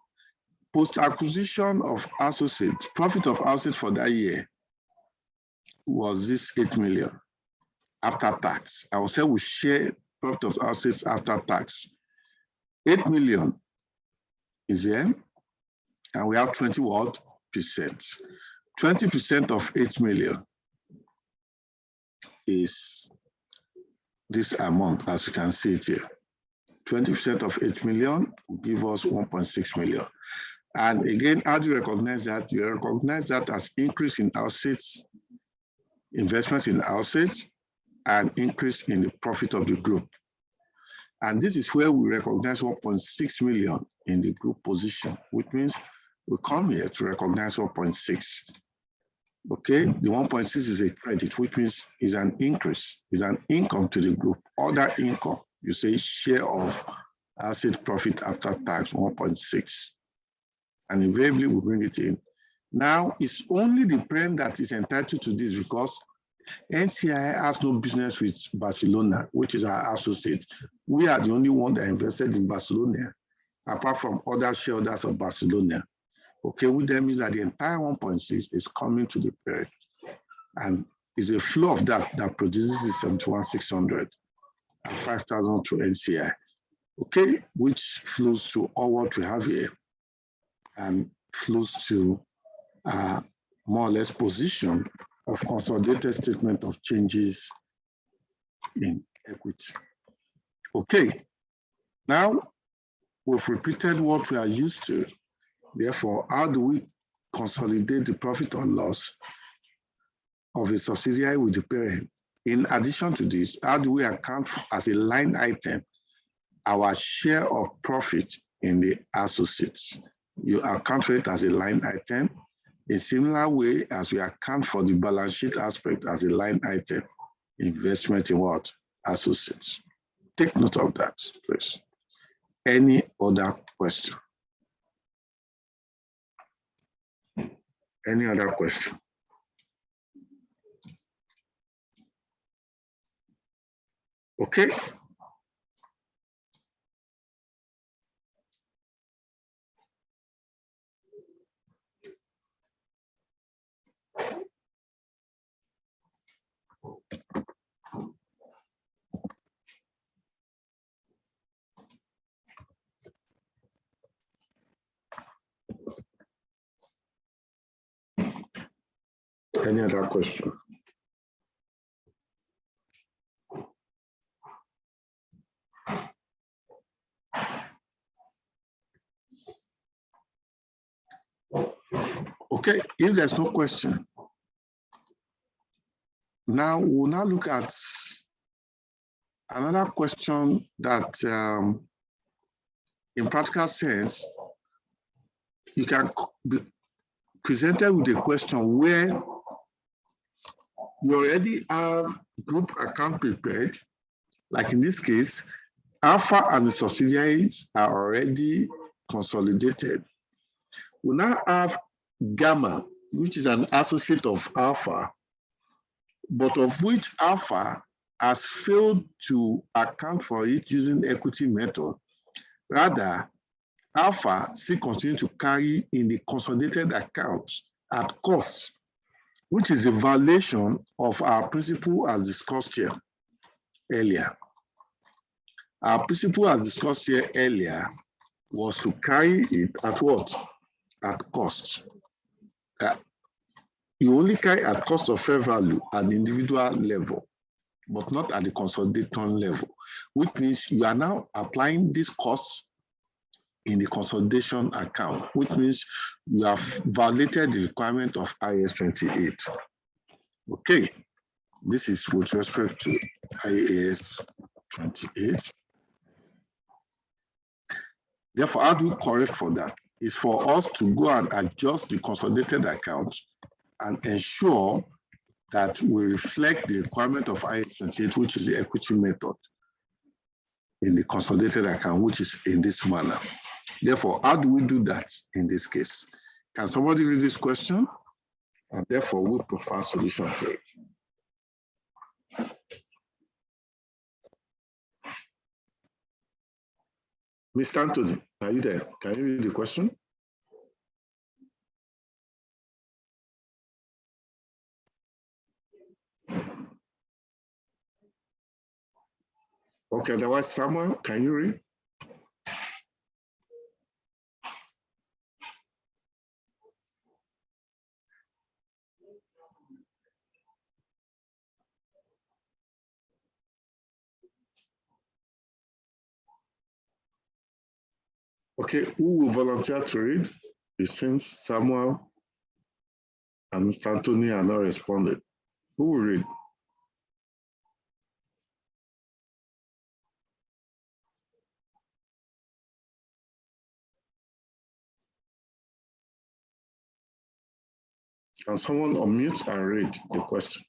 post-acquisition of associate, profit of assets for that year was this 8 million after tax. I will say we share profit of assets after tax. 8 million is here, and we have 20% 20% of 8 million is this amount, as you can see it here. 20% of 8 million will give us 1.6 million. And again, how do you recognize that? You recognize that as increase in assets, investments in assets, and increase in the profit of the group. And this is where we recognize 1.6 million in the group position, which means we come here to recognize 1.6. Okay, the 1.6 is a credit, which means is an increase, is an income to the group. Other income, you say share of asset profit after tax, 1.6. And invariably we bring it in. Now, it's only the parent that is entitled to this because NCI has no business with Barcelona, which is our associate. We are the only one that invested in Barcelona, apart from other shareholders of Barcelona. Okay, which then means that the entire 1.6 is coming to the parent. And it's a flow of that that produces the 71,600 and 5,000 to NCI. Okay, which flows to all what we have here and flows to more or less position of consolidated statement of changes in equity. Okay, now we've repeated what we are used to. Therefore, how do we consolidate the profit or loss of a subsidiary with the parent? In addition to this, how do we account as a line item our share of profit in the associates? You account for it as a line item, a similar way as we account for the balance sheet aspect as a line item, investment in what? Associates. Take note of that, please. Any other question? Any other question? Okay. Any other question? Okay, if there's no question, now we'll now look at another question that in practical sense, you can be presented with a question where you already have group account prepared, like in this case, Alpha and the subsidiaries are already consolidated. We now have Gamma, which is an associate of Alpha, but of which Alpha has failed to account for it using equity method. Rather, Alpha still continues to carry in the consolidated account at cost, which is a violation of our principle as discussed here earlier. Our principle as discussed here earlier was to carry it at what? At cost. You only carry at cost of fair value at the individual level, but not at the consolidation level, which means you are now applying this cost in the consolidation account, which means you have violated the requirement of IAS 28. Okay, this is with respect to IAS 28. Therefore, how do we correct for that? It's for us to go and adjust the consolidated account and ensure that we reflect the requirement of IAS 28, which is the equity method in the consolidated account, which is in this manner. Therefore, how do we do that in this case? Can somebody read this question? And therefore, we prefer solution to it. Mr. Anthony, are you there? Can you read the question? Okay, otherwise, Samuel, can you read? Okay, who will volunteer to read? It seems Samuel and Mr. Anthony are not responded. Who will read? Can someone unmute and read the question?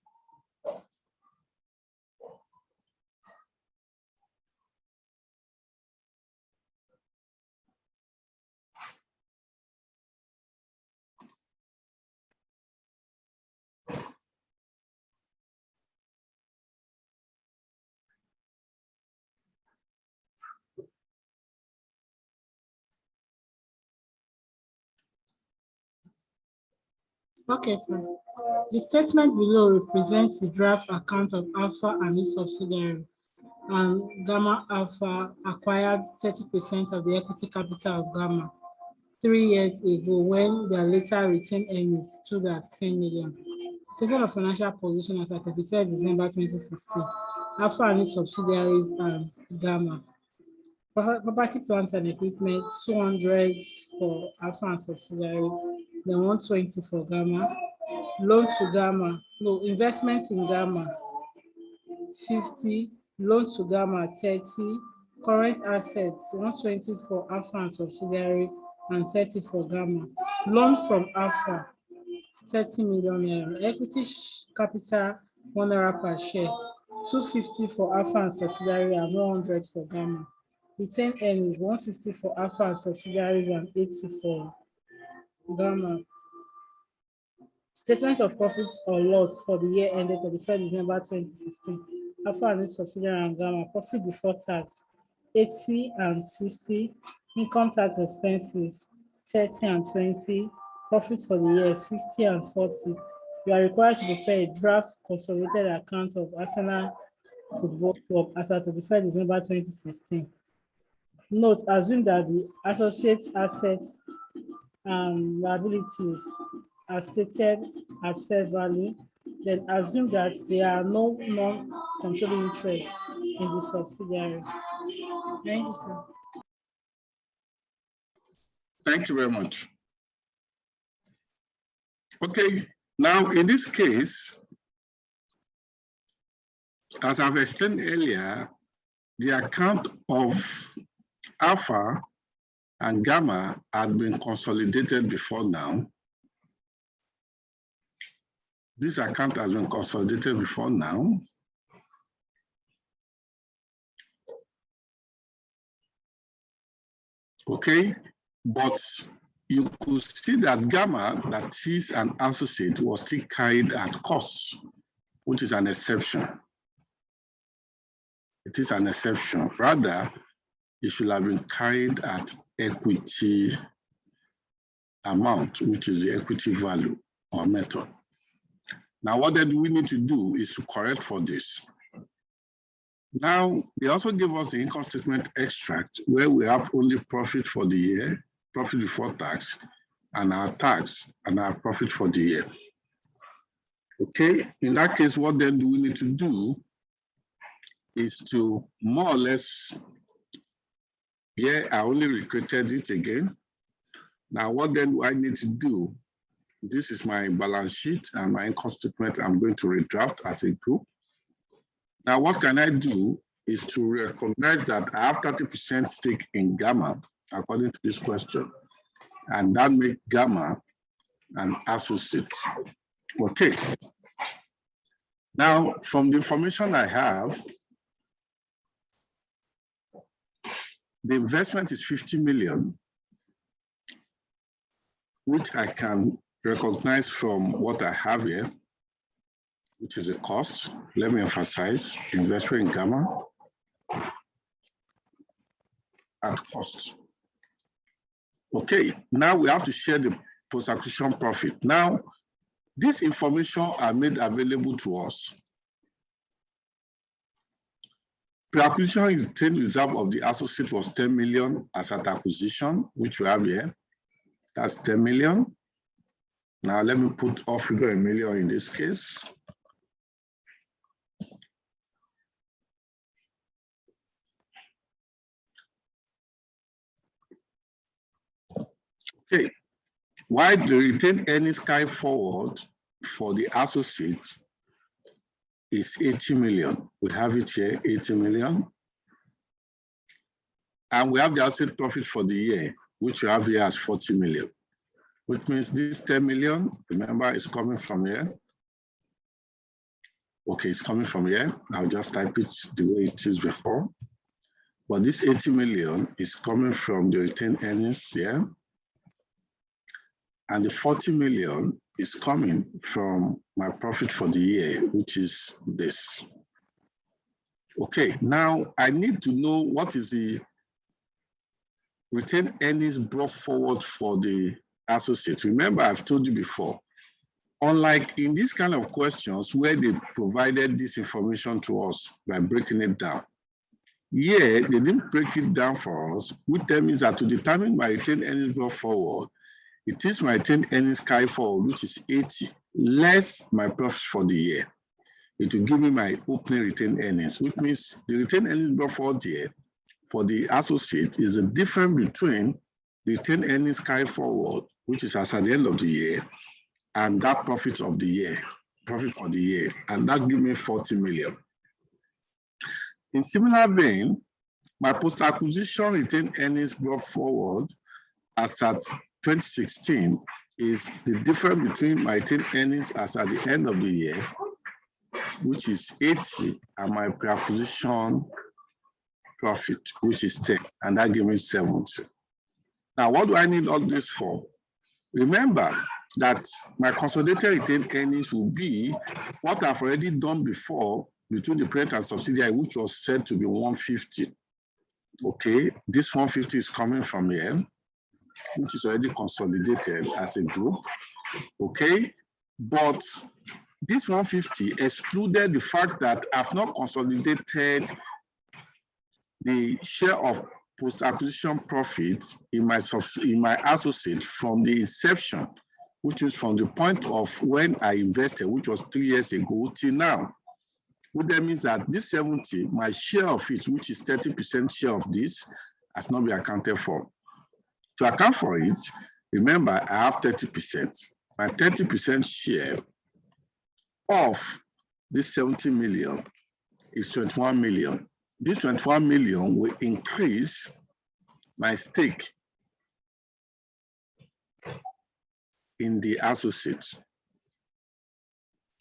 Okay, sir. The statement below represents the draft account of Alpha and its subsidiary, and Gamma Alpha acquired 30% of the equity capital of Gamma 3 years ago when their later retained earnings stood at 10 million. Statement of financial position as at 31st December 2016. Alpha and its subsidiaries and Gamma. Property, plant and equipment, 200 for Alpha and subsidiary, then 120 for Gamma. Loan to Gamma, no, investment in Gamma, 50, loan to Gamma, 30, current assets, 120 for Alpha and subsidiary, and 30 for Gamma. Loan from Alpha, 30 million naira. Equity capital, £1 per share, 250 for Alpha and subsidiary, and 100 for Gamma. Retained earnings, 150 for Alpha and subsidiaries, and 80 for Gamma. Statement of profits or loss for the year ended 31st December 2016. Alpha and its subsidiary and Gamma. Profit before tax, 80 and 60. Income tax expenses, 30 and 20. Profit for the year, 50 and 40. You are required to prepare a draft consolidated account of Arsenal Football Club as at 31st December 2016. Note, assume that the associate assets and liabilities are stated at fair value, then assume that there are no non-controlling interests in the subsidiary. Thank you, sir. Thank you very much. Okay, now in this case, as I've explained earlier, the account of Alpha and Gamma had been consolidated before now. This account has been consolidated before now. Okay, but you could see that Gamma, that is an associate, was still carried at cost, which is an exception. It is an exception. Rather, it should have been carried at equity amount, which is the equity value or method. Now, what then we need to do is to correct for this. Now, they also give us the income statement extract where we have only profit for the year, profit before tax, and our tax and our profit for the year. Okay, in that case, what then do we need to do is to more or less, yeah, I only recreated it again. Now, what then do I need to do? This is my balance sheet and my income statement I'm going to redraft as a group. Now, what can I do is to recognize that I have 30% stake in Gamma, according to this question, and that makes Gamma an associate. Okay. Now, from the information I have, the investment is 50 million, which I can recognize from what I have here, which is a cost. Let me emphasize investment in Gamma at cost. Okay, now we have to share the post-acquisition profit. Now, this information are made available to us. Pre-acquisition retained reserve of the associate was 10 million as at acquisition, which we have here. That's 10 million. Now let me put off figure a million in this case. Okay, why the retained earnings carry forward for the associate is 80 million. We have it here, 80 million. And we have the asset profit for the year, which we have here as 40 million, which means this 10 million, remember, is coming from here. Okay, it's coming from here. I'll just type it the way it is before. But this 80 million is coming from the retained earnings here. And the 40 million is coming from my profit for the year, which is this. Okay, now I need to know what is the retained earnings brought forward for the associate. Remember, I've told you before, unlike in this kind of questions where they provided this information to us by breaking it down, here they didn't break it down for us, which means that to determine my retained earnings brought forward, it is my retained earnings carry forward, which is 80, less my profit for the year. It will give me my opening retained earnings, which means the retained earnings brought forward here for the associate is the difference between the retained earnings carry forward, which is as at the end of the year, and that profit of the year, profit for the year, and that gives me 40 million. In similar vein, my post-acquisition retained earnings brought forward as at 2016 is the difference between my retained earnings as at the end of the year, which is 80, and my pre-acquisition profit, which is 10, and that gives me 70. Now, what do I need all this for? Remember that my consolidated retained earnings will be what I've already done before between the parent and subsidiary, which was said to be 150. Okay, this 150 is coming from here, which is already consolidated as a group. Okay, but this 150 excluded the fact that I've not consolidated the share of post-acquisition profits in my associate from the inception, which is from the point of when I invested, which was 3 years ago till now. What that means that this 70, my share of it, which is 30% share of this, has not been accounted for. To account for it, remember I have 30%. My 30% share of this 70 million is 21 million. This 21 million will increase my stake in the associates.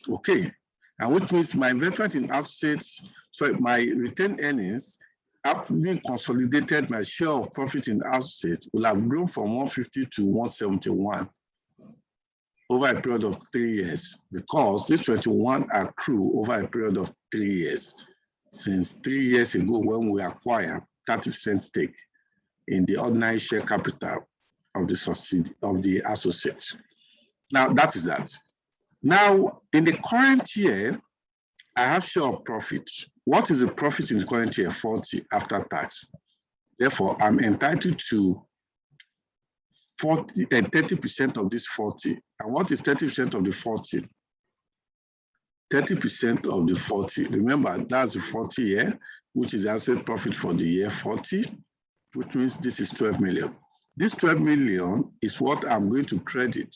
Okay, and which means my investment in associates, so my retained earnings, after being consolidated, my share of profit in associates will have grown from 150 to 171 over a period of 3 years, because this 21 accrue over a period of 3 years, since 3 years ago when we acquired 30% stake in the ordinary share capital of the subsidiary of the associates. Now that is that. Now in the current year, I have share of profit. What is the profit in the current year? 40 after tax. Therefore, I'm entitled to 40 and 30% of this 40. And what is 30% of the 40? 30% of the 40. Remember, that's the 40 year, which is asset profit for the year 40, which means this is 12 million. This 12 million is what I'm going to credit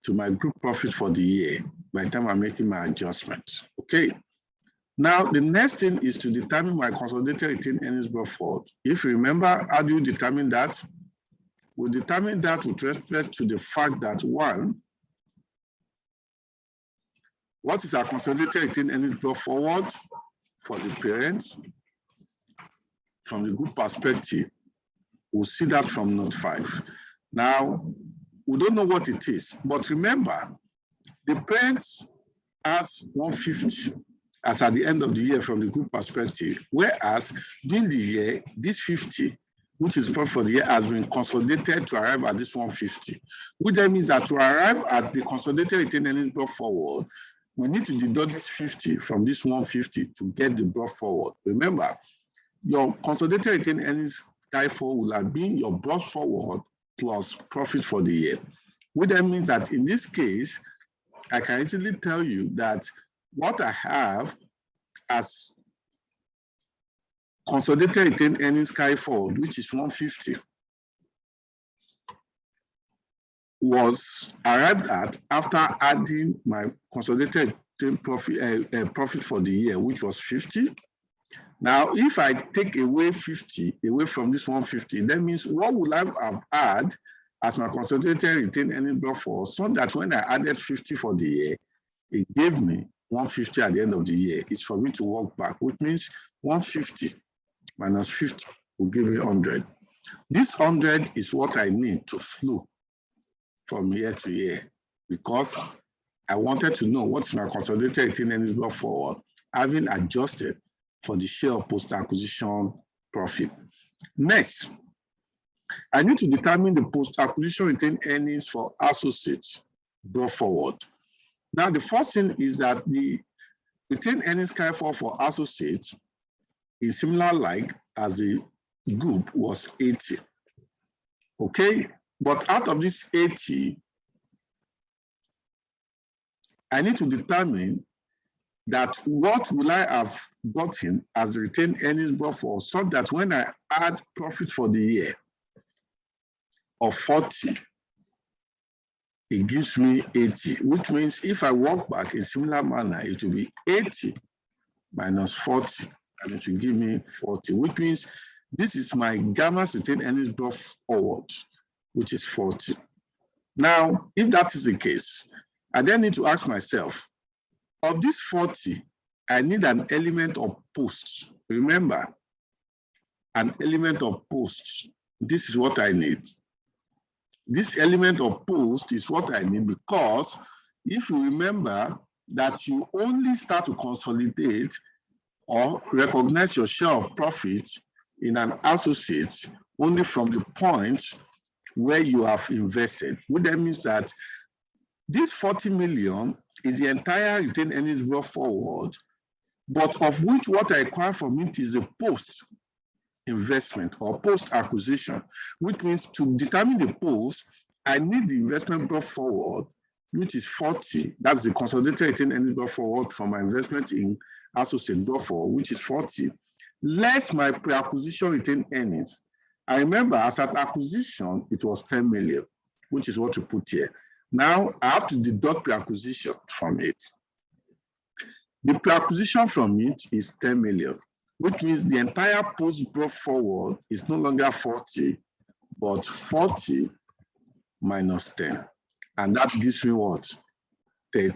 to my group profit for the year by the time I'm making my adjustments. Okay. Now, the next thing is to determine my consolidated retained earnings brought forward. If you remember, how do you determine that? We determine that with respect to the fact that, one, what is our consolidated retained earnings brought forward for the parents? From the group perspective, we'll see that from note 5. Now, we don't know what it is, but remember, the parents has 150 as at the end of the year from the group perspective, whereas during the year, this 50, which is profit for the year, has been consolidated to arrive at this 150, which then means that to arrive at the consolidated retained earnings brought forward, we need to deduct this 50 from this 150 to get the brought forward. Remember, your consolidated retained earnings carry forward will have been your brought forward plus profit for the year, which then means that in this case, I can easily tell you that what I have as consolidated retained earnings carry forward, which is 150, was arrived at after adding my consolidated profit for the year, which was 50. Now, if I take away 50 away from this 150, that means what would I have had as my consolidated retained earnings brought forward, so that when I added 50 for the year, it gave me 150 at the end of the year. It's for me to work back, which means 150 minus 50 will give me 100. This 100 is what I need to flow from year to year, because I wanted to know what's my consolidated retained earnings brought forward, having adjusted for the share of post-acquisition profit. Next, I need to determine the post-acquisition retained earnings for associates brought forward. Now, the first thing is that the retained earnings carry forward for associates is similar like as the group was 80. Okay, but out of this 80, I need to determine that what will I have gotten as the retained earnings brought forward, so that when I add profit for the year of 40, it gives me 80, which means if I work back in similar manner, it will be 80 minus 40, and it will give me 40, which means this is my gamma retained earnings brought forward, which is 40. Now, if that is the case, I then need to ask myself, of this 40, I need an element of posts. Remember, an element of posts. This is what I need. This element of post is what I need, because if you remember that you only start to consolidate or recognize your share of profit in an associate only from the point where you have invested, which then means that this 40 million is the entire retained earnings brought forward, but of which what I acquire from it is a post investment or post acquisition, which means to determine the post, I need the investment brought forward, which is 40. That's the consolidated retained earnings brought forward from my investment in associate brought forward, which is 40, less my pre-acquisition retained earnings. I remember as at acquisition, it was 10 million, which is what you put here. Now I have to deduct pre-acquisition from it. The pre-acquisition from it is 10 million, which means the entire post brought forward is no longer 40, but 40 minus 10. And that gives me what? 30,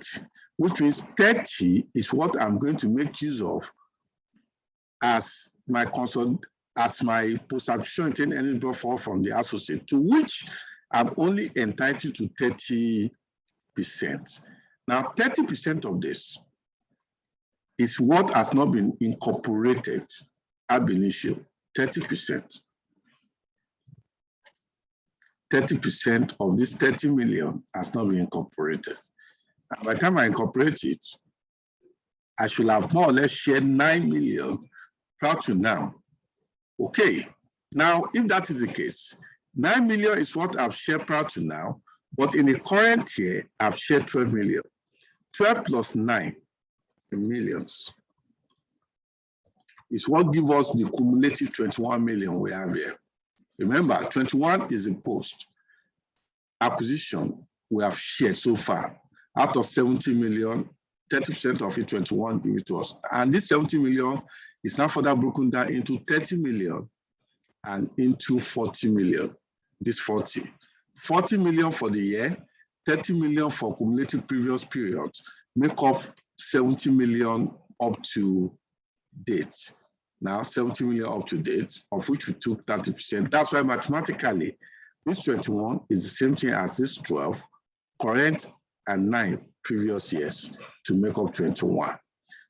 which means 30 is what I'm going to make use of as my post-acquisition retained earnings brought forward from the associate, to which I'm only entitled to 30%. Now, 30% of this is what has not been incorporated ab initio, 30%. 30% of this 30 million has not been incorporated. And by the time I incorporate it, I should have more or less shared 9 million prior to now. Okay, now if that is the case, 9 million is what I've shared prior to now, but in the current year, I've shared 12 million. 12 plus 9 millions is what gives us the cumulative 21 million we have here. Remember, 21 is the post acquisition we have shared so far. Out of 70 million, 30% of it, 21 give it to us. And this 70 million is now further broken down into 30 million and into 40 million. This 40 million for the year, 30 million for cumulative previous periods, make up 70 million up to date. Now 70 million up to date, of which we took 30%. That's why mathematically, this 21 is the same thing as this 12, current and 9 previous years to make up 21.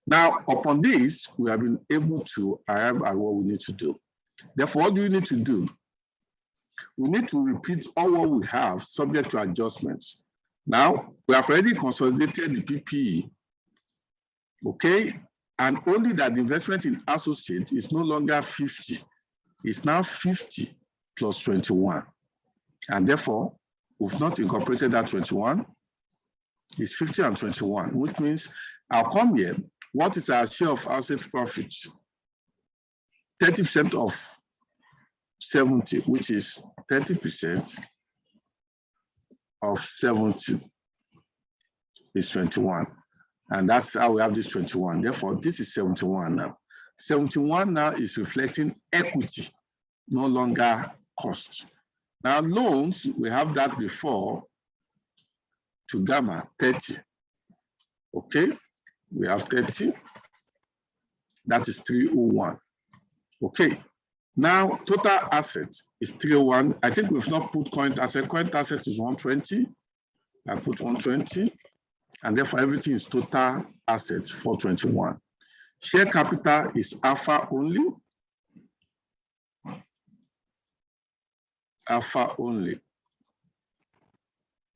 Now, upon this, we have been able to arrive at what we need to do. Therefore, what do we need to do? We need to repeat all what we have subject to adjustments. Now, we have already consolidated the PPE, okay? And only that the investment in associate is no longer 50. It's now 50 plus 21. And therefore, we've not incorporated that 21. It's 50 and 21, which means I'll come here. What is our share of asset profits? 30% of 70, which is 30% of 70 is 21. And that's how we have this 21. Therefore, this is 71 now. 71 now is reflecting equity, no longer cost. Now, loans, we have that before to gamma 30. Okay, we have 30. That is 301. Okay, now total assets is 301. I think we've not put current asset. Current asset is 120. I put 120. And therefore, everything is total assets 421. Share capital is alpha only. Alpha only.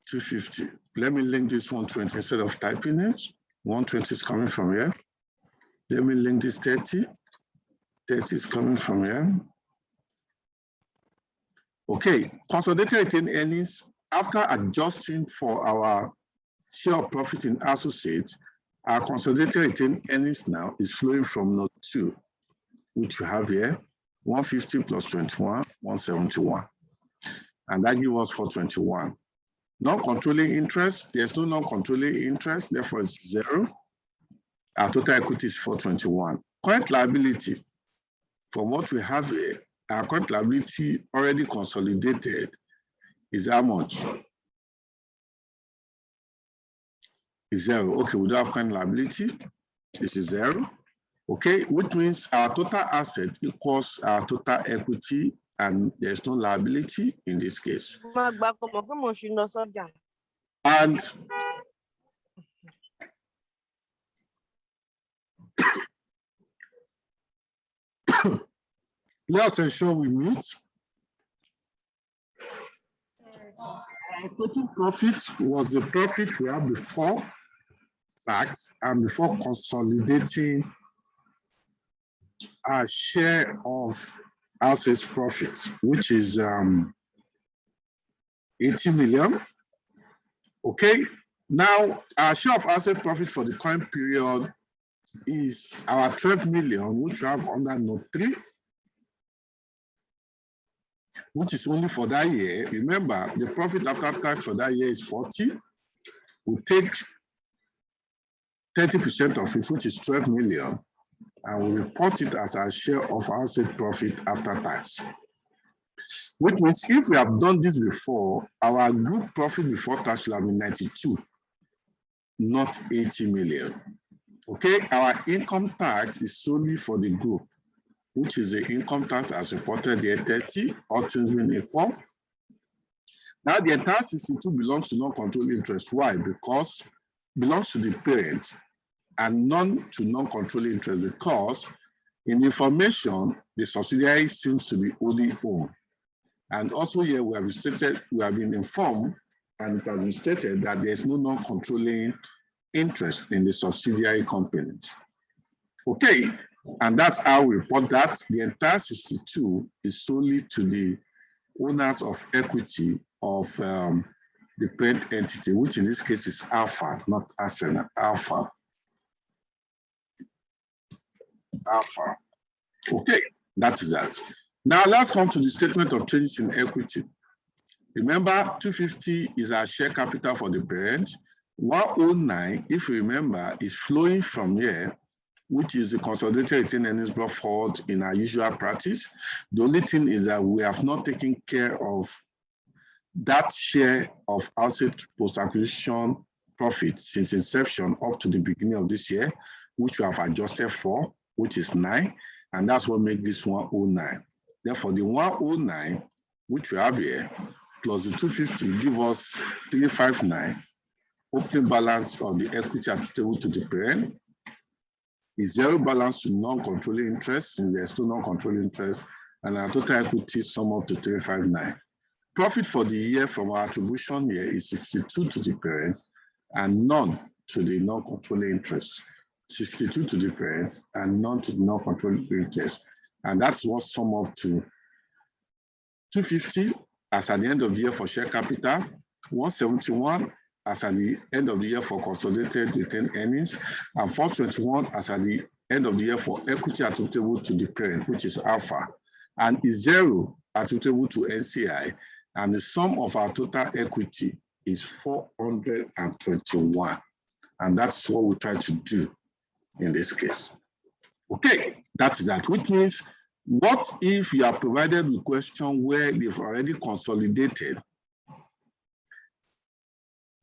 250. Let me link this 120 instead of typing it. 120 is coming from here. Let me link this 30. 30 is coming from here. Okay, consolidated retained earnings after adjusting for our share of profit in associates, our consolidated retained earnings now is flowing from note 2, which we have here, 150 plus 21, 171. And that gives us 421. Non-controlling interest, there's no non-controlling interest, therefore it's 0. Our total equity is 421. Current liability, from what we have here, our current liability already consolidated is how much? Is 0. Okay, we don't have current liability. This is 0. Okay, which means our total asset equals our total equity, and there's no liability in this case. And let's ensure we meet. Our total profit was the profit we had before tax and before consolidating our share of assets profits, which is 80 million. Okay, now our share of asset profit for the current period is our 12 million, which we have under note 3, which is only for that year. Remember, the profit after tax for that year is 40. We take 30% of it, which is 12 million, and we report it as our share of asset profit after tax. Which means if we have done this before, our group profit before tax will have been 92, not 80 million. Okay, our income tax is solely for the group, which is the income tax as reported here, 30, all things being equal. Now the entire 62 belongs to non-controlling interest. Why? Because it belongs to the parent and none to non-controlling interest, because in the information, the subsidiary seems to be only owned. And also here we have stated, we have been informed, and it has been stated that there's no non-controlling interest in the subsidiary companies. Okay, and that's how we report that. The entire 62 is solely to the owners of equity of the parent entity, which in this case is Alpha, not Arsenal, Alpha. Alpha. Okay, that is that. Now let's come to the statement of changes in equity. Remember, 250 is our share capital for the parent. 109, if you remember, is flowing from here, which is the consolidated retained earnings brought forward in our usual practice. The only thing is that we have not taken care of that share of asset post-acquisition profits since inception up to the beginning of this year, which we have adjusted for, which is 9, and that's what makes this 109. Therefore, the 109, which we have here, plus the 250 give us 359. Opening balance of the equity attributable to the parent is zero balance to non-controlling interest, since there's no non-controlling interest, and our total equity sum up to 359. Profit for the year from our attribution here is 62 to the parent and none to the non-controlling interest. 62 to the parent and none to the non-controlling interest. And that's what sum up to 250 as at the end of the year for share capital, 171 as at the end of the year for consolidated retained earnings, and 421 as at the end of the year for equity attributable to the parent, which is Alpha, and is 0 attributable to NCI, and the sum of our total equity is 421. And that's what we try to do in this case. Okay, that is that, which means, what if you are provided with a question where they've already consolidated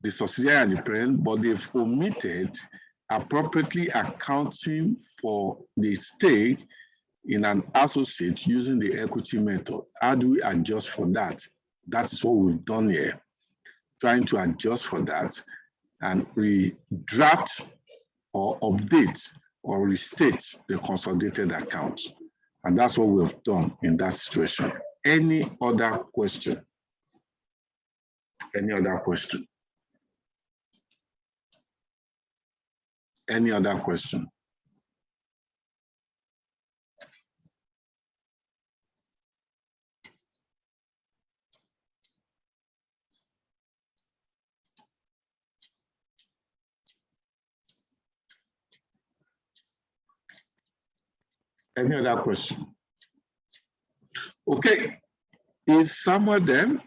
the subsidiary and the parent, but they've omitted appropriately accounting for the stake in an associate using the equity method? How do we adjust for that? That is what we've done here, trying to adjust for that and redraft or update or restate the consolidated accounts. And that's what we've done in that situation. Any other question? Any other question? Any other question? Any other question? Okay, is someone there?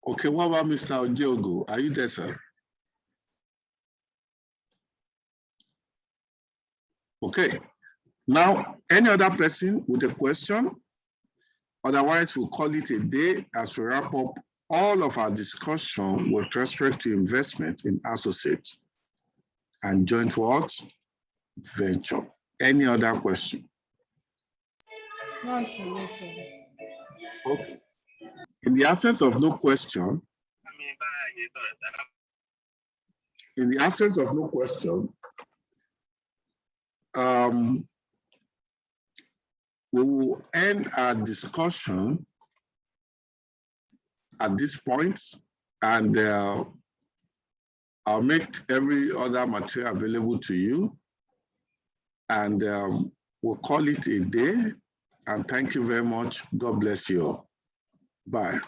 Okay, what about Mr. Ojeogo? Are you there, sir? Okay, now any other person with a question? Otherwise, we'll call it a day as we wrap up all of our discussion with respect to investment in associates and joint what? Venture. Any other question? No, sir. Okay. In the absence of no question, we will end our discussion at this point, and I'll make every other material available to you, and we'll call it a day. And thank you very much. God bless you all. Bye.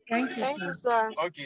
Thank you, sir. Okay.